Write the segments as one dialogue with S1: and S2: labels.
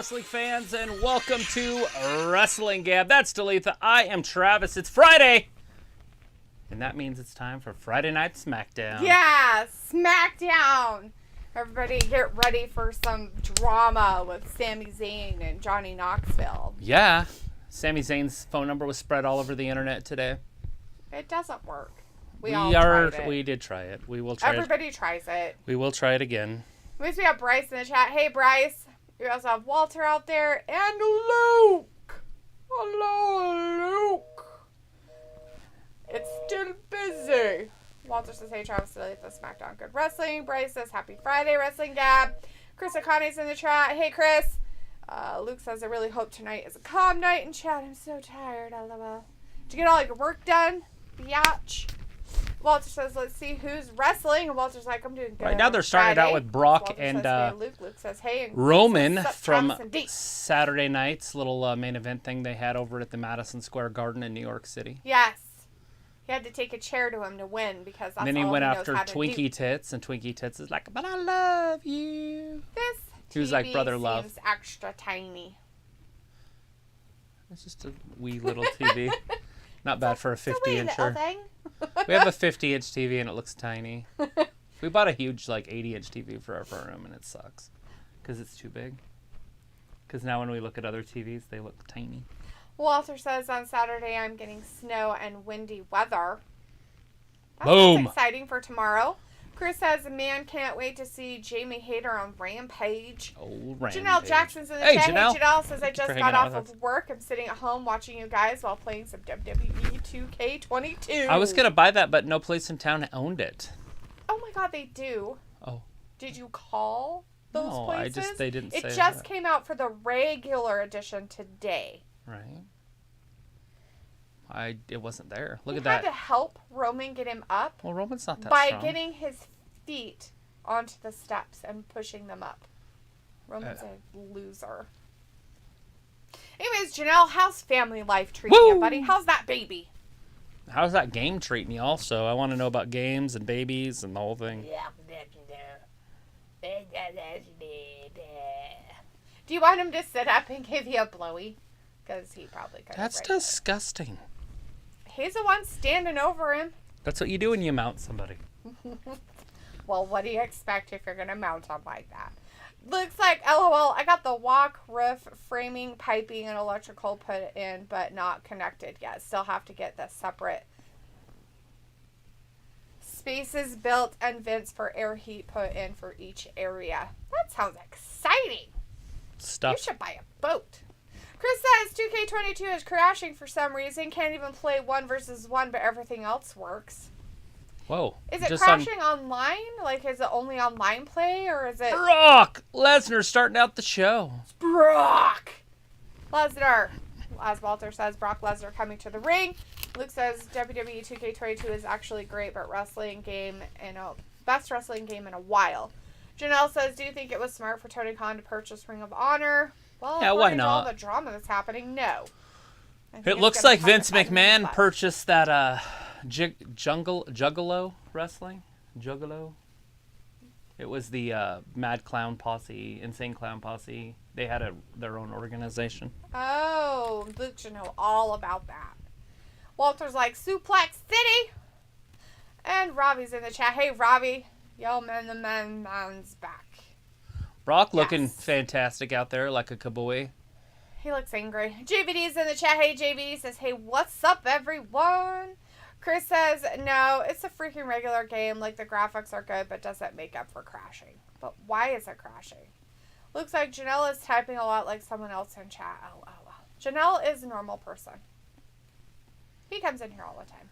S1: wrestling fans, and welcome to Wrestling Gab. That's Dalitha. I am Travis. It's Friday, and that means it's time for Friday Night SmackDown.
S2: Yeah, SmackDown. Everybody get ready for some drama with Sami Zayn and Johnny Knoxville.
S1: Yeah, Sami Zayn's phone number was spread all over the internet today.
S2: It doesn't work.
S1: We did try it. We will try
S2: Everybody tries it.
S1: We will try it again.
S2: We have Bryce in the chat. Hey, Bryce. We also have Walter out there. And Luke. Hello, Luke. It's still busy. Walter says, hey, Travis, the SmackDown Good Wrestling. Bryce says, happy Friday, Wrestling Gab. Chris Akane's in the chat. Hey, Chris. Luke says, I really hope tonight is a calm night in chat. I'm so tired. LOL. Did you get all your work done? Biatch. Walter says, let's see who's wrestling. And Walter's like, I'm doing good.
S1: Right now they're starting it out with Brock
S2: Walter
S1: and
S2: says, hey, Luke. Luke says, hey. And
S1: Roman
S2: says,
S1: from Saturday night's little main event thing they had over at the Madison Square Garden in New York City.
S2: Yes. He had to take a chair to him to win because that's all he knows how to do.
S1: Then he went after Twinkie Tits, and Twinkie Tits is like, but I love you.
S2: This
S1: he was like Brother Love.
S2: Seems extra tiny.
S1: It's just a wee little TV. Not bad for a 50-incher. We have a 50-inch TV and it looks tiny. We bought a huge 80-inch TV for our front room and it sucks because it's too big. Because now when we look at other TVs, they look tiny.
S2: Walter says on Saturday I'm getting snow and windy weather.
S1: Boom!
S2: That's exciting for tomorrow. Chris says, man, can't wait to see Jamie Hayter on Rampage.
S1: Oh, Rampage.
S2: Janelle Jackson's in the chat.
S1: Janelle.
S2: Hey, Janelle says, I just got off of work. I'm sitting at home watching you guys while playing some WWE 2K22.
S1: I was going to buy that, but no place in town owned it.
S2: Oh, my God, they do.
S1: Oh.
S2: Did you call those places?
S1: They didn't say
S2: it just came out for the regular edition today.
S1: Right. It wasn't there. Look at
S2: that.
S1: that.
S2: You had to help Roman get him up.
S1: Well, Roman's not that
S2: By
S1: strong.
S2: getting his feet onto the steps and pushing them up. Roman's a loser. Anyways, Janelle, how's family life treating you, buddy? How's that baby?
S1: How's that game treating you also? I want to know about games and babies and the whole thing.
S2: Do you want him to sit up and give you a blowy? Because he probably could.
S1: That's disgusting.
S2: He's the one standing over him.
S1: That's what you do when you mount somebody.
S2: Well, what do you expect if you're going to mount him like that? Looks like, LOL, I got the walk, roof, framing, piping, and electrical put in, but not connected yet. Still have to get the separate spaces built and vents for air heat put in for each area. That sounds exciting.
S1: Stuff.
S2: You should buy a boat. Chris says 2K22 is crashing for some reason. Can't even play 1 versus 1, but everything else works.
S1: Whoa.
S2: Is it crashing online? Is it only online play, or is it...
S1: Brock Lesnar starting out the show.
S2: Brock Lesnar. As Walter says, Brock Lesnar coming to the ring. Luke says WWE 2K22 is actually great, but best wrestling game in a while. Janelle says, do you think it was smart for Tony Khan to purchase Ring of Honor? Well,
S1: yeah, why not?
S2: All the drama that's happening, no.
S1: It looks like Vince McMahon purchased that Juggalo wrestling. Juggalo. It was the Mad Clown Posse, Insane Clown Posse. They had their own organization.
S2: Oh, Luke should know all about that. Walter's like, Suplex City. And Robbie's in the chat. Hey, Robbie. Yo, man, the man's back.
S1: Brock looking fantastic out there, like a cowboy.
S2: He looks angry. JVD's in the chat. Hey, JVD says, hey, what's up, everyone? Chris says, no, it's a freaking regular game. The graphics are good, but doesn't make up for crashing. But why is it crashing? Looks like Janelle is typing a lot like someone else in chat. Oh. Janelle is a normal person. He comes in here all the time.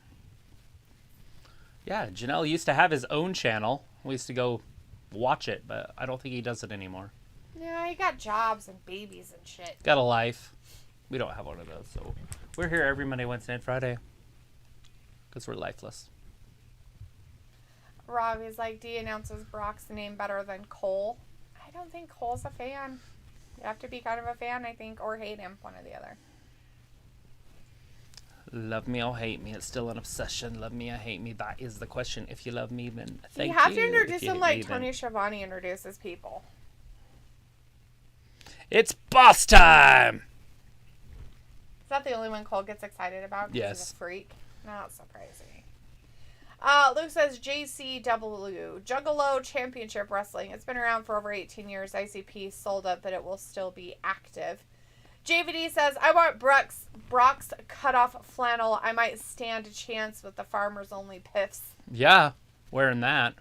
S1: Yeah, Janelle used to have his own channel. We used to go watch it, but I don't think he does it anymore.
S2: Yeah, he got jobs and babies and shit.
S1: Got a life. We don't have one of those, so we're here every Monday, Wednesday, and Friday because we're lifeless.
S2: Robbie's like, D announces Brock's name better than Cole. I don't think Cole's a fan. You have to be kind of a fan, I think, or hate him, one or the other.
S1: Love me or hate me, it's still an obsession. Love me or hate me, that is the question. If you love me, then thank you.
S2: You have to introduce him like Tony Schiavone introduces people.
S1: It's boss time!
S2: Is that the only one Cole gets excited about?
S1: Yes.
S2: He's a freak. Not surprising. Luke says JCW, Juggalo Championship Wrestling. It's been around for over 18 years. ICP sold it, but it will still be active. JVD says, I want Brock's cut-off flannel. I might stand a chance with the Farmers Only Piffs.
S1: Yeah, wearing that.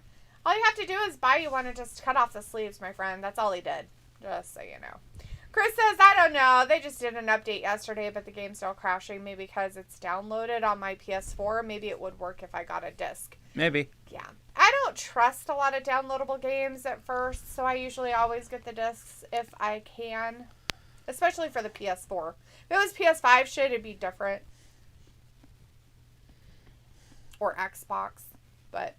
S2: All you have to do is buy you one and just cut off the sleeves, my friend. That's all he did. Just so you know. Chris says, I don't know. They just did an update yesterday, but the game's still crashing. Maybe because it's downloaded on my PS4. Maybe it would work if I got a disc.
S1: Maybe.
S2: Yeah. I don't trust a lot of downloadable games at first, so I usually always get the discs if I can. Especially for the PS4. If it was PS5 shit, it'd be different. Or Xbox. But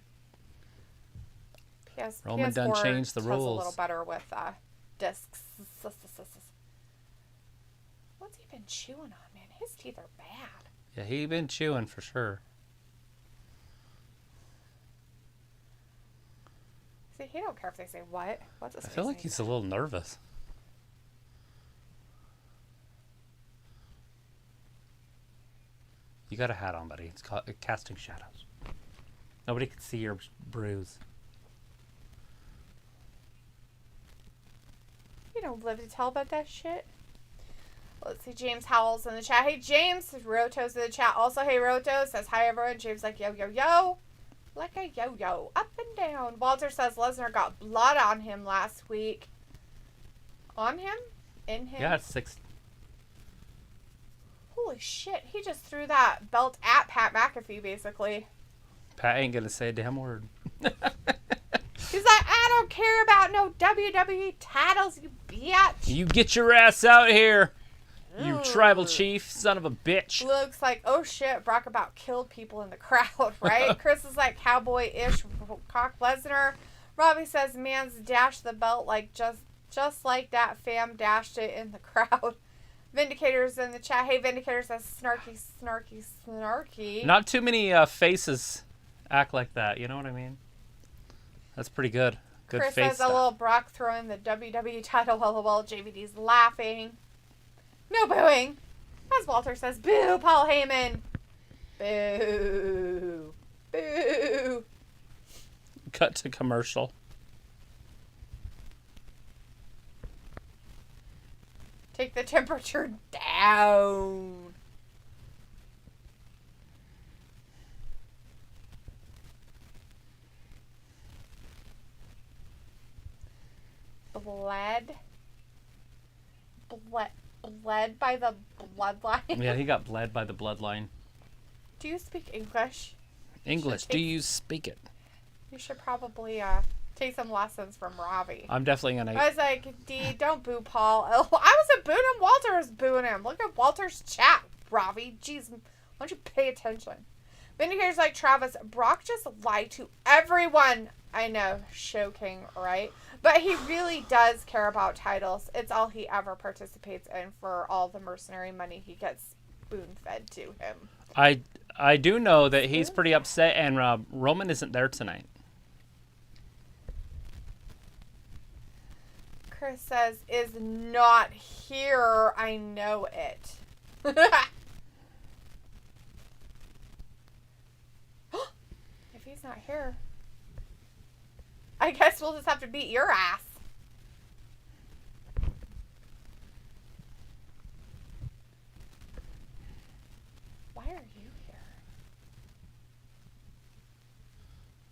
S1: Roman
S2: PS4
S1: done changed the
S2: does
S1: rules.
S2: a little better with discs. What's he been chewing on, man? His teeth are bad.
S1: Yeah, he been chewing for sure.
S2: See, he don't care if they say what. What's his
S1: I feel like he's a little nervous. You got a hat on, buddy. It's casting shadows. Nobody can see your bruise.
S2: You don't live to tell about that shit. Let's see, James Howell's in the chat. Hey, James. Roto's in the chat. Also, hey, Roto. Says, hi, everyone. James like, yo, yo, yo. Like a yo-yo. Up and down. Walter says Lesnar got blood on him last week. On him? In him?
S1: Yeah, it's 6.
S2: Holy shit. He just threw that belt at Pat McAfee, basically.
S1: Pat ain't gonna say a damn word.
S2: He's like, I don't care about no WWE titles, you bitch.
S1: You get your ass out here. You tribal chief, son of a bitch.
S2: Luke's like, oh shit, Brock about killed people in the crowd, right? Chris is like, cowboy-ish, cock Lesnar. Robbie says, man's dashed the belt like just like that fam dashed it in the crowd. Vindicator's in the chat. Hey, Vindicator says, snarky, snarky, snarky.
S1: Not too many faces act like that, you know what I mean? That's pretty good. Good
S2: Chris
S1: face
S2: says
S1: stuff.
S2: a little Brock throwing the WWE title while JVD's laughing. No booing. As Walter says, boo, Paul Heyman. Boo. Boo.
S1: Cut to commercial.
S2: Take the temperature down. Bled by the bloodline.
S1: Yeah, he got bled by the bloodline.
S2: Do you speak English?
S1: English, do you speak it?
S2: You should probably take some lessons from Robbie.
S1: I'm definitely gonna.
S2: I was like, D, don't boo Paul. I wasn't booing him. Walter was booing him. Look at Walter's chat, Robbie. Jeez, why don't you pay attention? Vindicator's like, Travis, Brock just lied to everyone. I know, shocking, right? But he really does care about titles. It's all he ever participates in for all the mercenary money he gets spoon-fed to him.
S1: I do know that he's pretty upset, and Roman isn't there tonight.
S2: Chris says, is not here. I know it. If he's not here, I guess we'll just have to beat your ass. Why are you here?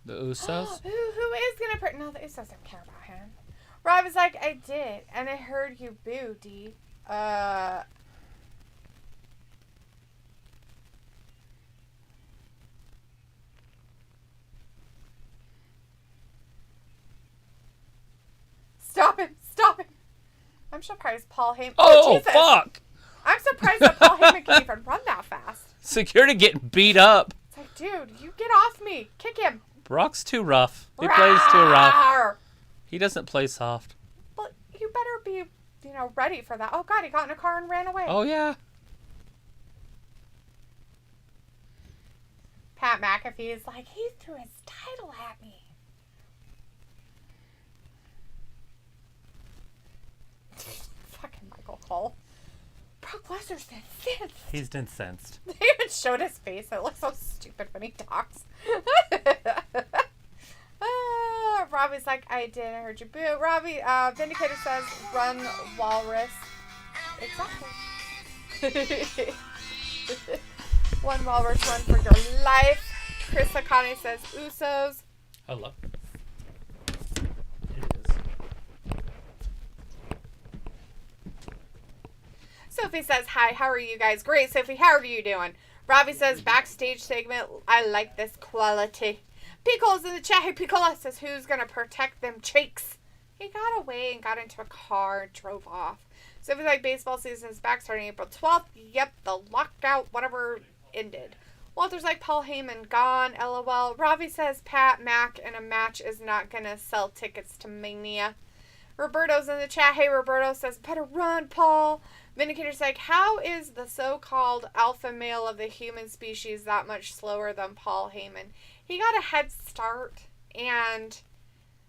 S1: The Usos?
S2: Who is gonna no, the Usos don't care about him. Rob is like, I did, and I heard you boo, D. Stop him! Stop him! I'm surprised Paul Heyman...
S1: Oh,
S2: Jesus.
S1: fuck!
S2: I'm surprised that Paul Heyman can even run that fast.
S1: Security getting beat up.
S2: It's like, dude, you get off me. Kick him.
S1: Brock's too rough. He plays too rough. He doesn't play soft.
S2: But you better be, ready for that. Oh, God, he got in a car and ran away.
S1: Oh, yeah.
S2: Pat McAfee is like, he threw his title at me. Fucking Buster's incensed.
S1: He's incensed.
S2: They even showed his face. It looks so stupid when he talks. Robbie's like, I didn't heard you boo. Robbie, Vindicator says, run walrus. Exactly. One walrus run for your life. Chris Akane says, Usos.
S1: Hello.
S2: Sophie says, hi, how are you guys? Great, Sophie, how are you doing? Robbie says, backstage segment, I like this quality. Pickle's in the chat. Hey, Pickle says, who's going to protect them cheeks? He got away and got into a car and drove off. Sophie's like, baseball season is back starting April 12th. Yep, the lockout, whatever, ended. Walter's like, Paul Heyman gone, LOL. Robbie says, Pat Mac in a match is not going to sell tickets to Mania. Roberto's in the chat. Hey, Roberto says, better run, Paul. Vindicator's like, how is the so-called alpha male of the human species that much slower than Paul Heyman? He got a head start, and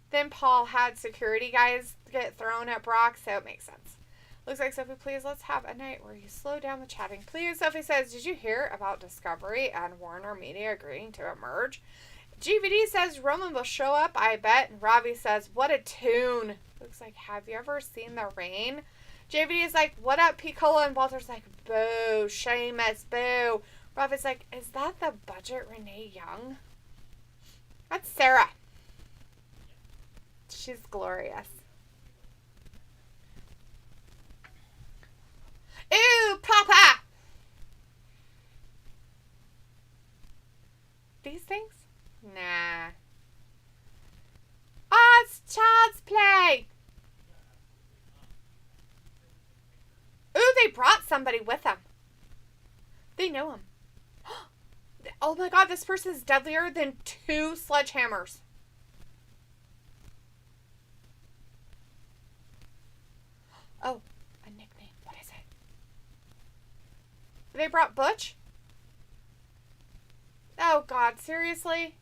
S2: then Paul had security guys get thrown at Brock, so it makes sense. Looks like, Sophie, please, let's have a night where you slow down the chatting. Please, Sophie says, did you hear about Discovery and Warner Media agreeing to merge? GVD says, Roman will show up, I bet. And Robbie says, what a tune. Looks like, have you ever seen The Rain? JVD is like, what up, Piccolo? And Walter's like, boo, Sheamus, boo. Robbie's like, is that the budget Renee Young? That's Sarah. She's glorious. Ew, Papa! These things? Nah. Oh, it's child's play! Ooh, they brought somebody with them. They know him. Oh my god, this person is deadlier than 2 sledgehammers. Oh, a nickname. What is it? They brought Butch? Oh god, seriously?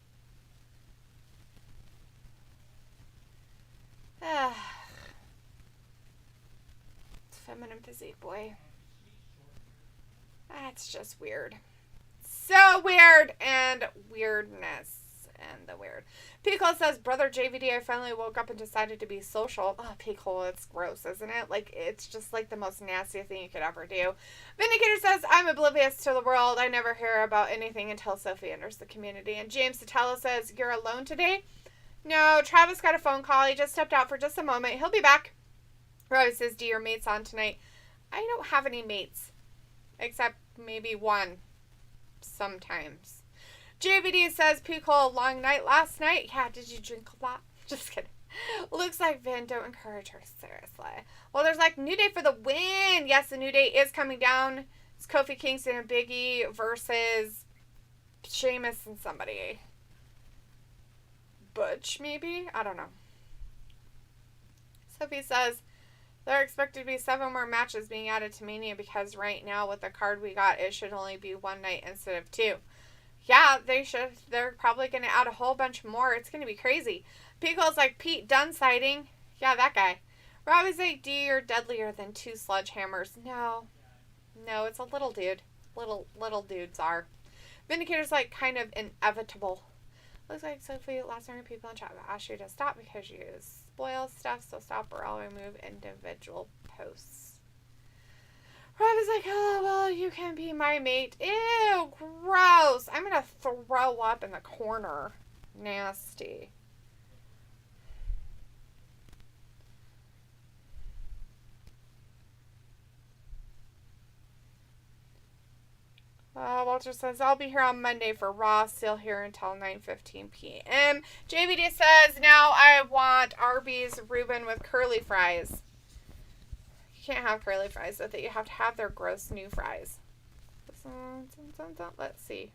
S2: Feminine physique, boy. That's just weird. So weird, and weirdness and the weird. Piccolo says, brother JVD, I finally woke up and decided to be social. Oh, Piccolo, it's gross, isn't it? Like, it's just like the most nasty thing you could ever do. Vindicator says, I'm oblivious to the world. I never hear about anything until Sophie enters the community. And James Sotelo says, you're alone today? No, Travis got a phone call. He just stepped out for just a moment. He'll be back. Robbie says, do your mates on tonight? I don't have any mates. Except maybe one. Sometimes. JVD says, Pico, long night last night. Yeah, did you drink a lot? Just kidding. Looks like Vin, don't encourage her, seriously. Well, there's like New Day for the win. Yes, the New Day is coming down. It's Kofi Kingston and Big E versus Sheamus and somebody. Butch, maybe? I don't know. Sophie says, there are expected to be 7 more matches being added to Mania because right now with the card we got, it should only be 1 night instead of 2. Yeah, they should. They're probably going to add a whole bunch more. It's going to be crazy. Pico's like, Pete Dunne sighting. Yeah, that guy. Robbie's like, D, you're deadlier than 2 sledgehammers. No, it's a little dude. Little dudes are. Vindicator's like, kind of inevitable. Looks like Sophie, last 100 people in chat will ask you to stop because you spoil stuff, so stop or I'll remove individual posts. Robbie's like, oh, well, you can be my mate. Ew, gross. I'm going to throw up in the corner. Nasty. Walter says, I'll be here on Monday for Raw, still here until 9:15 p.m. JVD says, now I want Arby's Reuben with curly fries. You can't have curly fries with it. You have to have their gross new fries. Let's see.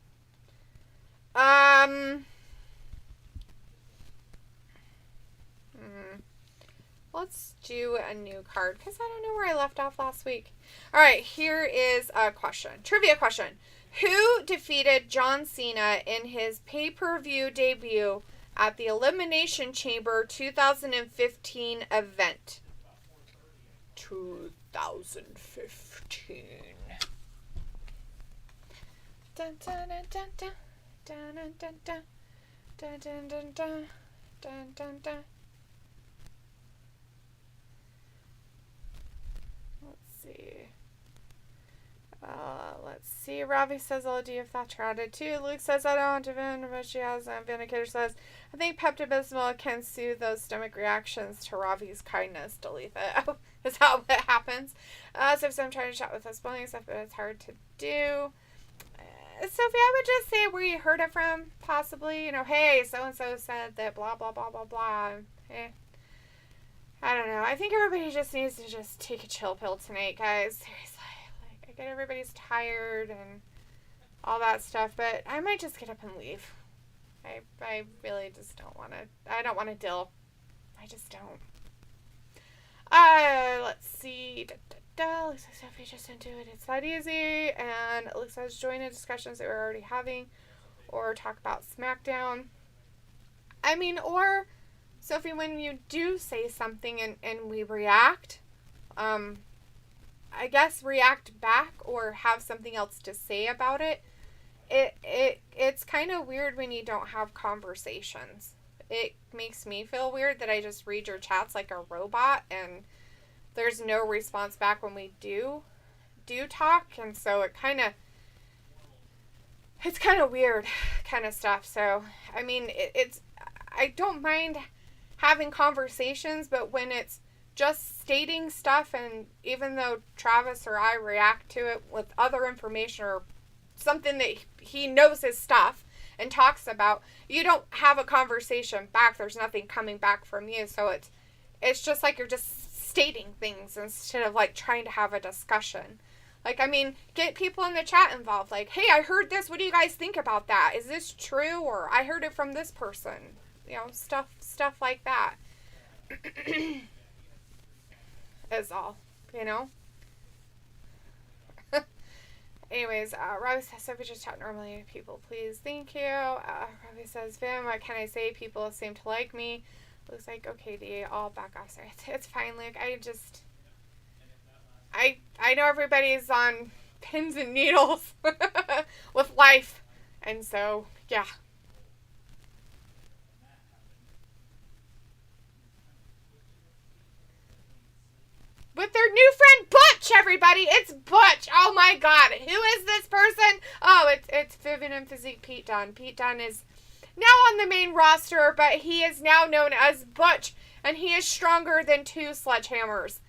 S2: Let's do a new card because I don't know where I left off last week. All right, here is a question. Trivia question. Who defeated John Cena in his pay-per-view debut at the Elimination Chamber 2015 event? 2015. 15. Dun dun dun dun dun dun dun dun dun dun dun dun dun dun dun. Let's see. Ravi says, I'll do if that's crowded too. Luke says, I don't want to vent, but she has. Vindicator says, I think Pepto-Bismol can soothe those stomach reactions to Ravi's kindness. Delete it. Oh, is that what happens? So I'm trying to chat with us, spoiling stuff, but it's hard to do. Sophie, I would just say where you heard it from, possibly. You know, hey, so-and-so said that blah, blah, blah, blah, blah. I don't know. I think everybody just needs to just take a chill pill tonight, guys. Seriously. Like, I get everybody's tired and all that stuff, but I might just get up and leave. I really just don't want to. I don't want to deal. I just don't. Let's see. Looks like Sophie just didn't do it. It's that easy. And it looks like join in discussions that we're already having or talk about SmackDown. I mean, or Sophie, when you do say something and we react, I guess react back or have something else to say about it. It's kind of weird when you don't have conversations. It makes me feel weird that I just read your chats like a robot and there's no response back when we do talk, and so it's kind of weird kind of stuff. So I mean, I don't mind having conversations, but when it's just stating stuff, and even though Travis or I react to it with other information or something that he knows his stuff and talks about, you don't have a conversation back. There's nothing coming back from you, so it's just like you're just stating things instead of like trying to have a discussion. Like, I mean, get people in the chat involved. Like, hey, I heard this. What do you guys think about that? Is this true? Or I heard it from this person. You know, stuff like that. Is all, you know. Anyways, Robbie says, Sophie, just chat normally. People, please. Thank you. Robbie says, Vim, what can I say? People seem to like me. Looks like, okay, D, I'll back off. Sorry. It's fine, Luke. I know everybody's on pins and needles with life. And so, yeah. With their new friend Butch, everybody. It's Butch. Oh my God. Who is this person? Oh, it's Vivian and Physique Pete Dunne. Pete Dunne is now on the main roster, but he is now known as Butch, and he is stronger than 2 sledgehammers.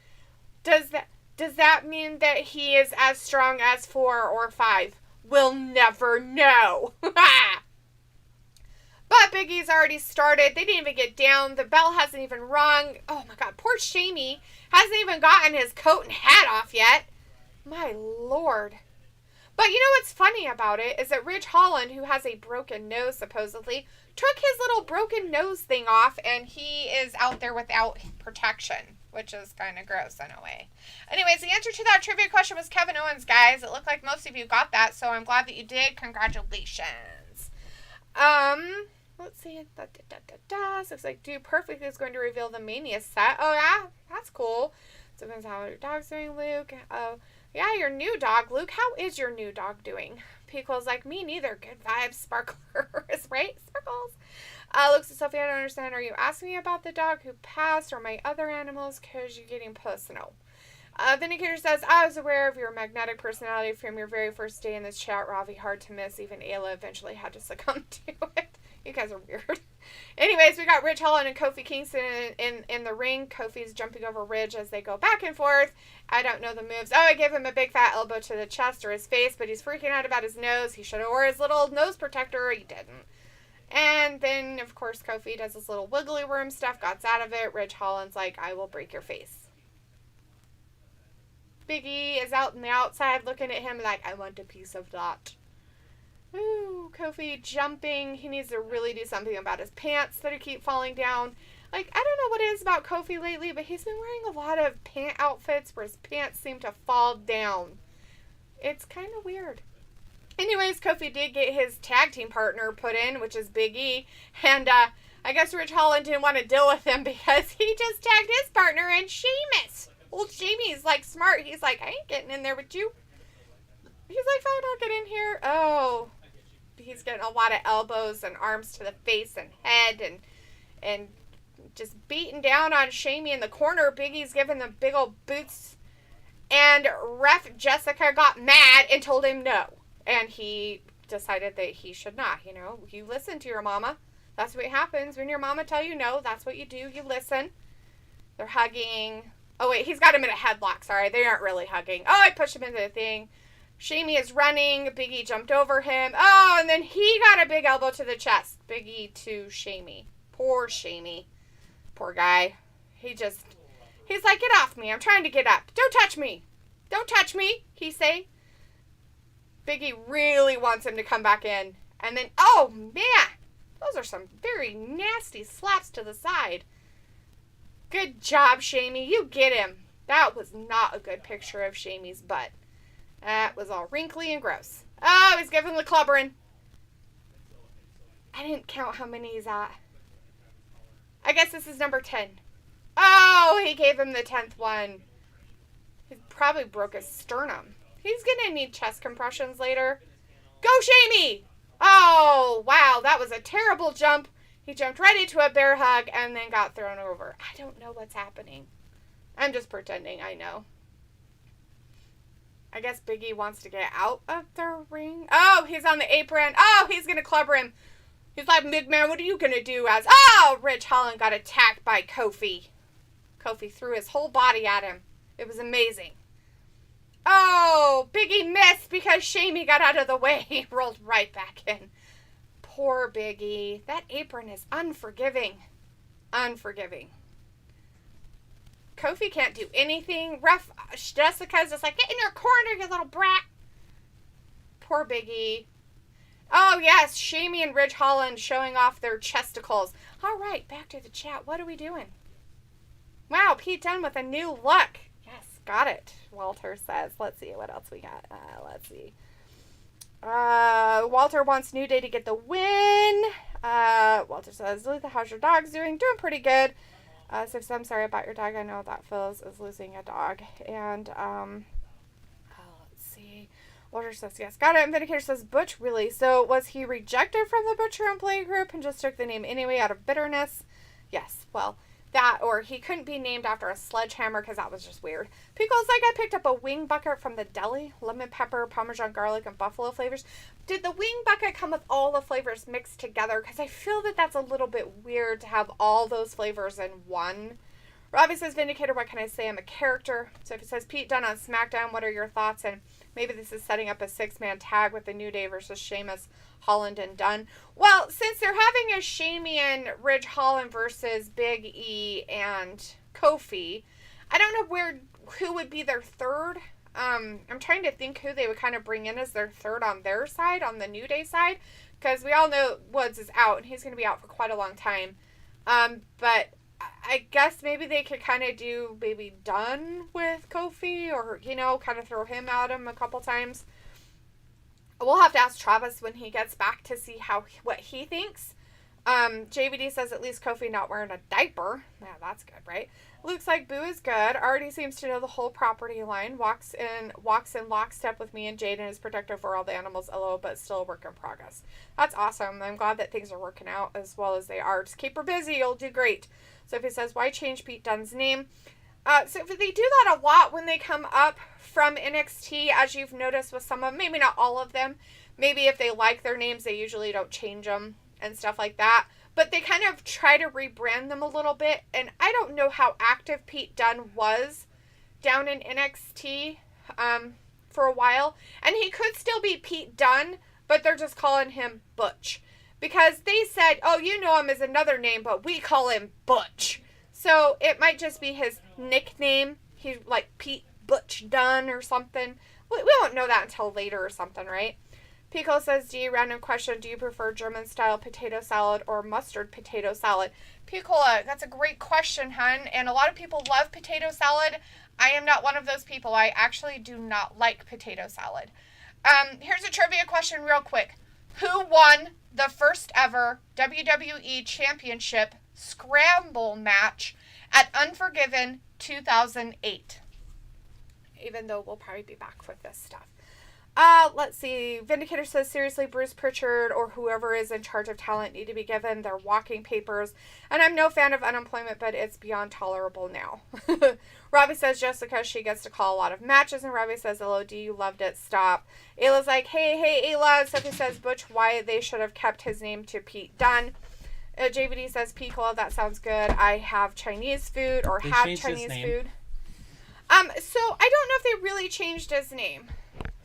S2: Does that mean that he is as strong as 4 or 5? We'll never know. But Big E's already started. They didn't even get down. The bell hasn't even rung. Oh my God, poor Shamey hasn't even gotten his coat and hat off yet. My Lord. But you know what's funny about it is that Ridge Holland, who has a broken nose supposedly, took his little broken nose thing off, and he is out there without protection, which is kind of gross in a way. Anyways, the answer to that trivia question was Kevin Owens, guys. It looked like most of you got that, so I'm glad that you did. Congratulations. Let's see. Looks like Dude Perfect is going to reveal the Mania set. Oh, yeah? That's cool. So depends how your dog's doing, Luke. Oh, yeah, your new dog. Luke, how is your new dog doing? Pico's like, me neither. Good vibes, sparklers, right? Sparkles. Looks at Sophie, I don't understand. Are you asking me about the dog who passed or my other animals? Because you're getting personal. Vindicator says, I was aware of your magnetic personality from your very first day in this chat, Ravi. Hard to miss. Even Ayla eventually had to succumb to it. You guys are weird. Anyways, we got Ridge Holland and Kofi Kingston in the ring. Kofi's jumping over Ridge as they go back and forth. I don't know the moves. Oh, I gave him a big fat elbow to the chest or his face, but he's freaking out about his nose. He should have wore his little nose protector. He didn't. And then, of course, Kofi does this little wiggly worm stuff, got out of it. Ridge Holland's like, I will break your face. Big E is out on the outside looking at him like, I want a piece of that. Ooh, Kofi jumping. He needs to really do something about his pants that keep falling down. Like, I don't know what it is about Kofi lately, but he's been wearing a lot of pant outfits where his pants seem to fall down. It's kind of weird. Anyways, Kofi did get his tag team partner put in, which is Big E. And I guess Ridge Holland didn't want to deal with him because he just tagged his partner in Sheamus. Old Jamie's like smart. He's like, I ain't getting in there with you. He's like, fine, I'll get in here. Oh, he's getting a lot of elbows and arms to the face and head and just beating down on Shamey in the corner. Big E's giving them big old boots. And ref Jessica got mad and told him no. And he decided that he should not. You know, you listen to your mama. That's what happens when your mama tell you no. That's what you do. You listen. They're hugging. Oh, wait. He's got him in a headlock. Sorry. They aren't really hugging. Oh, I pushed him into the thing. Shamey is running. Big E jumped over him. Oh, and then he got a big elbow to the chest. Big E to Shamey. Poor Shamey. Poor guy. He's like, get off me. I'm trying to get up. Don't touch me. Don't touch me, he say. Big E really wants him to come back in. And then, oh, man. Those are some very nasty slaps to the side. Good job, Shamey. You get him. That was not a good picture of Shamey's butt. That was all wrinkly and gross. Oh, he's giving the clubbering. I didn't count how many he's at. I guess this is number 10. Oh, he gave him the 10th one. He probably broke his sternum. He's going to need chest compressions later. Go, Shamey! Oh, wow, that was a terrible jump. He jumped right into a bear hug and then got thrown over. I don't know what's happening. I'm just pretending I know. I guess Big E wants to get out of the ring. Oh, he's on the apron. Oh, he's going to clubber him. He's like, big man, what are you going to do? Oh, Ridge Holland got attacked by Kofi. Kofi threw his whole body at him. It was amazing. Oh, Big E missed because Shamey got out of the way. He rolled right back in. Poor Big E. That apron is unforgiving. Unforgiving. Kofi can't do anything. Ref Jessica's just like, get in your corner, you little brat. Poor Big E. Oh, yes, Shamey and Ridge Holland showing off their chesticles. All right, back to the chat. What are we doing? Wow, Pete Dunne with a new look. Yes, got it, Walter says. Let's see what else we got. Let's see. Walter wants New Day to get the win. Walter says, Luther, how's your dog's doing? Doing pretty good. So I'm sorry about your dog. I know that feels is losing a dog. And, let's see. Walter says, yes, got it. And Vindicator says, Butch, really? So was he rejected from the Butcher and Play group and just took the name anyway out of bitterness? Yes, well, that, or he couldn't be named after a sledgehammer because that was just weird. Pickle's like, I picked up a wing bucket from the deli. Lemon pepper, Parmesan garlic, and buffalo flavors. Did the wing bucket come with all the flavors mixed together? Because I feel that that's a little bit weird to have all those flavors in one. Robbie says, Vindicator, what can I say? I'm a character. So if it says Pete Dunne on SmackDown, what are your thoughts? And maybe this is setting up a 6-man tag with the New Day versus Sheamus, Holland, and Dunne. Well, since they're having a Shamey and Ridge Holland versus Big E and Kofi, I don't know who would be their third. I'm trying to think who they would kind of bring in as their third on their side, on the New Day side, because we all know Woods is out, and he's going to be out for quite a long time. But I guess maybe they could kind of do maybe Dunne with Kofi, or, you know, kind of throw him at him a couple times. We'll have to ask Travis when he gets back to see what he thinks. JVD says at least Kofi not wearing a diaper. Yeah, that's good, right? Looks like Boo is good. Already seems to know the whole property line. Walks in lockstep with me and Jade and is protective for all the animals. LO, but still a work in progress. That's awesome. I'm glad that things are working out as well as they are. Just keep her busy. You'll do great. So if he says, why change Pete Dunne's name? So if they do that a lot when they come up from NXT, as you've noticed with some of them, maybe not all of them. Maybe if they like their names, they usually don't change them and stuff like that. But they kind of try to rebrand them a little bit. And I don't know how active Pete Dunne was down in NXT for a while. And he could still be Pete Dunne, but they're just calling him Butch. Because they said, oh, you know him as another name, but we call him Butch. So it might just be his nickname. He's like Pete Butch Dunne or something. We won't know that until later or something, right? Pico says, D, random question, do you prefer German-style potato salad or mustard potato salad? Piccola, that's a great question, hun. And a lot of people love potato salad. I am not one of those people. I actually do not like potato salad. Here's a trivia question real quick. Who won the first ever WWE Championship Scramble match at Unforgiven 2008? even though we'll probably be back with this stuff. Let's see. Vindicator says, seriously, Bruce Pritchard or whoever is in charge of talent need to be given their walking papers. And I'm no fan of unemployment, but it's beyond tolerable now. Robbie says, Jessica, she gets to call a lot of matches. And Robbie says, LOD, you loved it. Stop. Ayla's like, hey, Ayla. Sophie says, Butch, why they should have kept his name to Pete Dunne. JVD says, Pico, that sounds good. I have Chinese food or have Chinese food. So I don't know if they really changed his name.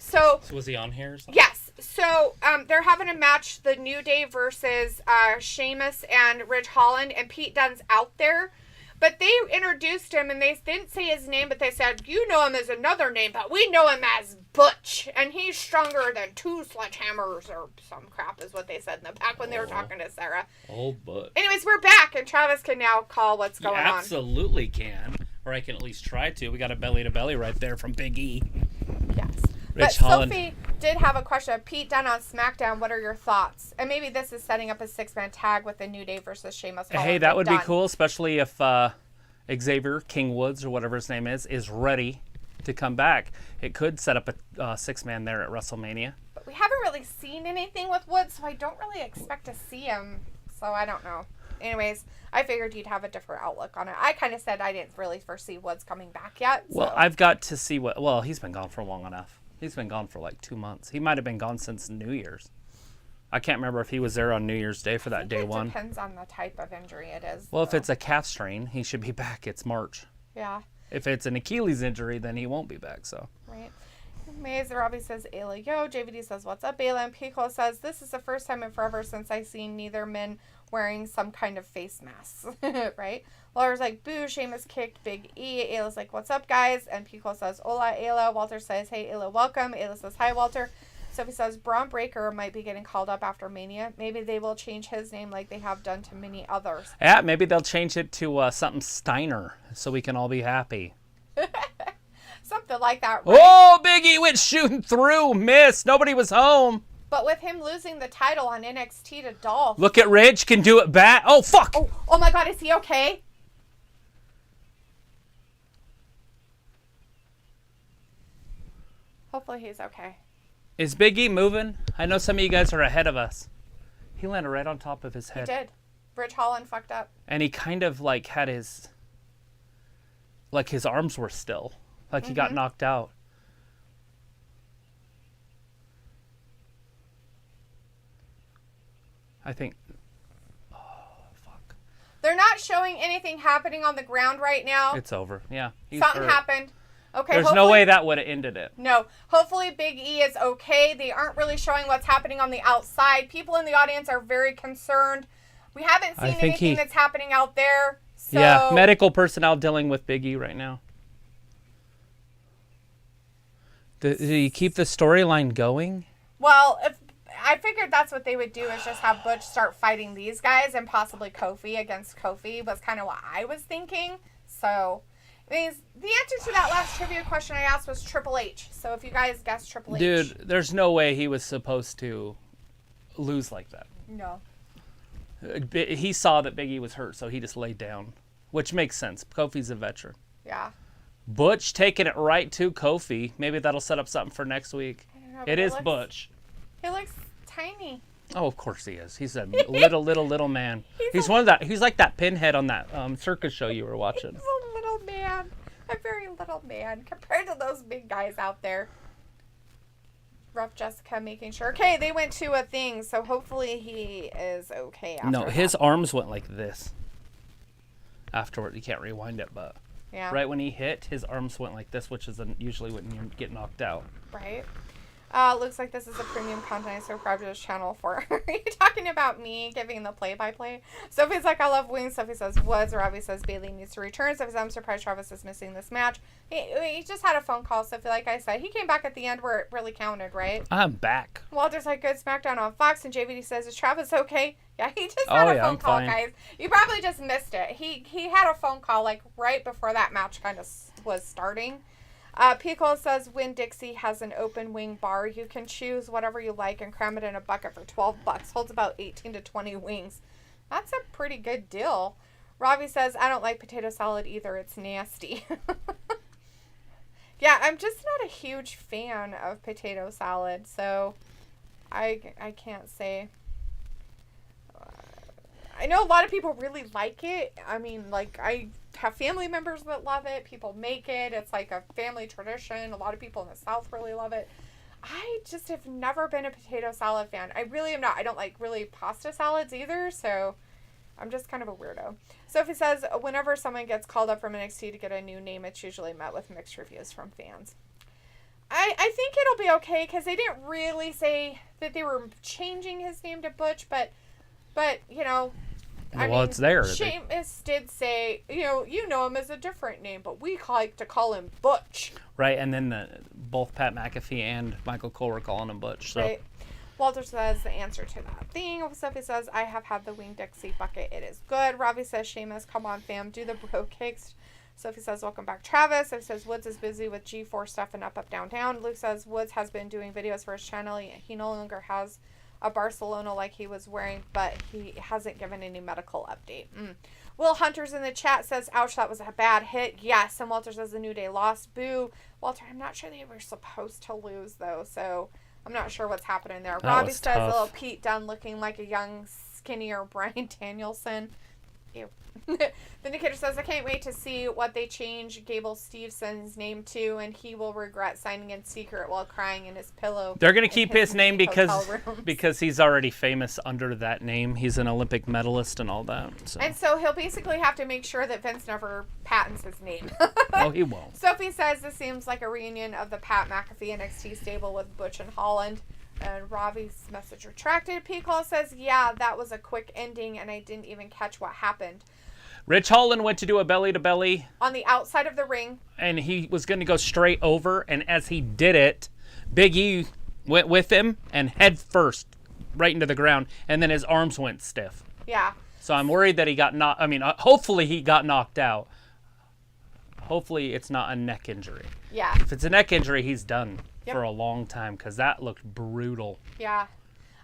S2: So
S1: was he on here or something?
S2: Yes. So they're having a match, the New Day versus Sheamus and Ridge Holland, and Pete Dunne's out there. But they introduced him, and they didn't say his name, but they said, you know him as another name, but we know him as Butch, and he's stronger than 2 sledgehammers, or some crap is what they said in the back when they were talking to Sarah.
S1: Old Butch.
S2: Anyways, we're back, and Travis can now call what's going on.
S1: Absolutely can, or I can at least try to. We got a belly-to-belly right there from Big E.
S2: Yes.
S1: Rich
S2: but
S1: Holland.
S2: Sophie did have a question. Pete Dunne on SmackDown, what are your thoughts? And maybe this is setting up a 6-man tag with the New Day versus Sheamus.
S1: Hey, that would be cool, especially if Xavier King Woods, or whatever his name is ready to come back. It could set up a 6-man there at WrestleMania.
S2: But we haven't really seen anything with Woods, so I don't really expect to see him. So I don't know. Anyways, I figured you'd have a different outlook on it. I kind of said I didn't really foresee Woods coming back yet. So.
S1: Well, I've got to see what... Well, he's been gone for long enough. He's been gone for like 2 months. He might have been gone since New Year's. I can't remember if he was there on New Year's Day for that day one.
S2: It depends on the type of injury it is.
S1: Well, if it's a calf strain, he should be back. It's March.
S2: Yeah.
S1: If it's an Achilles injury, then he won't be back, so.
S2: Right. Maze Robbie says, Ayla, yo. JVD says, what's up, Ayla? And Pico says, this is the first time in forever since I've seen neither men wearing some kind of face mask. Right? Laura's like, boo, Sheamus kicked Big E. Ayla's like, what's up, guys? And Pico says, hola, Ayla. Walter says, hey, Ayla, welcome. Ayla says, hi, Walter. Sophie says, Braun Breaker might be getting called up after Mania. Maybe they will change his name like they have done to many others.
S1: Yeah, maybe they'll change it to something Steiner so we can all be happy.
S2: Something like that. Right?
S1: Oh, Big E went shooting through. Missed. Nobody was home.
S2: But with him losing the title on NXT to Dolph.
S1: Look at Ridge. Can do it back. Oh, fuck.
S2: Oh my God. Is he okay? Hopefully he's okay.
S1: Is Big E moving? I know some of you guys are ahead of us. He landed right on top of his head.
S2: He did. Ridge Holland fucked up.
S1: And he kind of like had his... Like his arms were still. Like he got knocked out. I think... Oh, fuck.
S2: They're not showing anything happening on the ground right now.
S1: It's over. Yeah.
S2: Something happened. Okay.
S1: There's no way that would have ended it.
S2: No. Hopefully Big E is okay. They aren't really showing what's happening on the outside. People in the audience are very concerned. We haven't seen anything that's happening out there. So...
S1: Yeah. Medical personnel dealing with Big E right now. Do you keep the storyline going?
S2: Well, I figured that's what they would do is just have Butch start fighting these guys and possibly Kofi against Kofi was kind of what I was thinking. So, I mean, the answer to that last trivia question I asked was Triple H. So if you guys guessed Triple H.
S1: Dude, there's no way he was supposed to lose like that.
S2: No.
S1: He saw that Big E was hurt, so he just laid down, which makes sense. Kofi's a veteran.
S2: Yeah.
S1: Butch taking it right to Kofi. Maybe that'll set up something for next week.
S2: I don't know,
S1: It is Butch.
S2: He looks tiny.
S1: Oh, of course he is. He's a little man. He's like that pinhead on that circus show you were watching.
S2: He's a little man. A very little man compared to those big guys out there. Rough Jessica making sure. Okay, they went to a thing, so hopefully he is okay after that.
S1: His arms went like this. Afterward, you can't rewind it, but...
S2: Yeah.
S1: Right when he hit, his arms went like this, which is usually when you get knocked out.
S2: Right. Looks like this is a premium content, so subscribe to this channel for... Are you talking about me giving the play-by-play? Sophie's like, I love wings. Sophie says, Woods. Robbie says, Bailey needs to return. Sophie says, I'm surprised Travis is missing this match. He just had a phone call, Sophie, like I said. He came back at the end where it really counted, right?
S1: I'm back.
S2: Walter's like, good SmackDown on Fox, and JVD says, is Travis okay? Yeah, he just had a phone call, guys. You probably just missed it. He had a phone call, like, right before that match kind of was starting. Pico says, Win Dixie has an open wing bar. You can choose whatever you like and cram it in a bucket for $12. Holds about 18 to 20 wings. That's a pretty good deal. Robbie says, I don't like potato salad either. It's nasty. Yeah, I'm just not a huge fan of potato salad, so I can't say. I know a lot of people really like it. I mean, like, I have family members that love it. People make it. It's like a family tradition. A lot of people in the South really love it. I just have never been a potato salad fan. I really am not. I don't like really pasta salads either, so I'm just kind of a weirdo. Sophie says, whenever someone gets called up from NXT to get a new name, it's usually met with mixed reviews from fans. I think it'll be okay, because they didn't really say that they were changing his name to Butch, but you know,
S1: it's there.
S2: Sheamus did say, you know him as a different name, but we like to call him Butch.
S1: Right, and then both Pat McAfee and Michael Cole were calling him Butch. So.
S2: Right. Walter says the answer to that thing. Sophie says, I have had the Winged Dixie bucket. It is good. Robbie says, Sheamus, come on, fam. Do the bro kicks. Sophie says, welcome back, Travis. Sophie says, Woods is busy with G4 stuff and up, down, down. Luke says, Woods has been doing videos for his channel. He no longer has a Barcelona like he was wearing, but he hasn't given any medical update. Will Hunter's in the chat says, ouch, that was a bad hit. Yes. And Walter says, the New Day lost. Boo. Walter, I'm not sure they were supposed to lose, though, so I'm not sure what's happening there. Robbie says, little Pete Dunne looking like a young, skinnier Bryan Danielson. Ew. Vindicator says, I can't wait to see what they change Gable Stevenson's name to, and he will regret signing in secret while crying in his pillow.
S1: They're going to keep his name because he's already famous under that name. He's an Olympic medalist and all that. So.
S2: And so he'll basically have to make sure that Vince never patents his name.
S1: Oh, he won't.
S2: Sophie says this seems like a reunion of the Pat McAfee NXT stable with Butch and Holland. And Robbie's message retracted. P-Call says, yeah, that was a quick ending, and I didn't even catch what happened.
S1: Rich Holland went to do a belly-to-belly.
S2: On the outside of the ring.
S1: And he was going to go straight over, and as he did it, Big E went with him and head first right into the ground, and then his arms went stiff.
S2: Yeah.
S1: So I'm worried that he got knocked. I mean, hopefully he got knocked out. Hopefully it's not a neck injury.
S2: Yeah.
S1: If it's a neck injury, he's done for a long time, because that looked brutal.
S2: Yeah.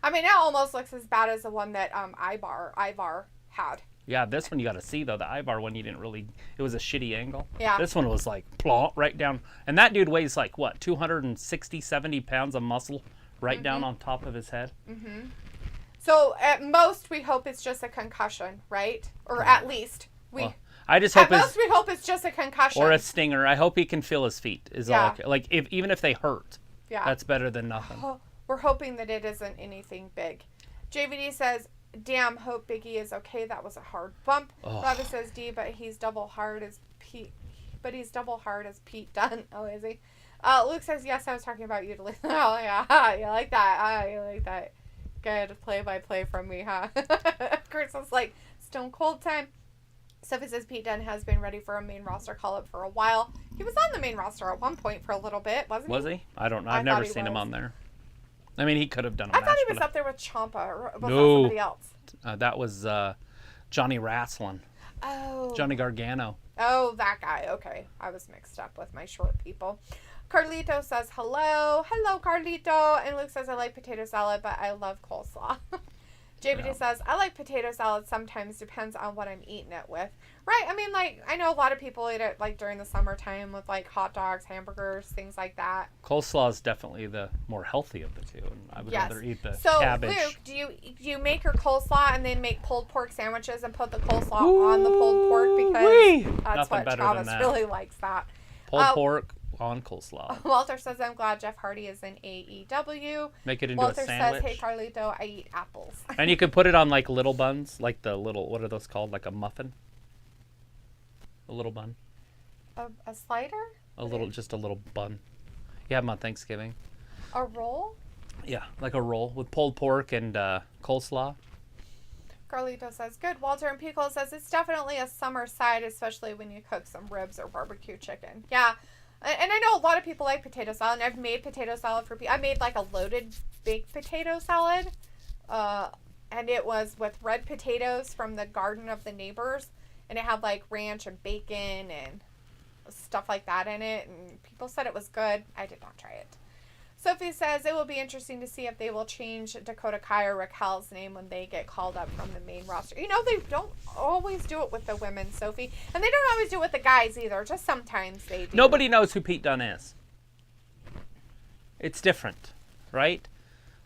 S2: I mean, it almost looks as bad as the one that Ivar had.
S1: Yeah, this one you got to see, though. The Ivar one, you didn't really... It was a shitty angle.
S2: Yeah.
S1: This one was like, plonk, right down. And that dude weighs like, what, 260, 70 pounds of muscle right down on top of his head?
S2: Mm-hmm. So, at most, we hope it's just a concussion, right? Or at least,
S1: I just hope
S2: we hope it's just a concussion.
S1: Or a stinger. I hope he can feel his feet. All like, even if they hurt, that's better than nothing.
S2: We're hoping that it isn't anything big. JVD says, damn, hope Biggie is okay. That was a hard bump. Bobby says, D, but he's double hard as Pete. But he's double hard as Pete Dunne. Oh, is he? Luke says, yes, I was talking about you. Oh, yeah. You like that. You like that. Good play-by-play from me, huh? Chris was like, Stone Cold time. Sophie says Pete Dunne has been ready for a main roster call-up for a while. He was on the main roster at one point for a little bit, wasn't he?
S1: Was he? I don't know. I've never seen him on there. I mean, he could have done a match.
S2: I thought he was up there with Ciampa, or was that somebody else?
S1: That was Johnny Wrestling.
S2: Oh.
S1: Johnny Gargano.
S2: Oh, that guy. Okay. I was mixed up with my short people. Carlito says hello. Hello, Carlito. And Luke says, I like potato salad, but I love coleslaw. JBD says, I like potato salad sometimes. Depends on what I'm eating it with. Right. I mean, like, I know a lot of people eat it, like, during the summertime with, like, hot dogs, hamburgers, things like that.
S1: Coleslaw is definitely the more healthy of the two. And I would rather eat the cabbage. So,
S2: Luke, do you make your coleslaw and then make pulled pork sandwiches and put the coleslaw on the pulled pork? Because that's what Travis really likes that.
S1: Pulled pork on coleslaw.
S2: Walter says, I'm glad Jeff Hardy is in AEW.
S1: Make it into a sandwich.
S2: Walter says, hey, Carlito, I eat apples.
S1: And you could put it on, like, little buns, like the little, what are those called? Like a muffin? A little bun.
S2: A slider?
S1: Just a little bun. You have them on Thanksgiving.
S2: A roll?
S1: Yeah, like a roll with pulled pork and coleslaw.
S2: Carlito says, good. Walter and Pickle says, it's definitely a summer side, especially when you cook some ribs or barbecue chicken. Yeah. And I know a lot of people like potato salad, and I've made potato salad for people. I made, like, a loaded baked potato salad, and it was with red potatoes from the garden of the neighbors, and it had, like, ranch and bacon and stuff like that in it, and people said it was good. I did not try it. Sophie says it will be interesting to see if they will change Dakota Kai or Raquel's name when they get called up from the main roster. You know, they don't always do it with the women, Sophie. And they don't always do it with the guys either. Just sometimes they do.
S1: Nobody knows who Pete Dunne is. It's different, right?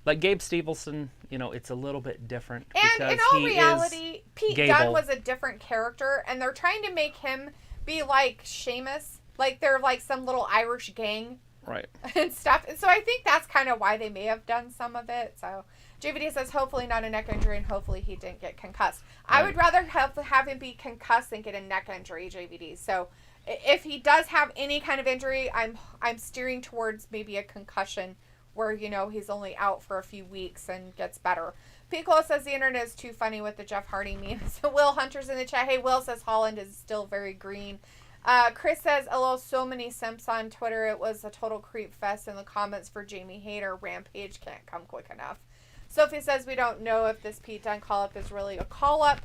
S1: Like Gabe Stevenson, you know, it's a little bit different.
S2: And in all reality, Pete Dunne was a different character. And they're trying to make him be like Sheamus. Like they're like some little Irish gang.
S1: Right.
S2: And stuff. And so I think that's kind of why they may have done some of it. So JVD says hopefully not a neck injury and hopefully he didn't get concussed. Right. I would rather have him be concussed than get a neck injury, JVD. So if he does have any kind of injury, I'm steering towards maybe a concussion where, you know, he's only out for a few weeks and gets better. Piccolo says the internet is too funny with the Jeff Hardy memes. Will Hunter's in the chat. Hey, Will says Holland is still very green. Chris says, hello, so many simps on Twitter. It was a total creep fest in the comments for Jamie Hayter. Rampage can't come quick enough. Sophie says, we don't know if this Pete Dunne call-up is really a call-up.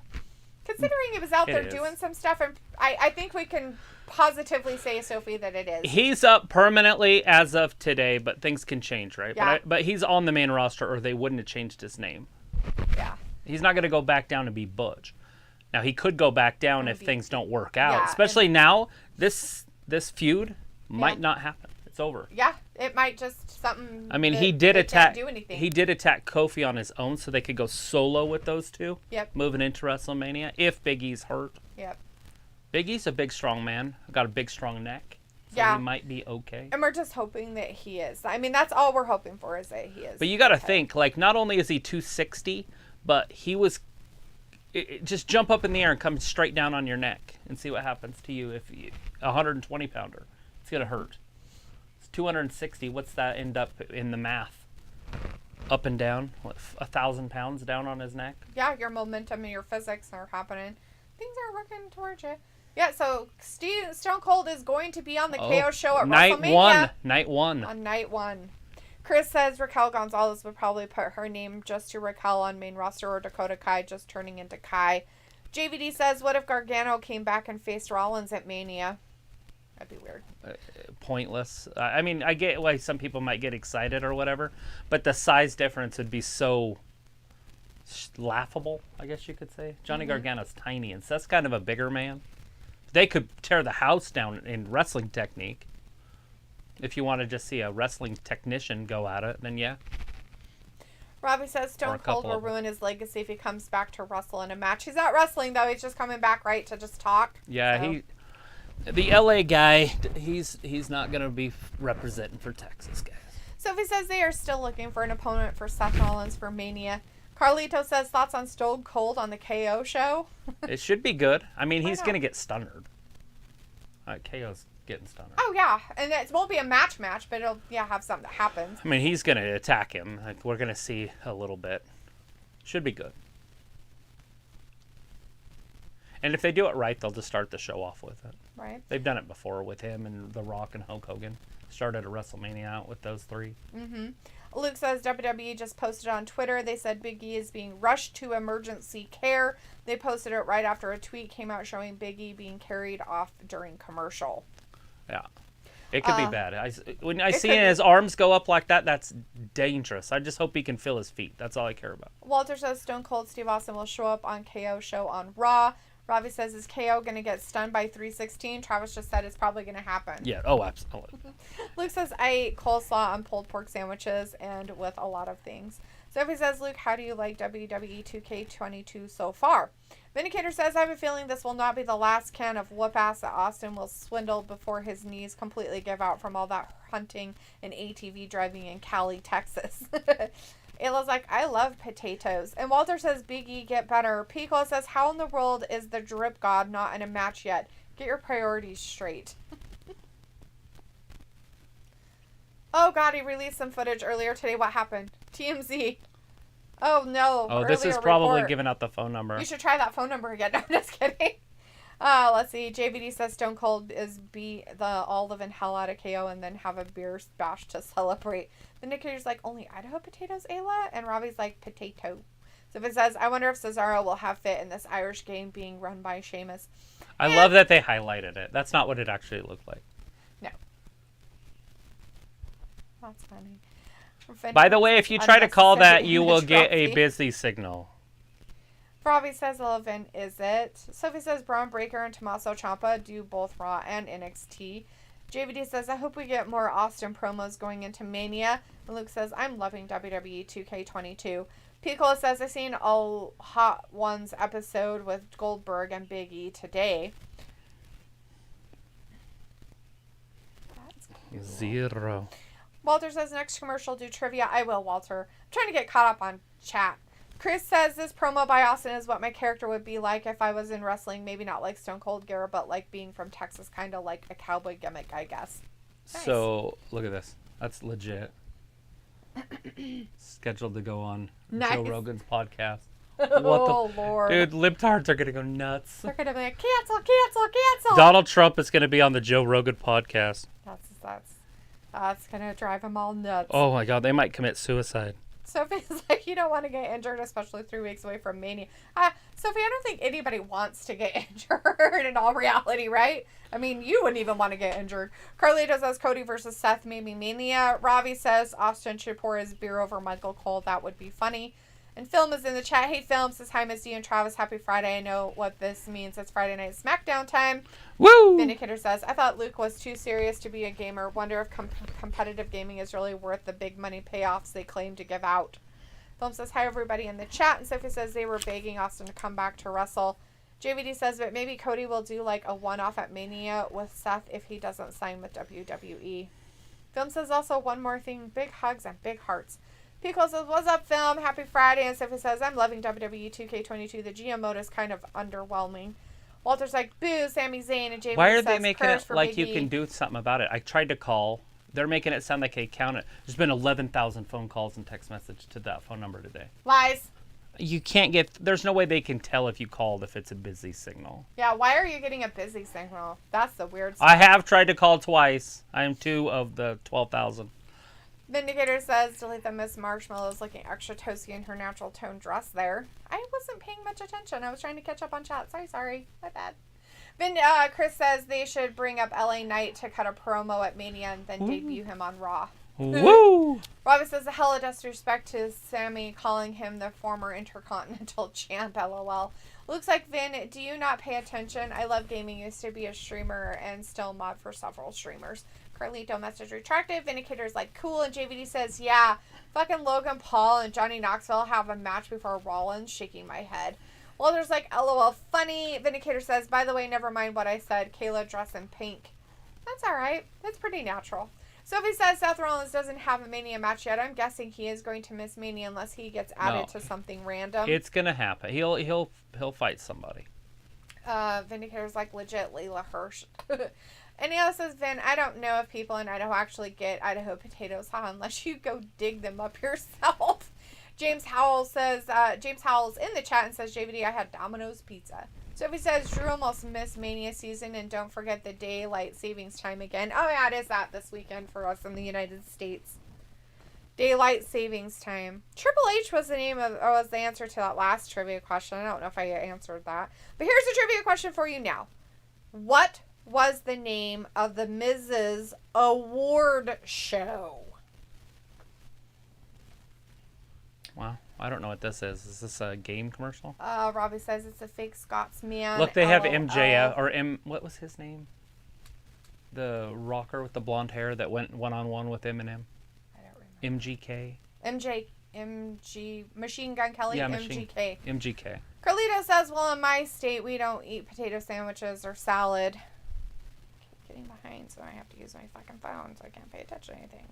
S2: Considering he was out there doing some stuff, and I think we can positively say, Sophie, that it is.
S1: He's up permanently as of today, but things can change, right?
S2: Yeah.
S1: But he's on the main roster or they wouldn't have changed his name.
S2: Yeah.
S1: He's not going to go back down and be Butch. Now, he could go back down if things don't work out. Especially now, this feud might not happen. It's over.
S2: Yeah, it might just something.
S1: I mean, he did attack Kofi on his own, so they could go solo with those two.
S2: Yep.
S1: Moving into WrestleMania if Big E's hurt.
S2: Yep.
S1: Big E's a big, strong man. Got a big, strong neck. So he might be okay.
S2: And we're just hoping that he is. I mean, that's all we're hoping for is that he is.
S1: But you got to think, like, not only is he 260, but he was. Just jump up in the air and come straight down on your neck and see what happens to you if you 120 pounder. It's gonna hurt. It's 260. What's that end up in the math? Up and down, 1,000 pounds down on his neck.
S2: Yeah, your momentum and your physics are happening. Things are working towards you. Yeah, so Stone Cold is going to be on the KO show at WrestleMania.
S1: Night one.
S2: On night one. Chris says Raquel Gonzalez would probably put her name just to Raquel on main roster or Dakota Kai just turning into Kai. JVD says, what if Gargano came back and faced Rollins at Mania? That'd be weird.
S1: Pointless. I mean, I get why some people might get excited or whatever, but the size difference would be so laughable, I guess you could say. Johnny Gargano's tiny, and so that's kind of a bigger man. They could tear the house down in wrestling technique. If you want to just see a wrestling technician go at it, then yeah.
S2: Robbie says Stone Cold will ruin his legacy if he comes back to wrestle in a match. He's not wrestling, though. He's just coming back, right, to just talk.
S1: Yeah, so. The LA guy, he's not going to be representing for Texas, guys.
S2: Sophie says they are still looking for an opponent for Seth Rollins for Mania. Carlito says thoughts on Stone Cold on the KO show.
S1: It should be good. I mean, he's going to get stunned. KO's getting stunned.
S2: Oh, yeah. And it won't be a match, but it'll have something that happens.
S1: I mean, he's going to attack him. Like, we're going to see a little bit. Should be good. And if they do it right, they'll just start the show off with it.
S2: Right.
S1: They've done it before with him and The Rock and Hulk Hogan. Started a WrestleMania out with those three.
S2: Mm-hmm. Luke says WWE just posted on Twitter. They said Big E is being rushed to emergency care. They posted it right after a tweet came out showing Big E being carried off during commercial.
S1: Yeah. It could be bad. When I see his arms go up like that, that's dangerous. I just hope he can feel his feet. That's all I care about.
S2: Walter says Stone Cold Steve Austin will show up on KO show on Raw. Robbie says, is KO going to get stunned by 316? Travis just said it's probably going to happen.
S1: Yeah. Oh, absolutely.
S2: Luke says, I ate coleslaw on pulled pork sandwiches and with a lot of things. Sophie says, Luke, how do you like WWE 2K22 so far? Vindicator says, I have a feeling this will not be the last can of whoop-ass that Austin will swindle before his knees completely give out from all that hunting and ATV driving in Cali, Texas. Ayla's like, I love potatoes. And Walter says, Big E, get better. Pico says, how in the world is the drip god not in a match yet? Get your priorities straight. Oh, God, he released some footage earlier today. What happened? TMZ. Oh, no.
S1: Oh, this is probably giving out the phone number.
S2: You should try that phone number again. No, I'm just kidding. Let's see. JVD says Stone Cold is all living hell out of KO and then have a beer bash to celebrate. The Vindicator's like, only Idaho potatoes, Ayla? And Robbie's like, potato. So if it says, I wonder if Cesaro will have fit in this Irish game being run by Sheamus.
S1: I love that they highlighted it. That's not what it actually looked like.
S2: No. That's funny.
S1: By the way, if you try to call that, you will get a busy signal.
S2: Robbie says, hello, Vin, is it? Sophie says, Braun Breaker and Tommaso Ciampa do both Raw and NXT. JVD says, I hope we get more Austin promos going into Mania. And Luke says, I'm loving WWE 2K22. Piccolo says, I seen a Hot Ones episode with Goldberg and Big E today. That's cool.
S1: 0.
S2: Walter says, next commercial, do trivia. I will, Walter. I'm trying to get caught up on chat. Chris says, this promo by Austin is what my character would be like if I was in wrestling. Maybe not like Stone Cold Garrett, but like being from Texas, kind of like a cowboy gimmick, I guess. Nice.
S1: So, look at this. That's legit. Scheduled to go on Joe Rogan's podcast.
S2: Lord.
S1: Dude, libtards are going to go nuts.
S2: They're going to be like, cancel.
S1: Donald Trump is going to be on the Joe Rogan podcast.
S2: That's going to drive them all nuts.
S1: Oh my God, they might commit suicide.
S2: Sophie's like, you don't want to get injured, especially 3 weeks away from Mania. Sophie, I don't think anybody wants to get injured in all reality, right? I mean, you wouldn't even want to get injured. Carlito says Cody versus Seth, maybe Mania. Ravi says Austin should pour his beer over Michael Cole. That would be funny. And Film is in the chat. Hey, Film says, hi, Miss D and Travis. Happy Friday. I know what this means. It's Friday night SmackDown time.
S1: Woo!
S2: Vindicator says, I thought Luke was too serious to be a gamer. Wonder if competitive gaming is really worth the big money payoffs they claim to give out. Film says, hi, everybody in the chat. And Sophie says they were begging Austin to come back to wrestle. JVD says, but maybe Cody will do like a one-off at Mania with Seth if he doesn't sign with WWE. Film says also one more thing. Big hugs and big hearts. Pico says, what's up, Film? Happy Friday. And Sophie says, I'm loving WWE 2K22. The GM mode is kind of underwhelming. Walter's like, boo, Sami Zayn. And JVD
S1: Why are
S2: says,
S1: they making it like
S2: Biggie.
S1: you can do something about it? I tried to call. They're making it sound like they count it. There's been 11,000 phone calls and text message to that phone number today.
S2: Lies.
S1: You can't get, there's no way they can tell if you called if it's a busy signal.
S2: Yeah, why are you getting a busy signal? That's the weird stuff.
S1: I have tried to call twice. I am 2 of the 12,000.
S2: Vindicator says, delete the Miss Marshmallow's looking extra toasty in her natural tone dress there. I wasn't paying much attention. I was trying to catch up on chat. Sorry. My bad. Chris says they should bring up LA Knight to cut a promo at Mania and then debut him on Raw.
S1: Woo!
S2: Robbie says, a hella disrespect to Sami calling him the former Intercontinental champ, LOL. Looks like, Vin, do you not pay attention? I Love Gaming used to be a streamer and still mod for several streamers. Carlito message retracted. Vindicator's like, cool. And JVD says, yeah, fucking Logan Paul and Johnny Knoxville have a match before Rollins, shaking my head. Walter's like, LOL, funny. Vindicator says, by the way, never mind what I said. Kayla dressed in pink. That's all right. That's pretty natural. Sophie says Seth Rollins doesn't have a Mania match yet. I'm guessing he is going to miss Mania unless he gets added to something random.
S1: It's gonna happen. He'll fight somebody.
S2: Vindicator's like, legit Layla Hirsch. And he also says, Vin, I don't know if people in Idaho actually get Idaho potatoes, unless you go dig them up yourself. James Howell's in the chat and says, JVD, I had Domino's pizza. Sophie says, Drew almost missed Mania season, and don't forget the daylight savings time again. Oh yeah, it is that this weekend for us in the United States. Daylight savings time. Triple H was the answer to that last trivia question. I don't know if I answered that. But here's a trivia question for you now. What was the name of the Mrs. Award show?
S1: Wow. I don't know what this is. Is this a game commercial?
S2: Robbie says it's a fake Scotsman.
S1: Look, they have MJF, or what was his name? The rocker with the blonde hair that went one-on-one with Eminem.
S2: I don't remember.
S1: MGK.
S2: Machine Gun Kelly,
S1: yeah,
S2: MGK.
S1: MGK.
S2: Carlito says, well, in my state, we don't eat potato sandwiches or salad. Keep getting behind, so I have to use my fucking phone, so I can't pay attention to anything.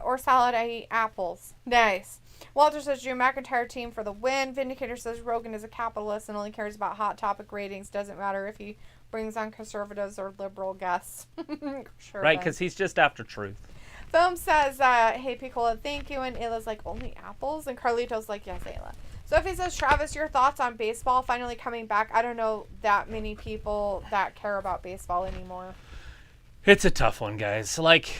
S2: Or salad, I eat apples. Nice. Walter says, Drew McIntyre team for the win. Vindicator says, Rogan is a capitalist and only cares about Hot Topic ratings. Doesn't matter if he brings on conservatives or liberal guests. Sure,
S1: right, because he's just after truth.
S2: Foam says, hey, Piccola, thank you. And Ayla's like, only apples? And Carlito's like, yes, Ayla. Sophie says, Travis, your thoughts on baseball finally coming back? I don't know that many people that care about baseball anymore.
S1: It's a tough one, guys. Like,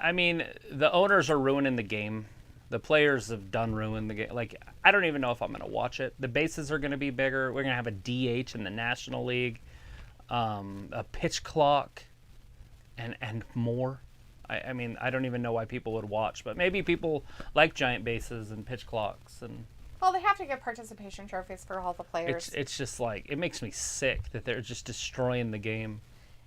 S1: I mean, the owners are ruining the game. The players have done ruined the game. Like, I don't even know if I'm going to watch it. The bases are going to be bigger. We're going to have a DH in the National League, a pitch clock, and more. I mean, I don't even know why people would watch, but maybe people like giant bases and pitch clocks and.
S2: Well, they have to get participation trophies for all the players.
S1: It's just like, it makes me sick that they're just destroying the game.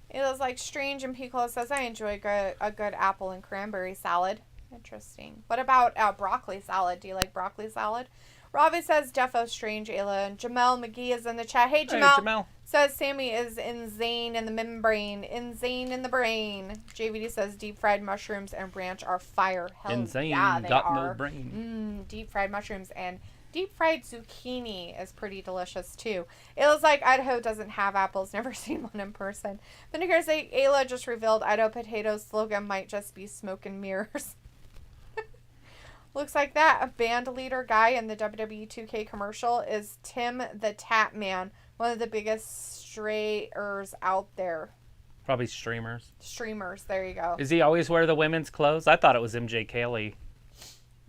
S2: It was like Strange and Piccolo says, I enjoy a good apple and cranberry salad. Interesting. What about broccoli salad? Do you like broccoli salad? Ravi says, Defo Strange, Ayla, and Jamel McGee is in the chat. Hey, Jamel. Says, Sammy is insane in the membrane. Insane in the brain. JVD says, deep fried mushrooms and ranch are fire. Hell
S1: insane.
S2: Yeah, they
S1: got
S2: are.
S1: No brain.
S2: Deep fried mushrooms and deep fried zucchini is pretty delicious too. It was like Idaho doesn't have apples. Never seen one in person. Vinegar say Ayla just revealed Idaho Potatoes slogan might just be smoke and mirrors. Looks like that. A band leader guy in the WWE 2K commercial is Tim the Tap Man, one of the biggest strayers out there.
S1: Probably streamers.
S2: Streamers, there you go.
S1: Does he always wear the women's clothes? I thought it was MJ Kelly.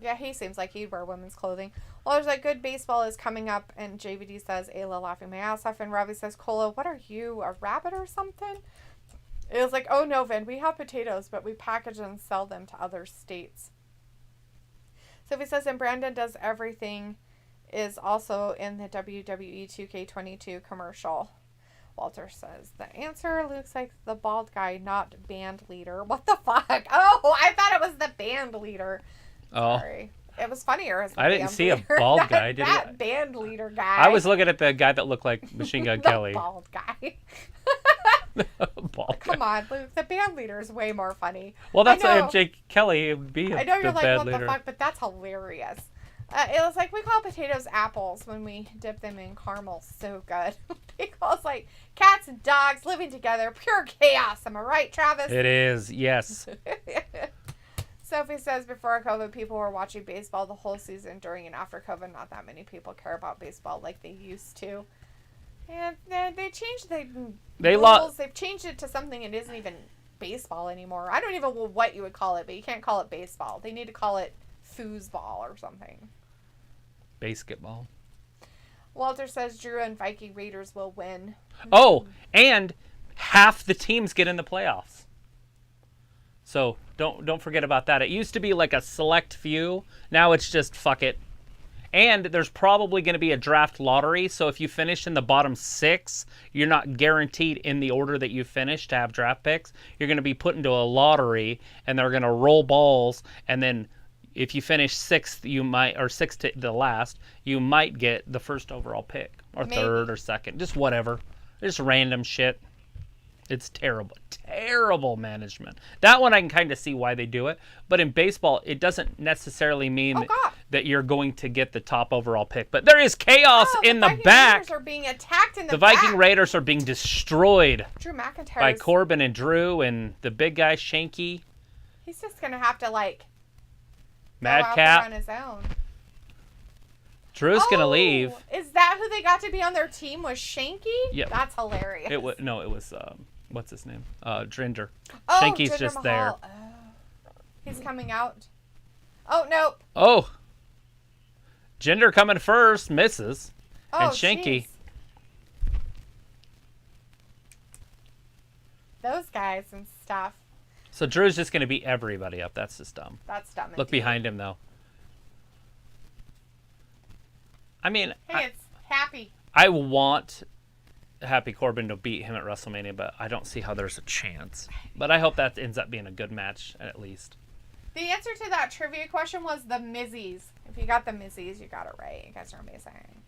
S2: Yeah, he seems like he'd wear women's clothing. Well, there's like good baseball is coming up, and JVD says, Ayla laughing my ass off, and Ravi says, Cola, what are you, a rabbit or something? It was like, oh no, Vin, we have potatoes, but we package and sell them to other states. Sophie says, and Brandon Does Everything is also in the WWE 2K22 commercial. Walter says, the answer looks like the bald guy, not band leader. What the fuck? Oh, I thought it was the band leader.
S1: Oh.
S2: Sorry. It was funnier as
S1: I didn't see
S2: leader.
S1: a bald guy, did
S2: that
S1: you?
S2: Band leader guy.
S1: I was looking at the guy that looked like Machine Gun Kelly.
S2: Bald guy.
S1: Bald
S2: Come
S1: guy.
S2: on, Luke. The band leader is way more funny.
S1: Well, that's what MJ Kelly would be.
S2: I know you're like, what
S1: leader.
S2: the fuck, but that's hilarious. It was like, we call potatoes apples when we dip them in caramel. So good. Because like cats and dogs living together, pure chaos. Am I right, Travis?
S1: It is, yes.
S2: Sophie says, before COVID, people were watching baseball the whole season. During and after COVID, not that many people care about baseball like they used to. And they changed the rules. They've changed it to something it isn't even baseball anymore. I don't even know what you would call it, but you can't call it baseball. They need to call it foosball or something.
S1: Basketball.
S2: Walter says Drew and Viking Raiders will win.
S1: Oh, and half the teams get in the playoffs. So don't forget about that. It used to be like a select few. Now it's just fuck it. And there's probably going to be a draft lottery. So if you finish in the bottom 6, you're not guaranteed in the order that you finished to have draft picks. You're going to be put into a lottery, and they're going to roll balls. And then if you finish 6th, you might, or 6th to the last, you might get the first overall pick, or maybe 3rd or 2nd, just whatever, just random shit. It's terrible, terrible management. That one I can kind of see why they do it, but in baseball, it doesn't necessarily mean that you're going to get the top overall pick. But there is chaos in the back.
S2: Raiders are being attacked in the
S1: back. The Viking Raiders are being destroyed.
S2: Drew McIntyre
S1: by Corbin and Drew and the big guy Shanky.
S2: He's just gonna have to like
S1: Madcap
S2: on his own.
S1: Drew's gonna leave.
S2: Is that who they got to be on their team? Was Shanky?
S1: Yeah,
S2: that's hilarious.
S1: It was what's his name? Drinder.
S2: Oh,
S1: Shanky's
S2: Jinder
S1: just
S2: Mahal.
S1: there.
S2: Oh. He's coming out. Oh no.
S1: Oh. Jinder coming first, misses, and Shanky.
S2: Geez. Those guys and stuff.
S1: So Drew's just gonna beat everybody up. That's just dumb.
S2: That's dumb.
S1: Look behind him though. I mean,
S2: it's Happy.
S1: I want Happy Corbin to beat him at WrestleMania, but I don't see how there's a chance. But I hope that ends up being a good match at least.
S2: The answer to that trivia question was the Mizzies. If you got the Mizzies, you got it right. You guys are amazing.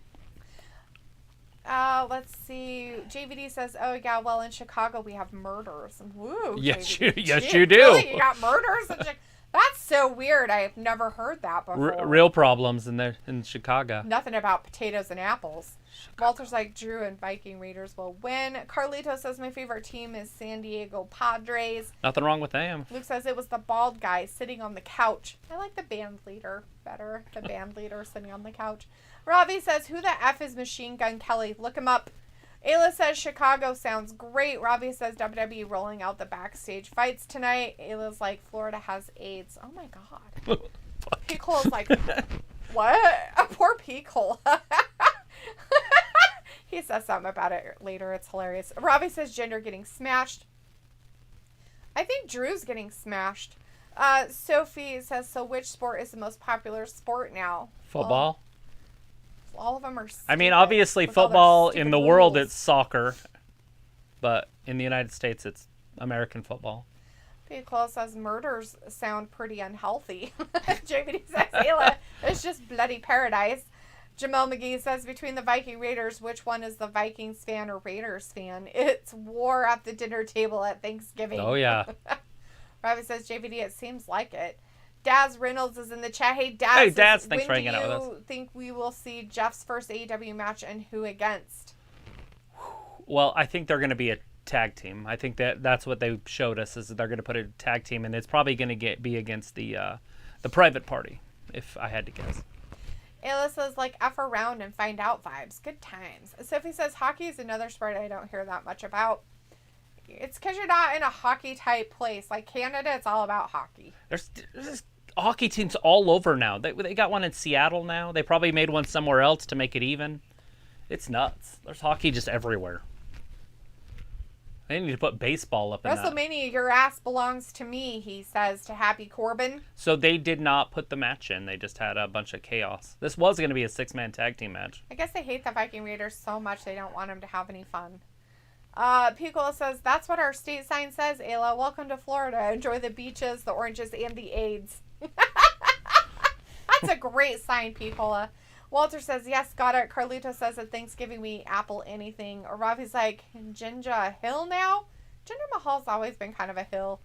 S2: Let's see. JVD says, "Oh yeah, well in Chicago we have murders." Woo.
S1: Yes, you do.
S2: Really? You got murders in Chicago? That's so weird. I've never heard that before.
S1: Real problems in Chicago.
S2: Nothing about potatoes and apples. Walter's like, Drew and Viking Raiders will win. Carlito says, my favorite team is San Diego Padres.
S1: Nothing wrong with them.
S2: Luke says, it was the bald guy sitting on the couch. I like the band leader better. The band leader sitting on the couch. Ravi says, who the F is Machine Gun Kelly? Look him up. Ayla says, Chicago sounds great. Ravi says, WWE rolling out the backstage fights tonight. Ayla's like, Florida has AIDS. Oh my God. Picole's like, what? A poor Pickle. He says something about it later. It's hilarious. Ravi says, Jinder getting smashed. I think Drew's getting smashed. Sophie says, so which sport is the most popular sport now?
S1: Football.
S2: Well, all of them are stupid.
S1: I mean, obviously, football in the world, it's soccer. But in the United States, it's American football.
S2: Piccolo says, murders sound pretty unhealthy. JVD says, Ayla, it's just bloody paradise. Jamel McGee says, between the Viking Raiders, which one is the Vikings fan or Raiders fan? It's war at the dinner table at Thanksgiving.
S1: Oh, yeah.
S2: Robbie says, JVD, it seems like it. Daz Reynolds is in the chat. Hey, Daz.
S1: Hey, Daz, thanks for hanging out with us.
S2: When do you think we will see Jeff's first AEW match and who against?
S1: Well, I think they're going to be a tag team. I think that's what they showed us, is that they're going to put a tag team, and it's probably going to be against the Private Party, if I had to guess.
S2: Ayla says, like, F around and find out vibes. Good times. Sophie says, hockey is another sport I don't hear that much about. It's because you're not in a hockey-type place. Like Canada, it's all about hockey. There's
S1: hockey teams all over now. They got one in Seattle now. They probably made one somewhere else to make it even. It's nuts. There's hockey just everywhere. They need to put baseball up in that.
S2: WrestleMania, your ass belongs to me, he says to Happy Corbin.
S1: So they did not put the match in. They just had a bunch of chaos. This was going to be a 6-man tag team match.
S2: I guess they hate the Viking Raiders so much they don't want them to have any fun. Piccolo says, that's what our state sign says, Ayla. Welcome to Florida. Enjoy the beaches, the oranges, and the AIDS. That's a great sign, Piccolo. Walter says, yes, got it. Carlito says at Thanksgiving we eat apple anything. Or Ravi's like, Ginger Hill now? Jinder Mahal's always been kind of a hill.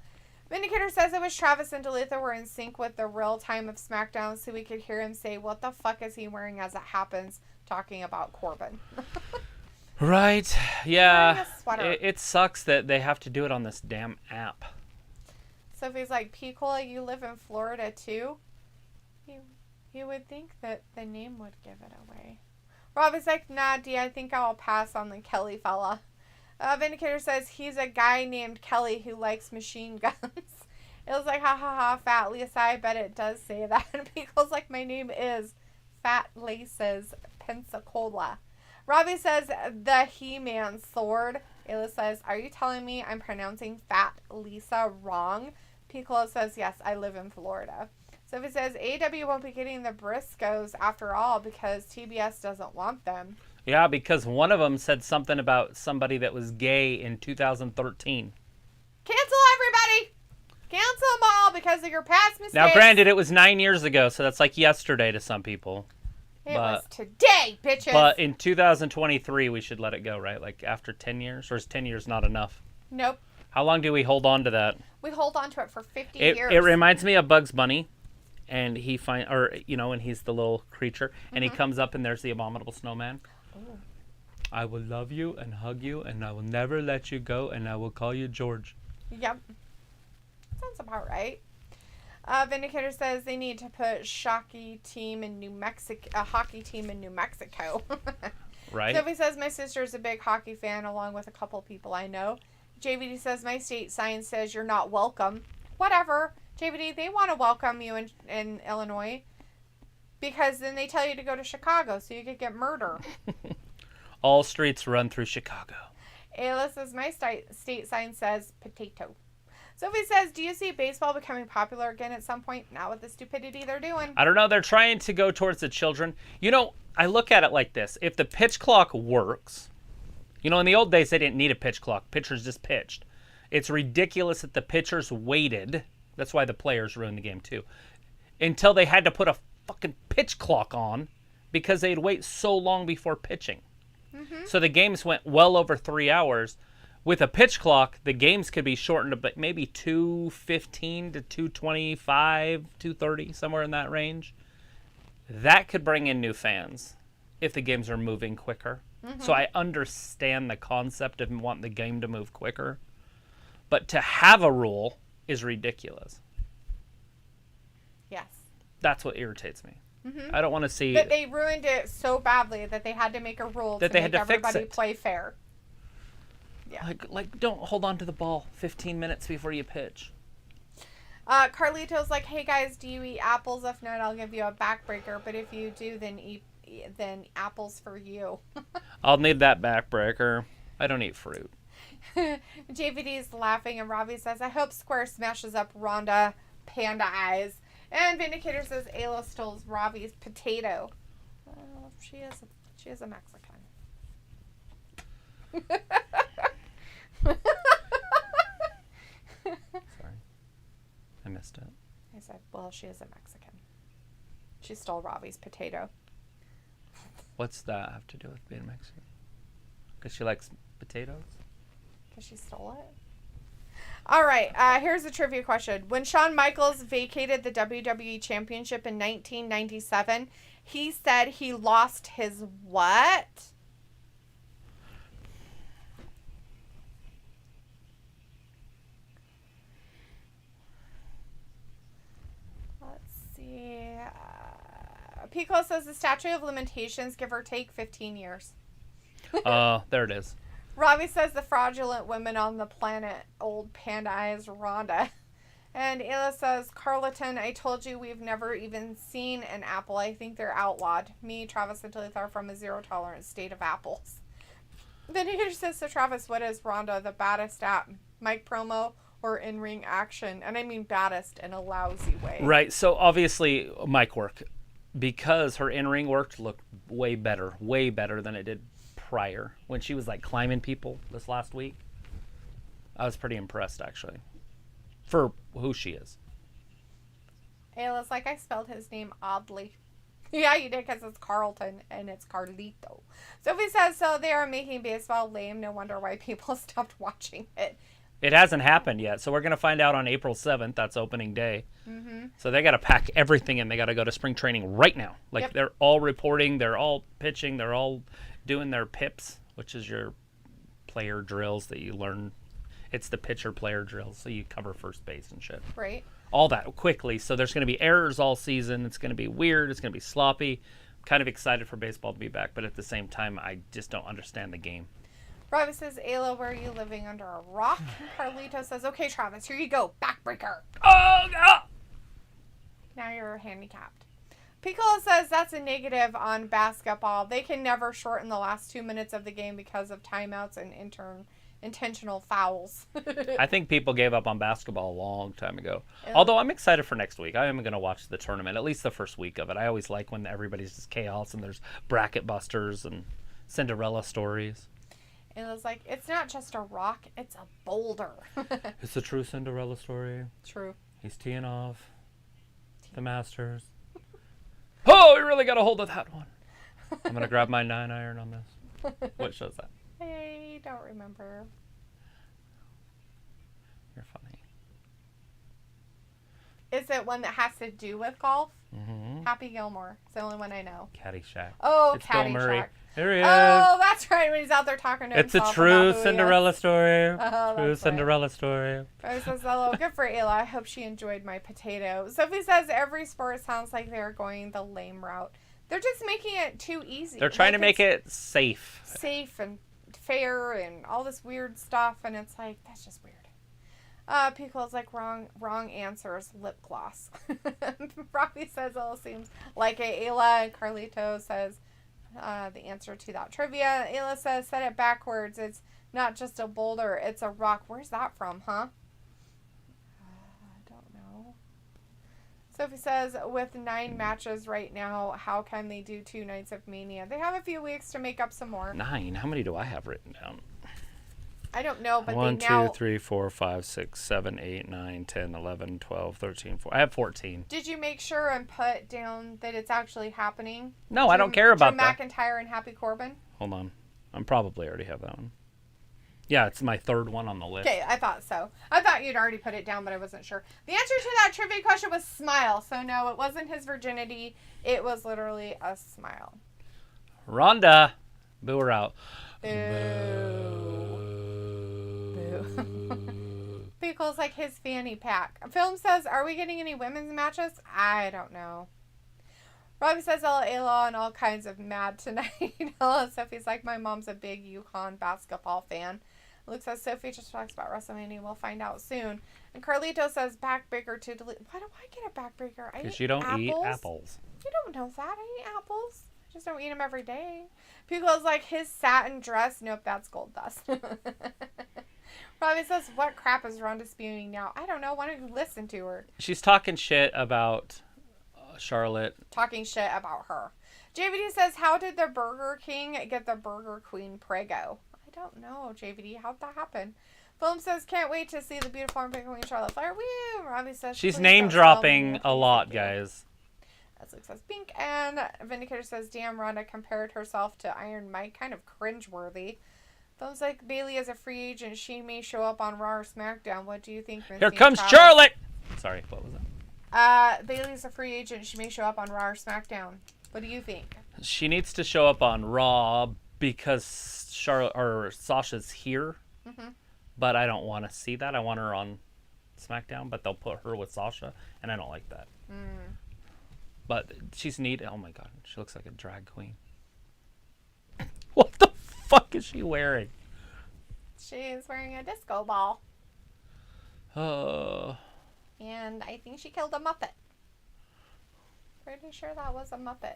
S2: Vindicator says it was Travis and Duluth were in sync with the real time of SmackDown so we could hear him say, what the fuck is he wearing as it happens, talking about Corbin.
S1: Right. Yeah. It sucks that they have to do it on this damn app.
S2: Sophie's like, Piccolo, you live in Florida too? You would think that the name would give it away. Rob is like, nah, D, I think I'll pass on the Kelly fella. Vindicator says he's a guy named Kelly who likes machine guns. It was like, ha ha ha, Fat Lisa, I bet it does say that. And Pickle's like, my name is Fat Laces Pensacola. Robbie says, the He-Man sword. Ayla says, are you telling me I'm pronouncing Fat Lisa wrong? Piccolo says, yes, I live in Florida. Sophie says, AEW won't be getting the Briscoes after all because TBS doesn't want them.
S1: Yeah, because one of them said something about somebody that was gay in 2013.
S2: Cancel everybody! Cancel them all because of your past mistakes.
S1: Now, granted, it was 9 years ago, so that's like yesterday to some people.
S2: It was today, bitches.
S1: But in 2023, we should let it go, right? Like after 10 years? Or is 10 years not enough?
S2: Nope.
S1: How long do we hold on to that?
S2: We hold on to it for 50 years.
S1: It reminds me of Bugs Bunny. And and he's the little creature. And he comes up and there's the abominable snowman. Ooh. I will love you and hug you and I will never let you go and I will call you George.
S2: Yep. Sounds about right. Vindicator says they need to put a hockey team in New Mexico.
S1: Right.
S2: Sophie says my sister is a big hockey fan along with a couple people I know. JVD says my state sign says you're not welcome. Whatever. JVD, they want to welcome you in Illinois because then they tell you to go to Chicago so you could get murder.
S1: All streets run through Chicago.
S2: Ayla says my state sign says potato. Sophie says, do you see baseball becoming popular again at some point? Not with the stupidity they're doing.
S1: I don't know. They're trying to go towards the children. You know, I look at it like this. If the pitch clock works, in the old days, they didn't need a pitch clock. Pitchers just pitched. It's ridiculous that the pitchers waited. That's why the players ruined the game, too. Until they had to put a fucking pitch clock on because they'd wait so long before pitching. Mm-hmm. So the games went well over 3 hours. With a pitch clock, the games could be shortened to maybe 2:15 to 2:25, 2:30, somewhere in that range. That could bring in new fans if the games are moving quicker. Mm-hmm. So I understand the concept of wanting the game to move quicker. But to have a rule is ridiculous.
S2: Yes.
S1: That's what irritates me.
S2: Mm-hmm.
S1: I don't want to see...
S2: But they ruined it so badly that they had to make a rule that to make everybody play fair. Yeah.
S1: Like, don't hold on to the ball 15 minutes before you pitch.
S2: Carlito's like, hey guys, do you eat apples? If not, I'll give you a backbreaker. But if you do, then apples for you.
S1: I'll need that backbreaker. I don't eat fruit.
S2: JVD's laughing, and Robbie says, I hope Square smashes up Ronda Panda Eyes. And Vindicator says, Ayla stole Robbie's potato. Well, she is a Mexican.
S1: Sorry. I missed it.
S2: I said, well, she is a Mexican. She stole Robbie's potato.
S1: What's that have to do with being Mexican? Because she likes potatoes?
S2: Because she stole it? All right, here's a trivia question. When Shawn Michaels vacated the WWE Championship in 1997, he said he lost his what? Let's see. Pico says the statute of limitations, give or take 15 years.
S1: There it is.
S2: Robbie says the fraudulent women on the planet, old panda eyes Rhonda. And Ayla says, Carlton, I told you we've never even seen an apple. I think they're outlawed. Me, Travis, and Tilly are from a zero tolerance state of apples. Then he says to Travis, what is Rhonda the baddest at? Mic promo or in-ring action? And I mean baddest in a lousy way.
S1: Right, so obviously mic work. Because her in-ring work looked way better than it did prior. When she was like climbing people this last week. I was pretty impressed actually. For who she is.
S2: Ayla's like, I spelled his name oddly. Yeah, you did, because it's Carlton and it's Carlito. Sophie says, so they are making baseball lame. No wonder why people stopped watching it.
S1: It hasn't happened yet, so we're going to find out on April 7th. That's opening day.
S2: Mm-hmm.
S1: So they got to pack everything and they got to go to spring training right now. Like, yep. They're all reporting, they're all pitching, they're all doing their PIPs, which is your player drills that you learn. It's the pitcher-player drills, so you cover first base and shit.
S2: Right.
S1: All that quickly. So there's going to be errors all season. It's going to be weird. It's going to be sloppy. I'm kind of excited for baseball to be back, but at the same time, I just don't understand the game.
S2: Robbie says, Ayla, where are you living, under a rock? Carlito says, okay, Travis, here you go. Backbreaker.
S1: Oh, God!
S2: Now you're handicapped. Piccolo says that's a negative on basketball. They can never shorten the last 2 minutes of the game because of timeouts and intentional fouls.
S1: I think people gave up on basketball a long time ago. Although I'm excited for next week. I am going to watch the tournament, at least the first week of it. I always like when everybody's just chaos and there's bracket busters and Cinderella stories.
S2: And it was like, it's not just a rock, it's a boulder.
S1: It's a true Cinderella story.
S2: True.
S1: He's teeing off the Masters. Oh, we really got a hold of that one. I'm going to grab my 9-iron on this. What show's that?
S2: I don't remember.
S1: You're funny.
S2: Is it one that has to do with golf?
S1: Mm-hmm.
S2: Happy Gilmore. It's the only one I know.
S1: Caddyshack.
S2: Oh,
S1: it's Bill Murray.
S2: Caddyshack.
S1: There he is.
S2: Oh, that's right. When he's out there talking to
S1: it's
S2: himself.
S1: It's a true Cinderella story.
S2: Oh,
S1: true Cinderella story.
S2: Sophie says, hello. Good for Ayla. I hope she enjoyed my potato. Sophie says every sport sounds like they're going the lame route. They're just making it too easy.
S1: They're trying to make it safe.
S2: Safe and fair and all this weird stuff. And it's like, that's just weird. Pico's like, wrong answers, lip gloss. Robbie says, it all seems like it. Ayla, and Carlito says the answer to that trivia. Ayla says, said it backwards. It's not just a boulder, it's a rock. Where's that from, huh? I don't know. Sophie says, with 9 matches right now, how can they do 2 nights of Mania? They have a few weeks to make up some more.
S1: 9? How many do I have written down?
S2: I don't know, but
S1: 1,
S2: they now...
S1: 2, 3, 4, 5, 6, 7, 8, 9, 10, 11, 12, 13, 14. I have 14.
S2: Did you make sure and put down that it's actually happening?
S1: No, I don't care about that.
S2: McIntyre and Happy Corbin?
S1: Hold on. I'm probably already have that one. Yeah, it's my 3rd one on the list.
S2: Okay, I thought so. I thought you'd already put it down, but I wasn't sure. The answer to that trivia question was smile. So no, it wasn't his virginity. It was literally a smile.
S1: Rhonda. Boo her out.
S2: Boo. Pickle's like his fanny pack. Film says, are we getting any women's matches? I don't know. Robbie says, Ayla and all kinds of mad tonight. Sophie's like, my mom's a big UConn basketball fan. Luke says, Sophie just talks about WrestleMania. We'll find out soon. And Carlito says, backbreaker to delete. Why do I get a backbreaker?
S1: Because you don't eat apples.
S2: You don't know that. I eat apples. I just don't eat them every day. Pico's like, his satin dress. Nope, that's gold dust. Robbie says, what crap is Ronda spewing now? I don't know. Why don't you listen to her?
S1: She's talking shit about Charlotte.
S2: Talking shit about her. JVD says, how did the Burger King get the Burger Queen Prego? I don't know, JVD. How'd that happen? Film says, can't wait to see the beautiful and Queen Charlotte Flair. Woo! Robbie says,
S1: she's name dropping a lot, guys.
S2: As Luke says, Pink. And Vindicator says, damn, Ronda compared herself to Iron Mike. Kind of cringeworthy. Film's like, Bayley is a free agent. She may show up on Raw or SmackDown. What do you think, Vince?
S1: Here comes Charlotte! Sorry, what was that?
S2: Bayley's a free agent. She may show up on Raw or SmackDown. What do you think?
S1: She needs to show up on Raw because Charlotte or Sasha's here. Mm-hmm. But I don't want to see that. I want her on SmackDown, but they'll put her with Sasha, and I don't like that. Mm. But she's neat. Oh my god, she looks like a drag queen. What the fuck is she wearing?
S2: She's wearing a disco ball.
S1: Oh.
S2: And I think she killed a Muppet. Pretty sure that was a Muppet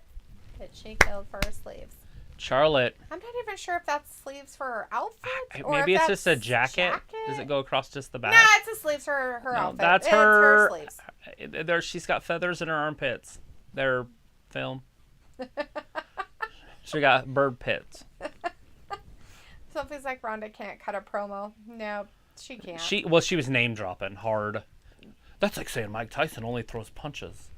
S2: that she killed for her sleeves.
S1: Charlotte.
S2: I'm not even sure if that's sleeves for her outfit. Or
S1: maybe
S2: if
S1: it's
S2: that's
S1: just a jacket. Does it go across just the back?
S2: Nah, it's the sleeves for her outfit.
S1: That's her sleeves. She's got feathers in her armpits. They're film. She got bird pits.
S2: Sophie's like, Ronda can't cut a promo. No, she can't.
S1: She was name dropping hard. That's like saying Mike Tyson only throws punches.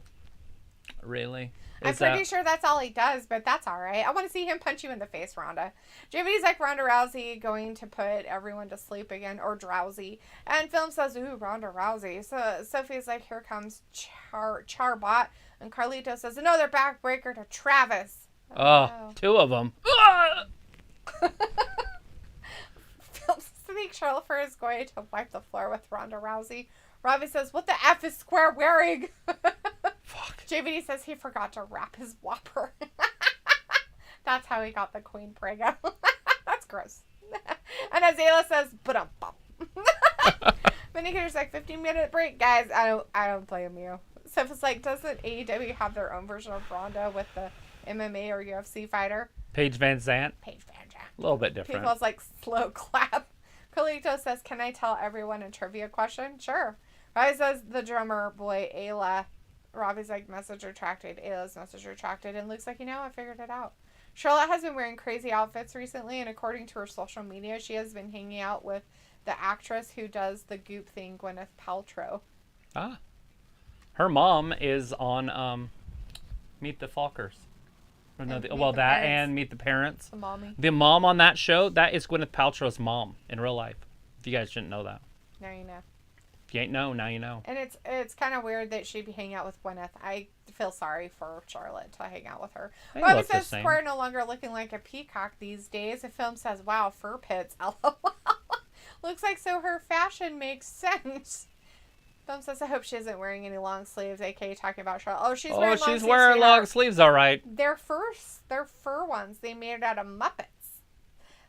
S1: Really?
S2: I'm pretty sure that's all he does, but that's all right. I want to see him punch you in the face, Ronda. JVD's like, Ronda Rousey going to put everyone to sleep again, or drowsy. And Film says, ooh, Ronda Rousey. So Sophie's like, here comes Charbot. And Carlito says, another backbreaker to Travis.
S1: Oh, no. Two of them.
S2: Film think Charlotte Flair is going to wipe the floor with Ronda Rousey. Robbie says, what the F is Square wearing?
S1: Fuck.
S2: JVD says he forgot to wrap his Whopper. That's how he got the Queen Prego. That's gross. And Azalea says, ba-dum-bum. Vindicator's like, 15-minute break, guys. I don't blame you. So it's like, doesn't AEW have their own version of Ronda with the MMA or UFC fighter?
S1: Paige Van Zandt. A little bit different.
S2: People's like, slow clap. Carlito says, can I tell everyone a trivia question? Sure. Robbie says, the drummer boy, Ayla. Robbie's like, message retracted. Ayla's message retracted. And Luke's like, I figured it out. Charlotte has been wearing crazy outfits recently, and according to her social media, she has been hanging out with the actress who does the Goop thing, Gwyneth Paltrow.
S1: Ah. Her mom is on Meet the Fockers. And Meet the Parents.
S2: The mommy.
S1: The mom on that show, that is Gwyneth Paltrow's mom in real life. If you guys didn't know that.
S2: Now you know.
S1: If you ain't know, now you know.
S2: And it's kind of weird that she'd be hanging out with Gwyneth. I feel sorry for Charlotte to hang out with her. Robbie says Square no longer looking like a peacock these days. The film says, wow, fur pits. LOL. Looks like so her fashion makes sense. Film says, I hope she isn't wearing any long sleeves, aka talking about Charlotte. Oh, she's wearing long sleeves,
S1: all right.
S2: They're fur ones. They made it out of Muppets.